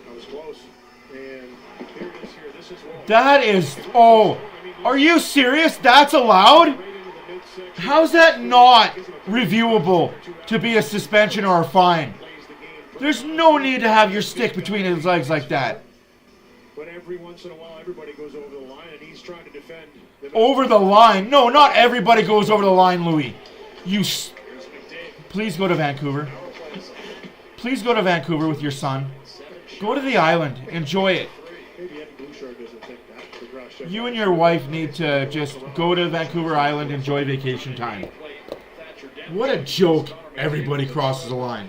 That was close. And here it is here. This is wrong. That is... Oh, are you serious? That's allowed? How's that not reviewable to be a suspension or a fine? There's no need to have your stick between his legs like that. But every once in a while, everybody goes over the line, and he's trying to defend. Over the line? No, not everybody goes over the line, Louis. Please go to Vancouver. Please go to Vancouver with your son. Go to the island. Enjoy it. You and your wife need to just go to Vancouver Island, enjoy vacation time. What a joke. Everybody crosses the line.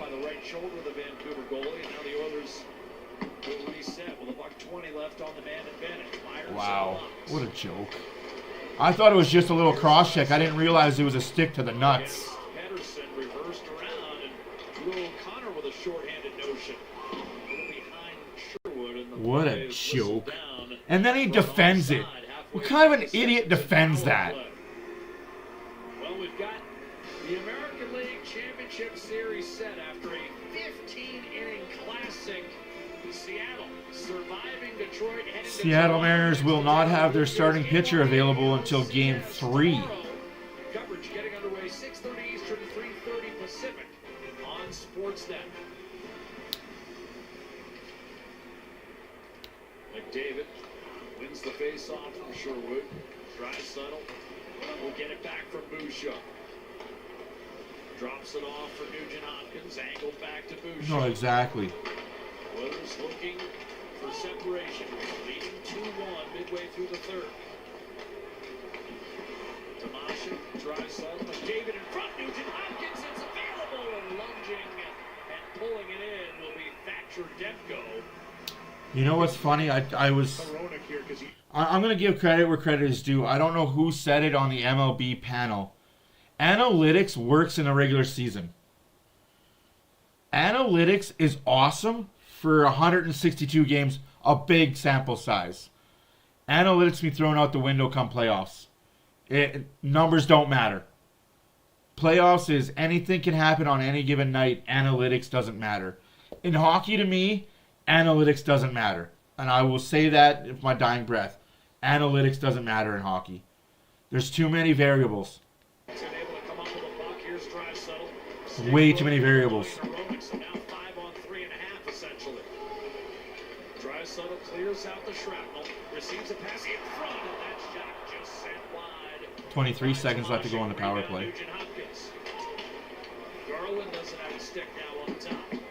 Wow. What a joke. I thought it was just a little cross check. I didn't realize it was a stick to the nuts. Pedersen reversed around and Will O'Connor with a shorthanded notion. What a joke. And then he defends it. What kind of an idiot defends that? Well, we've got the American League Championship Series set after a 15-inning classic. Seattle surviving Detroit. Seattle Mariners will not have their starting pitcher available until Game 3. Coverage getting underway 6:30 Eastern, 3:30 Pacific on Sportsnet. McDavid wins the face-off from Sherwood. Draisaitl will get it back from Bouchard. Drops it off for Nugent Hopkins. Angled back to Bouchard. No, exactly. Oilers looking for separation. Leading 2-1 midway through the third. Tomasha, Draisaitl, McDavid in front. Nugent Hopkins is available and lunging and pulling it in will be Thatcher Demko. You know what's funny? I'm going to give credit where credit is due. I don't know who said it on the MLB panel. Analytics works in a regular season. Analytics is awesome for 162 games, a big sample size. Analytics be thrown out the window come playoffs. Numbers don't matter. Playoffs is anything can happen on any given night. Analytics doesn't matter. In hockey, to me, analytics doesn't matter. And I will say that with my dying breath. Analytics doesn't matter in hockey. There's too many variables. Way too many variables. Draisaitl clears out the shrapnel, receives a pass in front, and that shot just sent wide. 23 seconds left to go on the power play. Garland doesn't have a stick now on top.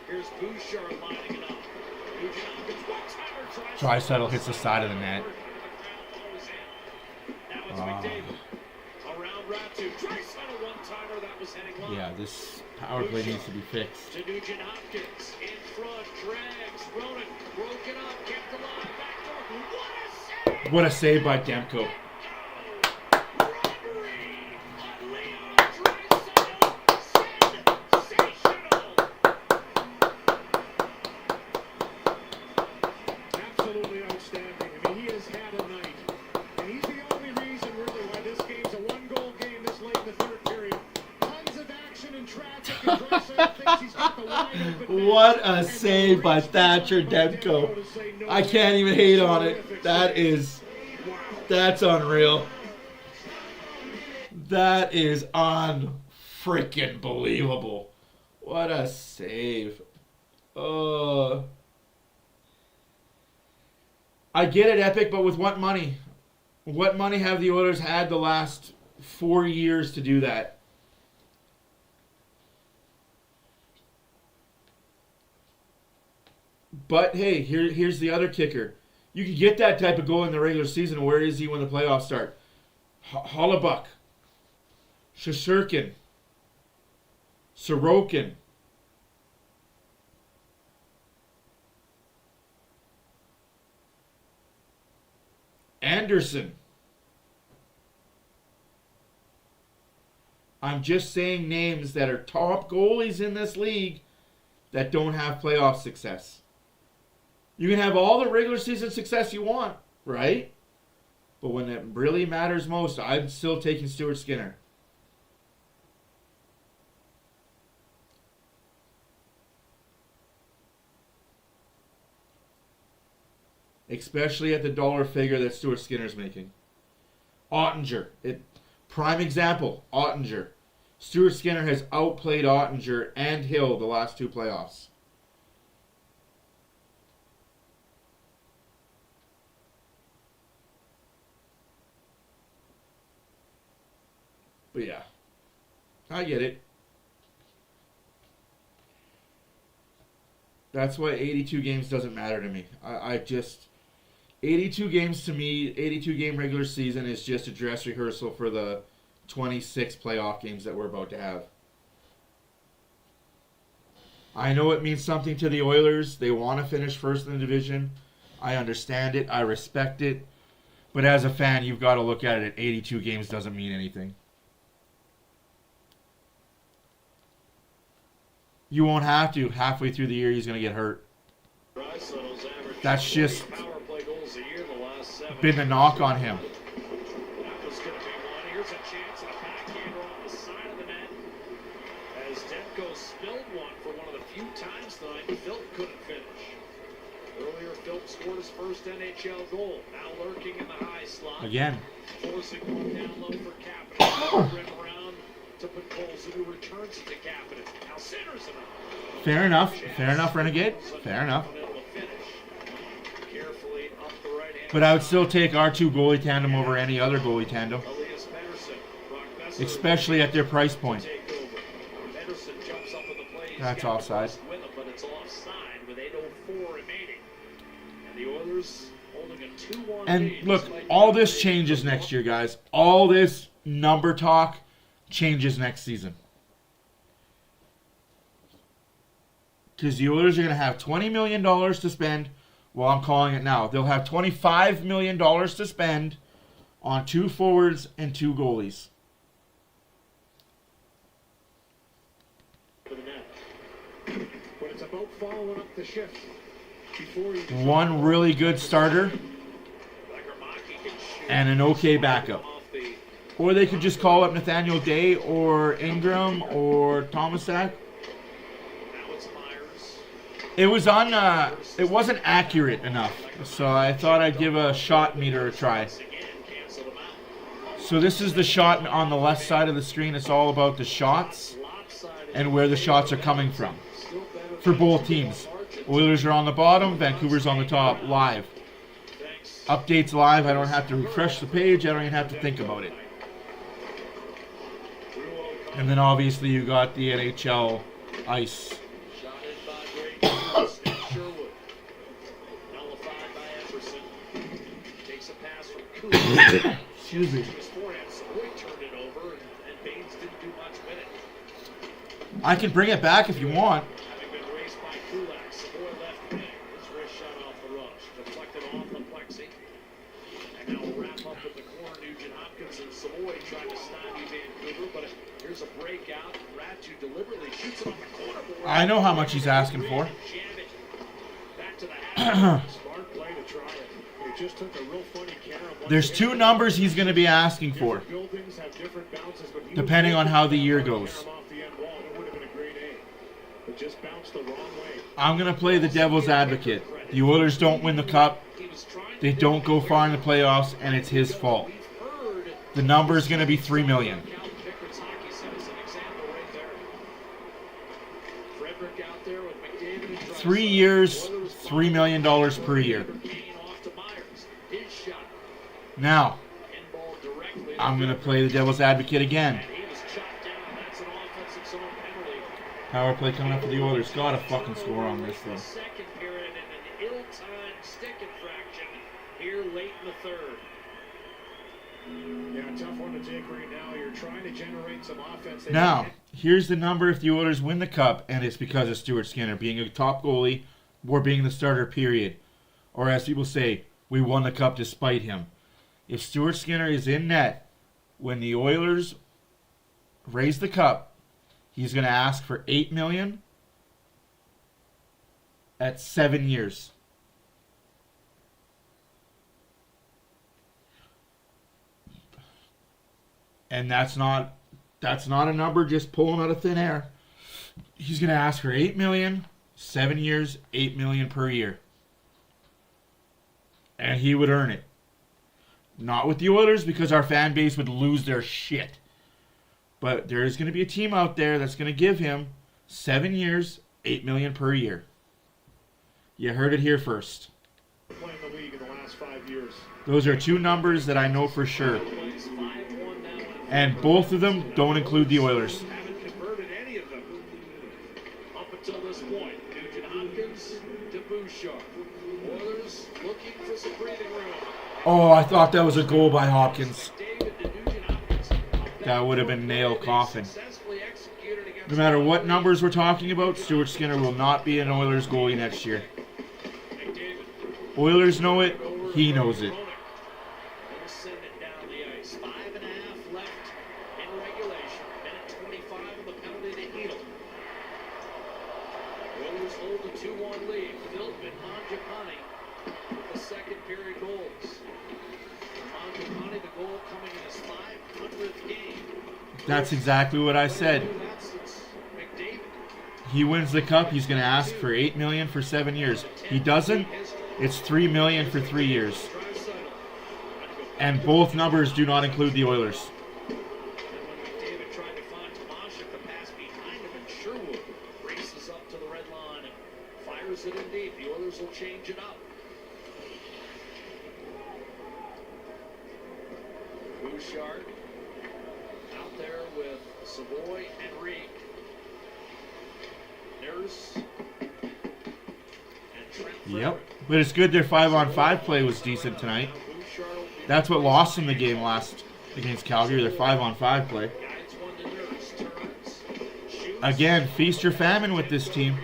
Here's Bouchard lining it up. Nugent Hopkins, Draisaitl hits the side of the net. Now it's McDavid. Around Ratu. Draisaitl one-timer that was heading line. Yeah, this power play needs to be fixed. To Nugent Hopkins in front, drags, Ronan broken up, kept alive, back door. What a save! What a save by Demko. Absolutely outstanding. I mean, he has had a night. And he's the only reason, really, why this game's a one-goal game this late in the third period. Tons of action and traffic, and Draisaitl thinks he's got the wide open. What a save by Thatcher Demko. I can't even hate on it. That's unreal. That is unfreaking believable. What a save. I get it, Epic, but with what money? What money have the Oilers had the last 4 years to do that? But hey, here's the other kicker. You can get that type of goal in the regular season. Where is he when the playoffs start? Hollabuck, Shesterkin, Sorokin. Anderson. I'm just saying names that are top goalies in this league that don't have playoff success. You can have all the regular season success you want, right? But when it really matters most, I'm still taking Stuart Skinner. Especially at the dollar figure that Stuart Skinner's making. Ottinger. Prime example, Ottinger. Stuart Skinner has outplayed Ottinger and Hill the last two playoffs. But yeah, I get it. That's why 82 games doesn't matter to me. I just... 82 games to me, 82 game regular season is just a dress rehearsal for the 26 playoff games that we're about to have. I know it means something to the Oilers. They want to finish first in the division. I understand it. I respect it. But as a fan, you've got to look at it. 82 games doesn't mean anything. You won't have to. Halfway through the year, he's going to get hurt. Draisaitl's average That's just Power play goals a year, the last 7. been the knock on him. That was going to be one. Here's a chance, and a backhander off the side of the net. As Demko spilled one for one of the few times tonight, Philp couldn't finish. Earlier, Philp scored his first NHL goal. Now lurking in the high slot. Again. Forcing one down low for Kapanen. Rim around to Podkolzin, who returns it to Kapanen. Now centers it up. Fair enough. Fair enough, Renegade. Fair enough. Carefully up the right-hand But I would still take our 2 goalie tandem over any other goalie tandem. Elias Pettersson. Brock Besser Especially at their price point. take over. Pettersson jumps up in the play. He's That's got offside. the with him, but it's offside with 8:04 remaining. And the Oilers holding a 2-1 And lead look, despite all the this lead. changes next year, guys. All this number talk changes next season. Because the Oilers are going to have $20 million to spend. Well, I'm calling it now. They'll have $25 million to spend on 2 forwards and 2 goalies. For the net. When it's about following up the shift. Before you One really good starter Lagermaki can shoot and an okay backup. off the Or they could just call up Nathaniel Day or Ingram or Tomasak. now it's Myers. It was on. It wasn't accurate enough, so I thought I'd give a shot meter a try. Again, cancel them out. So this is the shot on the left side of the screen. It's all about the shots Lopsided and where the shots are coming from still better for both teams. Oilers are on the bottom, Vancouver's on the top, live. thanks. Updates live. I don't have to refresh the page. I don't even have to think about it. And then obviously you got the NHL ice. Shot in by Grady and Sherwood. Nullified by Epperson. Takes a pass from Kuzma. Excuse me. His forehand, Savoy turned it over, and Baines didn't do much with it. I can bring it back if you want. Having been raced by Kulak, Savoy left wing. His wrist shot off the rush. Deflected off the plexi. And now we'll wrap up in the corner. Nugent Hopkins and Savoy trying to stymie Vancouver, but here's a breakout. Ratu deliberately shoots it on the corner board. I know how much he's asking for. Jam it back to the half. smart play to try it. It just took a real funny care of one. There's 2 numbers he's going to be asking for, Buildings have different bounces, but he depending on how the year goes. off the end wall. It would have been a great aim. It just bounced the wrong way. I'm going to play the devil's advocate. The Oilers don't win the cup. He was trying They don't go far in the playoffs, and it's his fault. We've heard The number is going to be $3 million. Calvin Pickard's hockey set is an example right there. Frederick out there with McDavid and Drysdale. 3 years, Oilers $3 million per year. Kane off to Myers. His shot. Now, Pinball directly. I'm going to play the devil's advocate again. And he was chopped down. That's an offensive zone penalty. Power play coming up for the Oilers. Got to fucking score on this, The though. second period and an ill-timed stick infraction here late in the third. Yeah, tough one to take right now. You're trying to generate some offense. They Now, can't- here's the number if the Oilers win the cup, and it's because of Stuart Skinner being a top goalie or being the starter, period. Or as people say, we won the cup despite him. If Stuart Skinner is in net when the Oilers raise the cup, he's going to ask for $8 million at 7 years. And that's not a number just pulling out of thin air. He's going to ask for $8 million, 7 years, $8 million per year. And he would earn it. Not with the Oilers, because our fan base would lose their shit. But there is going to be a team out there that's going to give him 7 years, $8 million per year. You heard it here first. playing the league in the last 5 years. Those are 2 numbers that I know for sure. Plays 5-1 now. And both of them don't include the Oilers. Haven't converted any of them up until this point. Nugent Hopkins to Bouchard. Oilers looking for some breathing room. Oh, I thought that was a goal by Hopkins. David to Nugent Hopkins. That would have been nail coffin. Successfully executed against No matter what numbers we're talking about, Stuart Skinner will not be an Oilers goalie next year. McDavid. Oilers know it. He knows it. They'll send it down the ice. 5.5 left in regulation. Minute 25 on the penalty to Edel. Oilers hold a 2-1 lead. Philp and Mangiapane That's exactly what I said. He wins the cup, he's going to ask for $8 million for 7 years. He doesn't, it's $3 million for 3 years. And both numbers do not include the Oilers. McDavid tried to find Tomashek, the pass behind him, and Sherwood races up to the red line and fires it in deep. The Oilers will change it up. Bouchard out there with Savoy and Reed. There's and Trent. Yep. But it's good their 5-on-5 play was decent tonight. That's what lost them the game last against Calgary, their 5-on-5 play. Again, feast or famine with this team.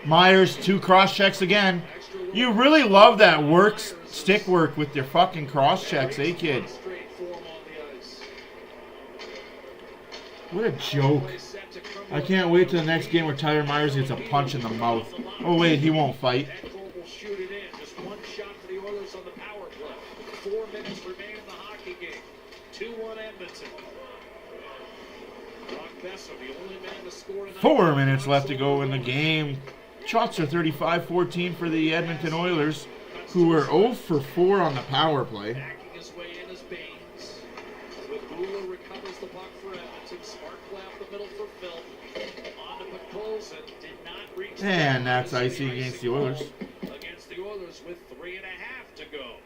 Myers, 2 cross checks again. You really love that stick work with your fucking cross checks, eh, kid? What a joke. I can't wait till the next game where Tyler Myers gets a punch in the mouth. Oh, wait, he won't fight. Shoot it in. Just one shot for the Oilers on the power play. 4 minutes remain in the hockey game. 2-1 Edmonton. Brock Besser, the only man to score tonight. 4 minutes left to go in the game. Shots are 35-14 for the Edmonton Oilers, who were 0 for 4 on the power play. Backing his way in as Baines. Regula recovers the puck for Edmonton. Smart play up the middle for Phil. On to Podkolzin. Did not reach. And that's icy against the Oilers. Against the Oilers with 3.5 to go.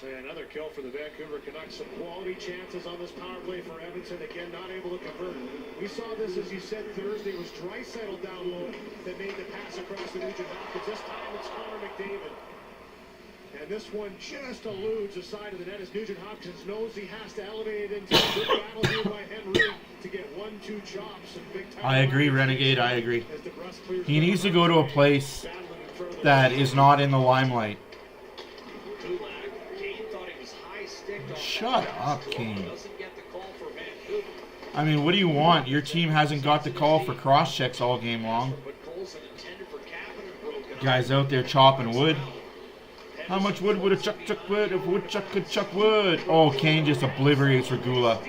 And another kill for the Vancouver Canucks. Some quality chances on this power play for Edmonton. Again, not able to convert. We saw this, as you said, Thursday. It was Draisaitl down low that made the pass across the Nugent Hopkins. This time it's Connor McDavid. And this one just eludes the side of the net as Nugent Hopkins knows he has to elevate it into a good battle here by Henry to get 1-2 chops. And big time. I agree, Renegade, I agree. He needs to go to a place that is not in the limelight. Shut up, Kane. I mean, what do you want? Your team hasn't got the call for cross-checks all game long. Guys out there chopping wood. How much wood would a chuck wood if woodchuck could chuck wood? Oh, Kane just obliterates Regula.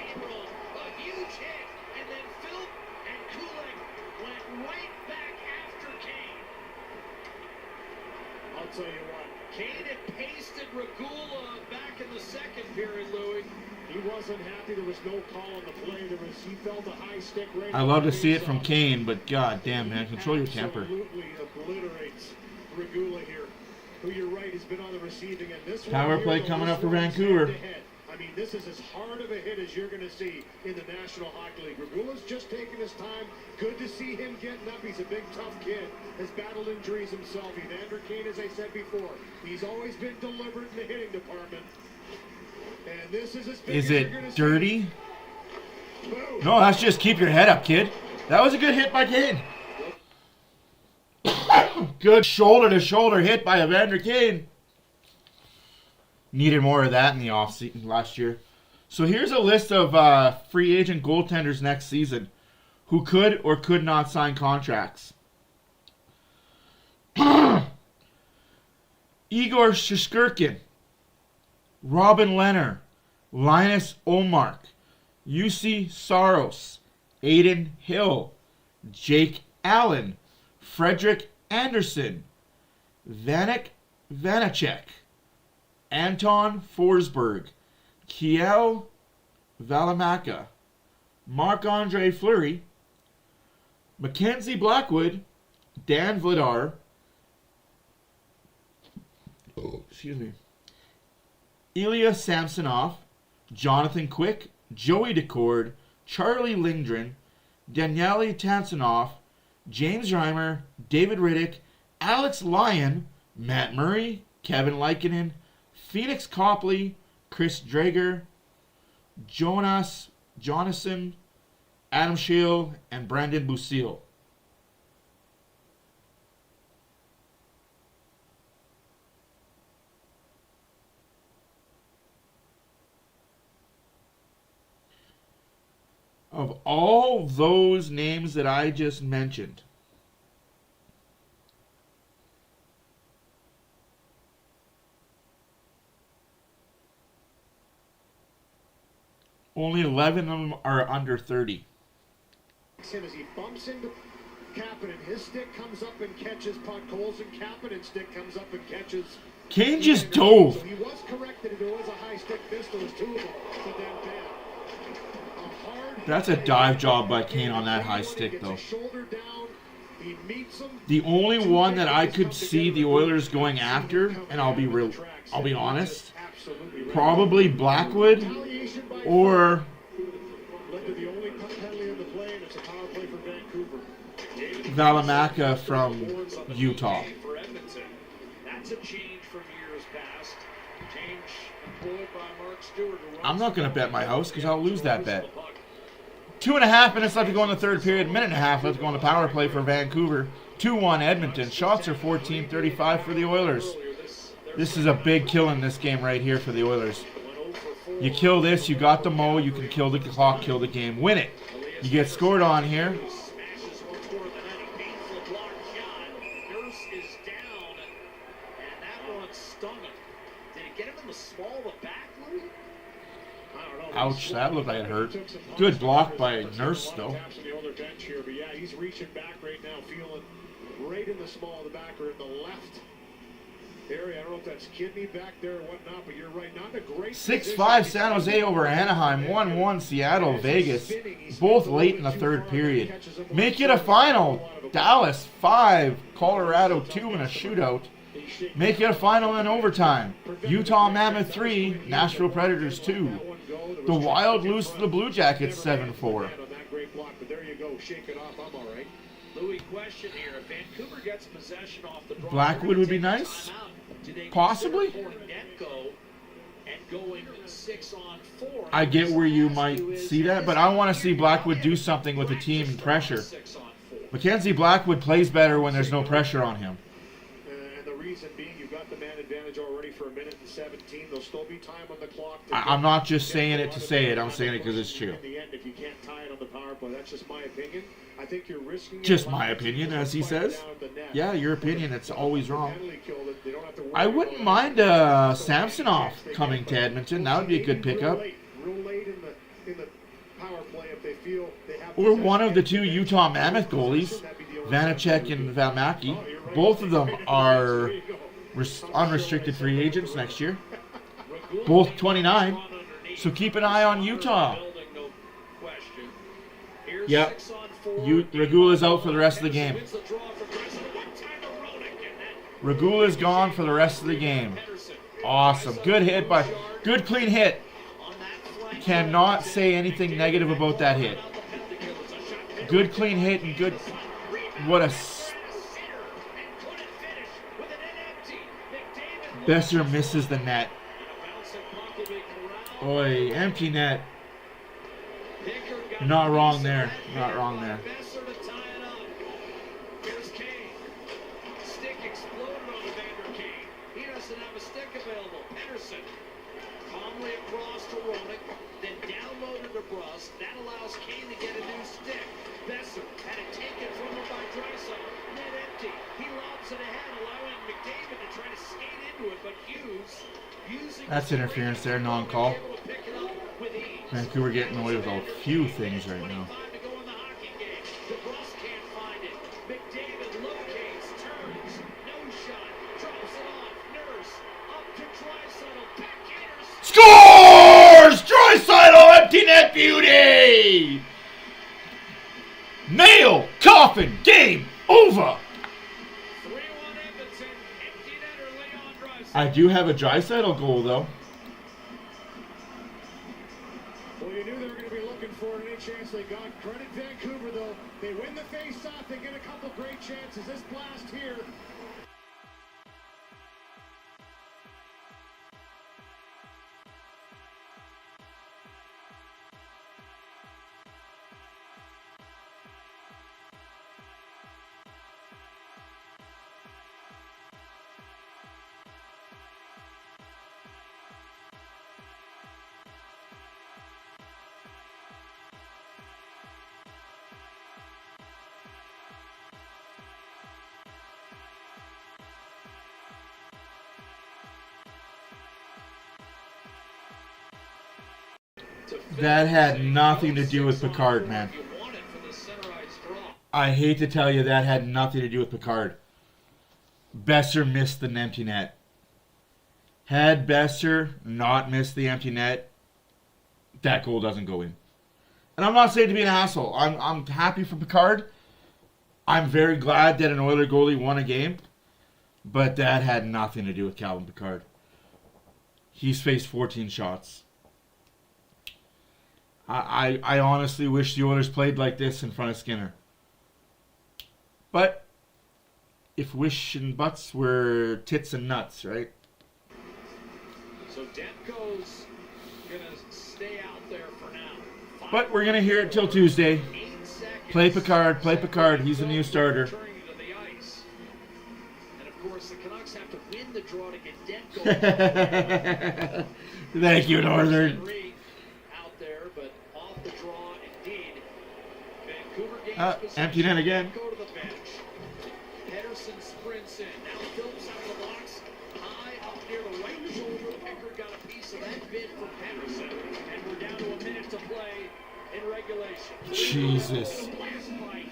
I'll tell you what. Kane had pasted Regula back in the second period, Louis. He wasn't happy. There was no call on the play. He felt a high stick right. I love to see it from Kane, but god damn, man, control your temper. Absolutely obliterates Regula here, who you're right has been on the receiving end. This Power play coming up for Vancouver. I mean, this is as hard of a hit as you're going to see in the National Hockey League. Regula's just taking his time. Good to see him getting up. He's a big, tough kid. Has battled injuries himself. Evander Kane, as I said before, he's always been deliberate in the hitting department. And this is as big Is as it you're gonna dirty? see. Boom. No, that's just keep your head up, kid. That was a good hit by Kane. Good shoulder-to-shoulder hit by Evander Kane. Needed more of that in the offseason last year. So here's a list of free agent goaltenders next season who could or could not sign contracts. Igor Shesterkin, Robin Lehner, Linus Ullmark, UC Saros, Aiden Hill, Jake Allen, Frederick Anderson, Vanek Vanacek, Anton Forsberg, Kiel Valimaka, Marc-Andre Fleury, Mackenzie Blackwood, Dan Vladar, Ilya Samsonov, Jonathan Quick, Joey Decord, Charlie Lindgren, Daniele Tansanov, James Reimer, David Riddick, Alex Lyon, Matt Murray, Kevin Likinen, Phoenix Copley, Chris Drager, Jonathan, Adam Scheel, and Brandon Busile. Of all those names that I just mentioned, Only 11 of them are under 30. Him as he bumps into Kapanen. His stick comes up and catches puck. Colson Kapanen's stick comes up and catches. Kane just dove. So he was corrected if there was a high stick miss. There was two of them. But then bam. That's a dive job by Kane on that high stick, though. Shoulder down. He meets him. The only one that I could see the Oilers going after, and I'll be honest, probably Blackwood or Valimaka from Utah. That's a change from years past. Change employed by Mark Stewart. I'm not going to bet my house because I'll lose that bet. 2.5 minutes left to go in the third period. Minute and a half left to go in the power play for Vancouver. 2-1 Edmonton. Shots are 14-35 for the Oilers. This is a big kill in this game right here for the Oilers. You kill this, you got the mo, you can kill the clock, kill the game, win it. You get scored on here. Smashes once more than any painful block shot. Nurse is down, and that one stung him. Did it get him in the small of the back, Louis? Ouch, that looked like it hurt. Good block by Nurse, though. Yeah, he's reaching back right now, feeling right in the small of the back or in the left area. I don't know if that's kidney back there or whatnot, but you're right. Not a great 6-5 San Jose over Anaheim. 1-1 Seattle, Vegas. Both late in the third period. Make it a final. Dallas 5, Colorado 2 in a shootout. Make it a final in overtime. Utah Mammoth 3, Nashville Predators 2. The Wild lose to the Blue Jackets 7-4. Louis, question here. If Vancouver gets possession off the draw, Blackwood would be nice. Possibly. I get where you might see that, but I want to see Blackwood do something with the team and pressure. Mackenzie Blackwood plays better when there's no pressure on him. And the reason being, you've got the man advantage already for 1:17. There'll still be time on the clock. I'm not just saying it to say it. I'm saying it because it's true. In the end, if you can't tie it on the power play, that's just my opinion. I think you're risking. Just my opinion, as he says. Yeah, your opinion. It's always wrong. I wouldn't mind Samsonov coming to Edmonton. That would be a good pickup. Or one of the two Utah Mammoth goalies, Vanacek and Valmaki. Both of them are unrestricted free agents next year. Both 29. So keep an eye on Utah. Yep. Regula's out for the rest of the game. Regula's gone for the rest of the game. Awesome. Good hit by... Good clean hit. Cannot say anything negative about that hit. Good clean hit and good... What a... Besser misses the net. Oi, empty net. Not wrong there. Not wrong there. Here's Kane. Stick exploded on Evander Kane. He doesn't have a stick available. Henderson calmly across to Roenick, then downloaded to Bruss. That allows Kane to get a new stick. Besser had it taken from him by Draisaitl. Net empty. He lobs it ahead, allowing McDavid to try to skate into it, but Hughes using... That's interference there, non-call. Vancouver getting away with a few things right now. Scores! Draisaitl, empty net beauty! Nail, coffin, game over! I do have a Draisaitl goal though. Well, you knew they were going to be looking for it any chance they got. Credit Vancouver, though. They win the face-off. They get a couple great chances. This blast here. That had nothing to do with Picard, man. I hate to tell you, that had nothing to do with Picard. Besser missed the empty net. Had Besser not missed the empty net, that goal doesn't go in. And I'm not saying to be an asshole. I'm happy for Picard. I'm very glad that an Oiler goalie won a game. But that had nothing to do with Calvin Picard. He's faced 14 shots. I honestly wish the Oilers played like this in front of Skinner. But if wish and buts were tits and nuts, right? So Demko's going to stay out there for now. But we're going to hear it till Tuesday. Play Picard, play Picard. He's the new starter. And of course, the Canucks have to win the draw to get Demko. Thank you, Northern. Out there, but off the draw indeed. Vancouver gains empty net again. Go to the bench. Pedersen sprints in. Now Phillips out of the box. High up near the right shoulder. Pickard got a piece of that bid for Pedersen. And we're down to a minute to play in regulation. Jesus.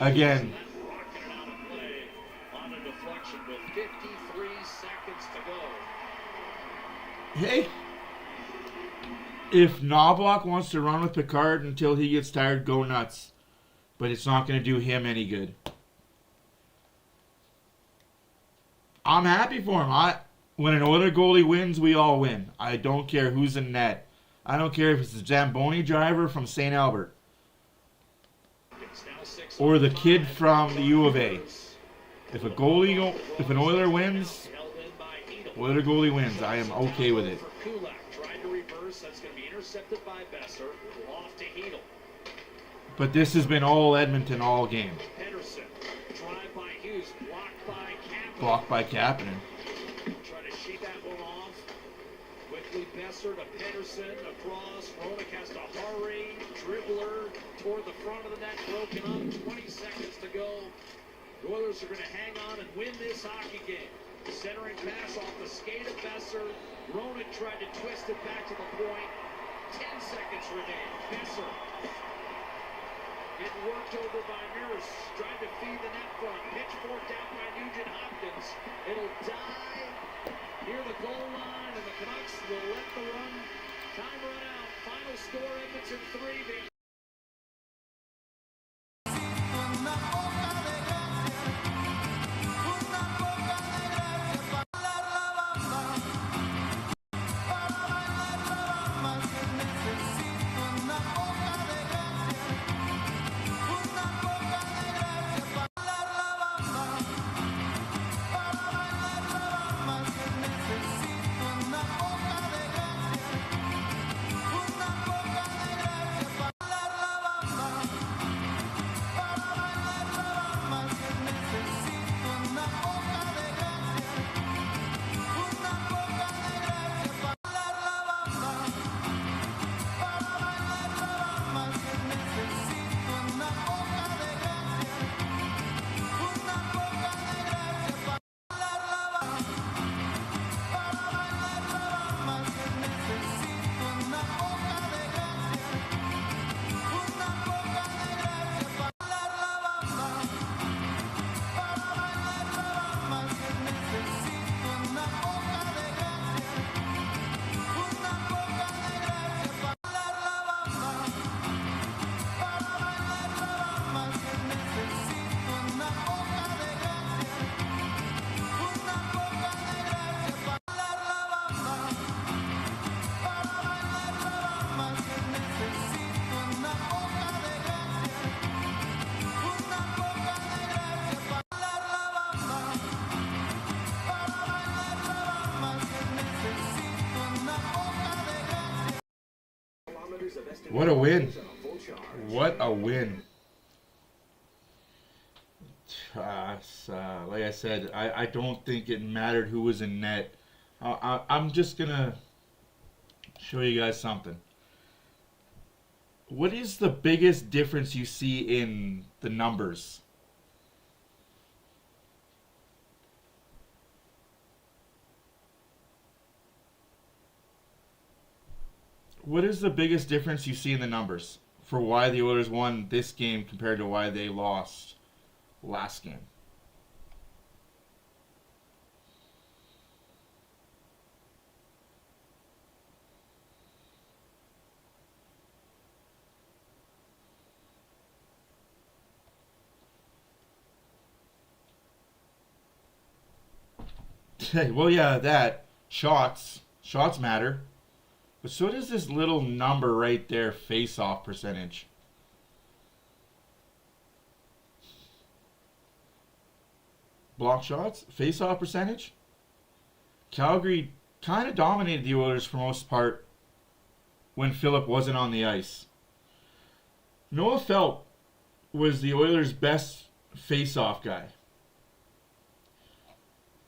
Again. Rocking out of play on a deflection with 53 seconds to go. Hey. If Knobloch wants to run with Picard until he gets tired, go nuts. But it's not going to do him any good. I'm happy for him. When an Oiler goalie wins, we all win. I don't care who's in net. I don't care if it's the Zamboni driver from St. Albert. Or the kid from the U of A. If an Oiler wins, Oiler goalie wins. I am okay with it. That's going to be intercepted by Besser. Off to Hedel. But this has been all Edmonton all game. Pedersen. Drive by Hughes. Blocked by Kapanen. Blocked by Kapanen. Try to shake that one off. Quickly Besser to Pedersen. Across. Roenick has to hurry. Dribbler toward the front of the net. Broken up. 20 seconds to go. The Oilers are going to hang on and win this hockey game. Centering pass off the skate of Besser. Roenick tried to twist it back to the point. 10 seconds remain. Besser getting worked over by Nurse. Trying to feed the net front. Pitchfork down by Nugent Hopkins. It'll die near the goal line, and the Canucks will let the time run out. Final score, Edmonton 3. What a win. What a win. Like I said, I don't think it mattered who was in net. I'm just going to show you guys something. What is the biggest difference you see in the numbers? What is the biggest difference you see in the numbers for why the Oilers won this game compared to why they lost last game? Well, yeah, that. Shots matter. But so does this little number right there, face-off percentage. Block shots, face-off percentage. Calgary kind of dominated the Oilers for most part when Phillip wasn't on the ice. Noah Philp was the Oilers' best face-off guy.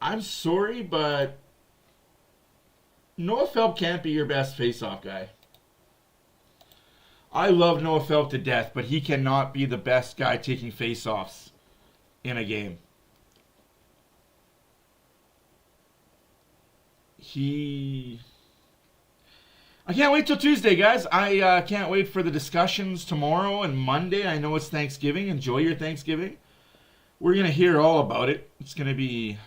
I'm sorry, but Noah Philp can't be your best face-off guy. I love Noah Philp to death, but he cannot be the best guy taking face-offs in a game. I can't wait till Tuesday, guys. I can't wait for the discussions tomorrow and Monday. I know it's Thanksgiving. Enjoy your Thanksgiving. We're going to hear all about it. It's going to be...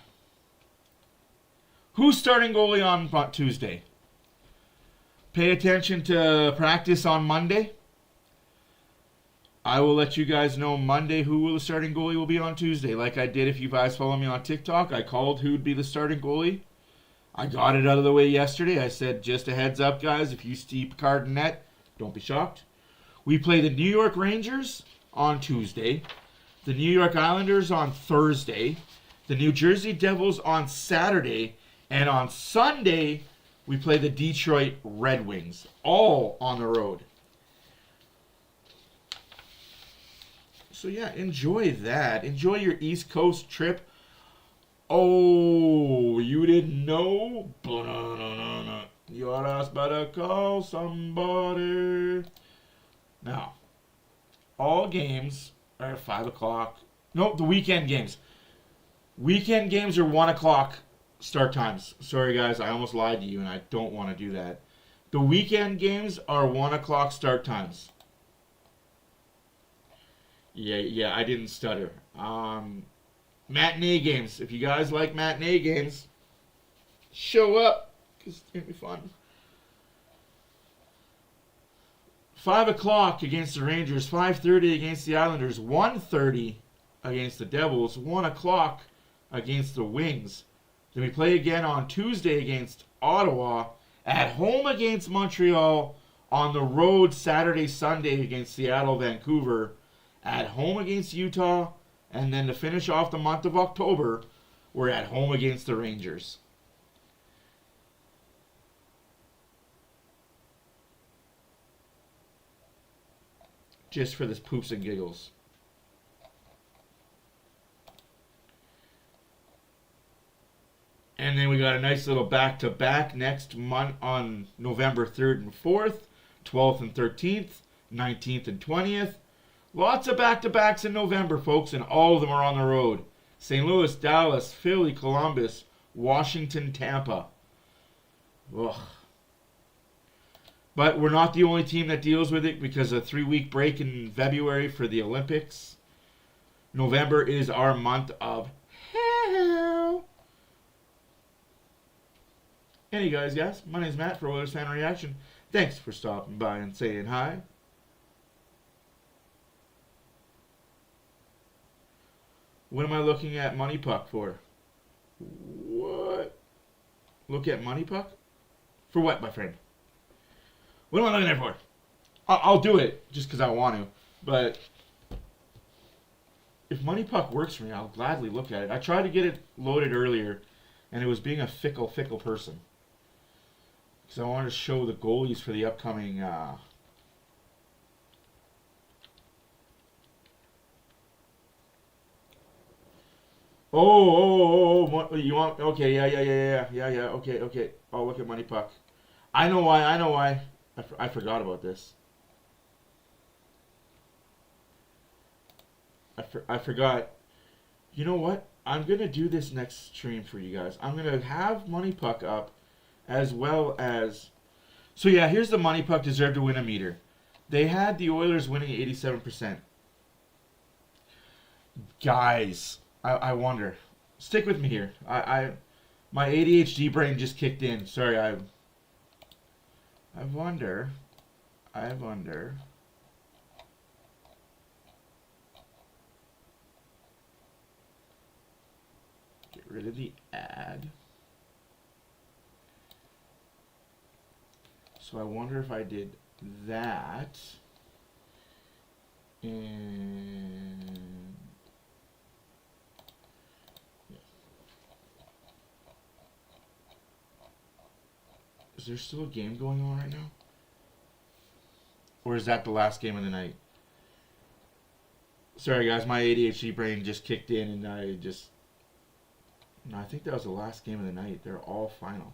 Who's starting goalie on Tuesday? Pay attention to practice on Monday. I will let you guys know Monday who the starting goalie will be on Tuesday. Like I did if you guys follow me on TikTok. I called who would be the starting goalie. I got it out of the way yesterday. I said, just a heads up, guys. If you see Picard in net, don't be shocked. We play the New York Rangers on Tuesday. The New York Islanders on Thursday. The New Jersey Devils on Saturday. And on Sunday, we play the Detroit Red Wings, all on the road. So yeah, enjoy that. Enjoy your East Coast trip. Oh, you didn't know? Your ass better call somebody. Now, all games are 5 o'clock. No, the weekend games. Weekend games are 1 o'clock. Start times. Sorry, guys. I almost lied to you, and I don't want to do that. The weekend games are 1 o'clock start times. Yeah, I didn't stutter. Matinee games. If you guys like matinee games, show up, because it's going to be fun. 5 o'clock against the Rangers, 5:30 against the Islanders, 1:30 against the Devils, 1 o'clock against the Wings. Then we play again on Tuesday against Ottawa, at home against Montreal, on the road Saturday, Sunday against Seattle, Vancouver, at home against Utah, and then to finish off the month of October, we're at home against the Rangers. Just for this poops and giggles. And then we got a nice little back-to-back next month on November 3rd and 4th, 12th and 13th, 19th and 20th. Lots of back-to-backs in November, folks, and all of them are on the road. St. Louis, Dallas, Philly, Columbus, Washington, Tampa. Ugh. But we're not the only team that deals with it because of a 3-week break in February for the Olympics. November is our month of hell. Hey guys, my name's Matt for OilersFanReaction. Thanks for stopping by and saying hi. What am I looking at Money Puck for? What? Look at Money Puck? For what, my friend? What am I looking there for? I'll do it just because I want to. But if Money Puck works for me, I'll gladly look at it. I tried to get it loaded earlier, and it was being a fickle person. Because I wanted to show the goalies for the upcoming... Oh, you want... Okay, yeah, okay. I'll look at Money Puck. I know why. I forgot about this. I forgot. You know what? I'm going to do this next stream for you guys. I'm going to have Money Puck up as well as... So yeah, here's the money puck deserved to win a meter. They had the Oilers winning 87%. Guys, I wonder. Stick with me here. My ADHD brain just kicked in. Sorry, I wonder. Get rid of the ad. So I wonder if I did that. And yeah. Is there still a game going on right now? Or is that the last game of the night? Sorry guys, my ADHD brain just kicked in and no, I think that was the last game of the night. They're all final.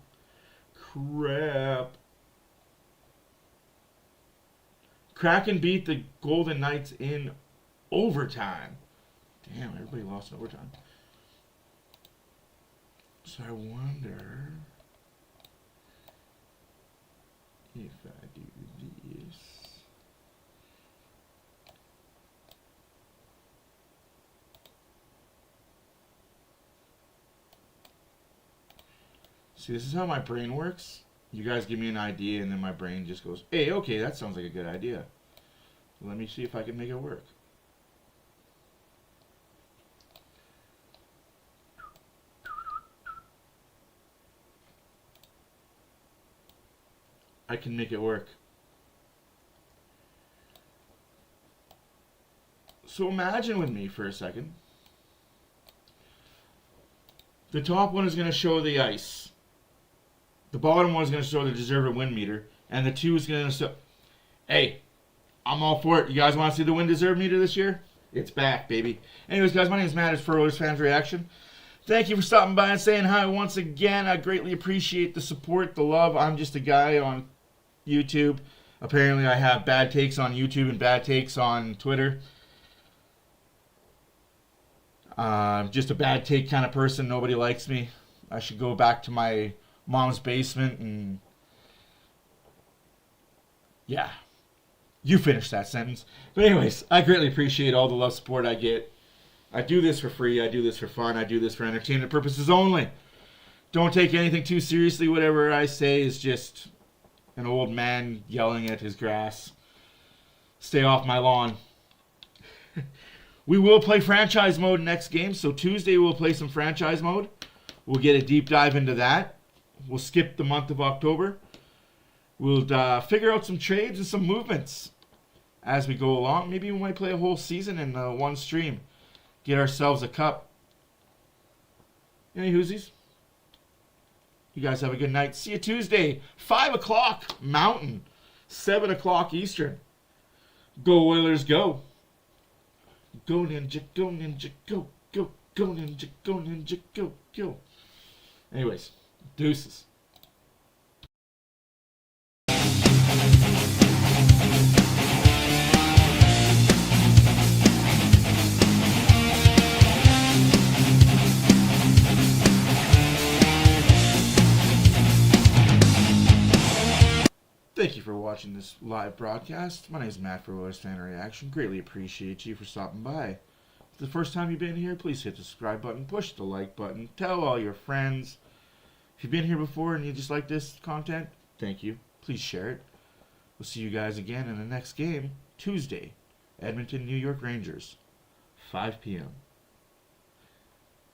Crap. Kraken beat the Golden Knights in overtime. Damn, everybody lost in overtime. So I wonder if I do this. See, this is how my brain works. You guys give me an idea and then my brain just goes, hey, okay, that sounds like a good idea. Let me see if I can make it work. I can make it work. So imagine with me for a second. The top one is going to show the ice. The bottom one is going to show the deserved win meter. And the 2 is going to show... Hey, I'm all for it. You guys want to see the win deserved meter this year? It's back, baby. Anyways, guys, my name is Matt. It's for OilersFanReaction. Thank you for stopping by and saying hi once again. I greatly appreciate the support, the love. I'm just a guy on YouTube. Apparently, I have bad takes on YouTube and bad takes on Twitter. Just a bad take kind of person. Nobody likes me. I should go back to my mom's basement and... Yeah. You finish that sentence. But anyways, I greatly appreciate all the love support I get. I do this for free. I do this for fun. I do this for entertainment purposes only. Don't take anything too seriously. Whatever I say is just an old man yelling at his grass. Stay off my lawn. We will play franchise mode next game. So Tuesday we'll play some franchise mode. We'll get a deep dive into that. We'll skip the month of October. We'll figure out some trades and some movements as we go along. Maybe we might play a whole season in one stream. Get ourselves a cup. Any whoosies? You guys have a good night. See you Tuesday, 5 o'clock Mountain, 7 o'clock Eastern. Go Oilers, go. Go Ninja, go Ninja, go, go, go Ninja, go Ninja, go, go. Anyways, deuces. Thank you for watching this live broadcast. My name is Matt for OilersFanReaction. Greatly appreciate you for stopping by. If it's the first time you've been here, please hit the subscribe button, push the like button, tell all your friends. If you've been here before and you just like this content, thank you. Please share it. We'll see you guys again in the next game, Tuesday, Edmonton, New York Rangers, 5 p.m.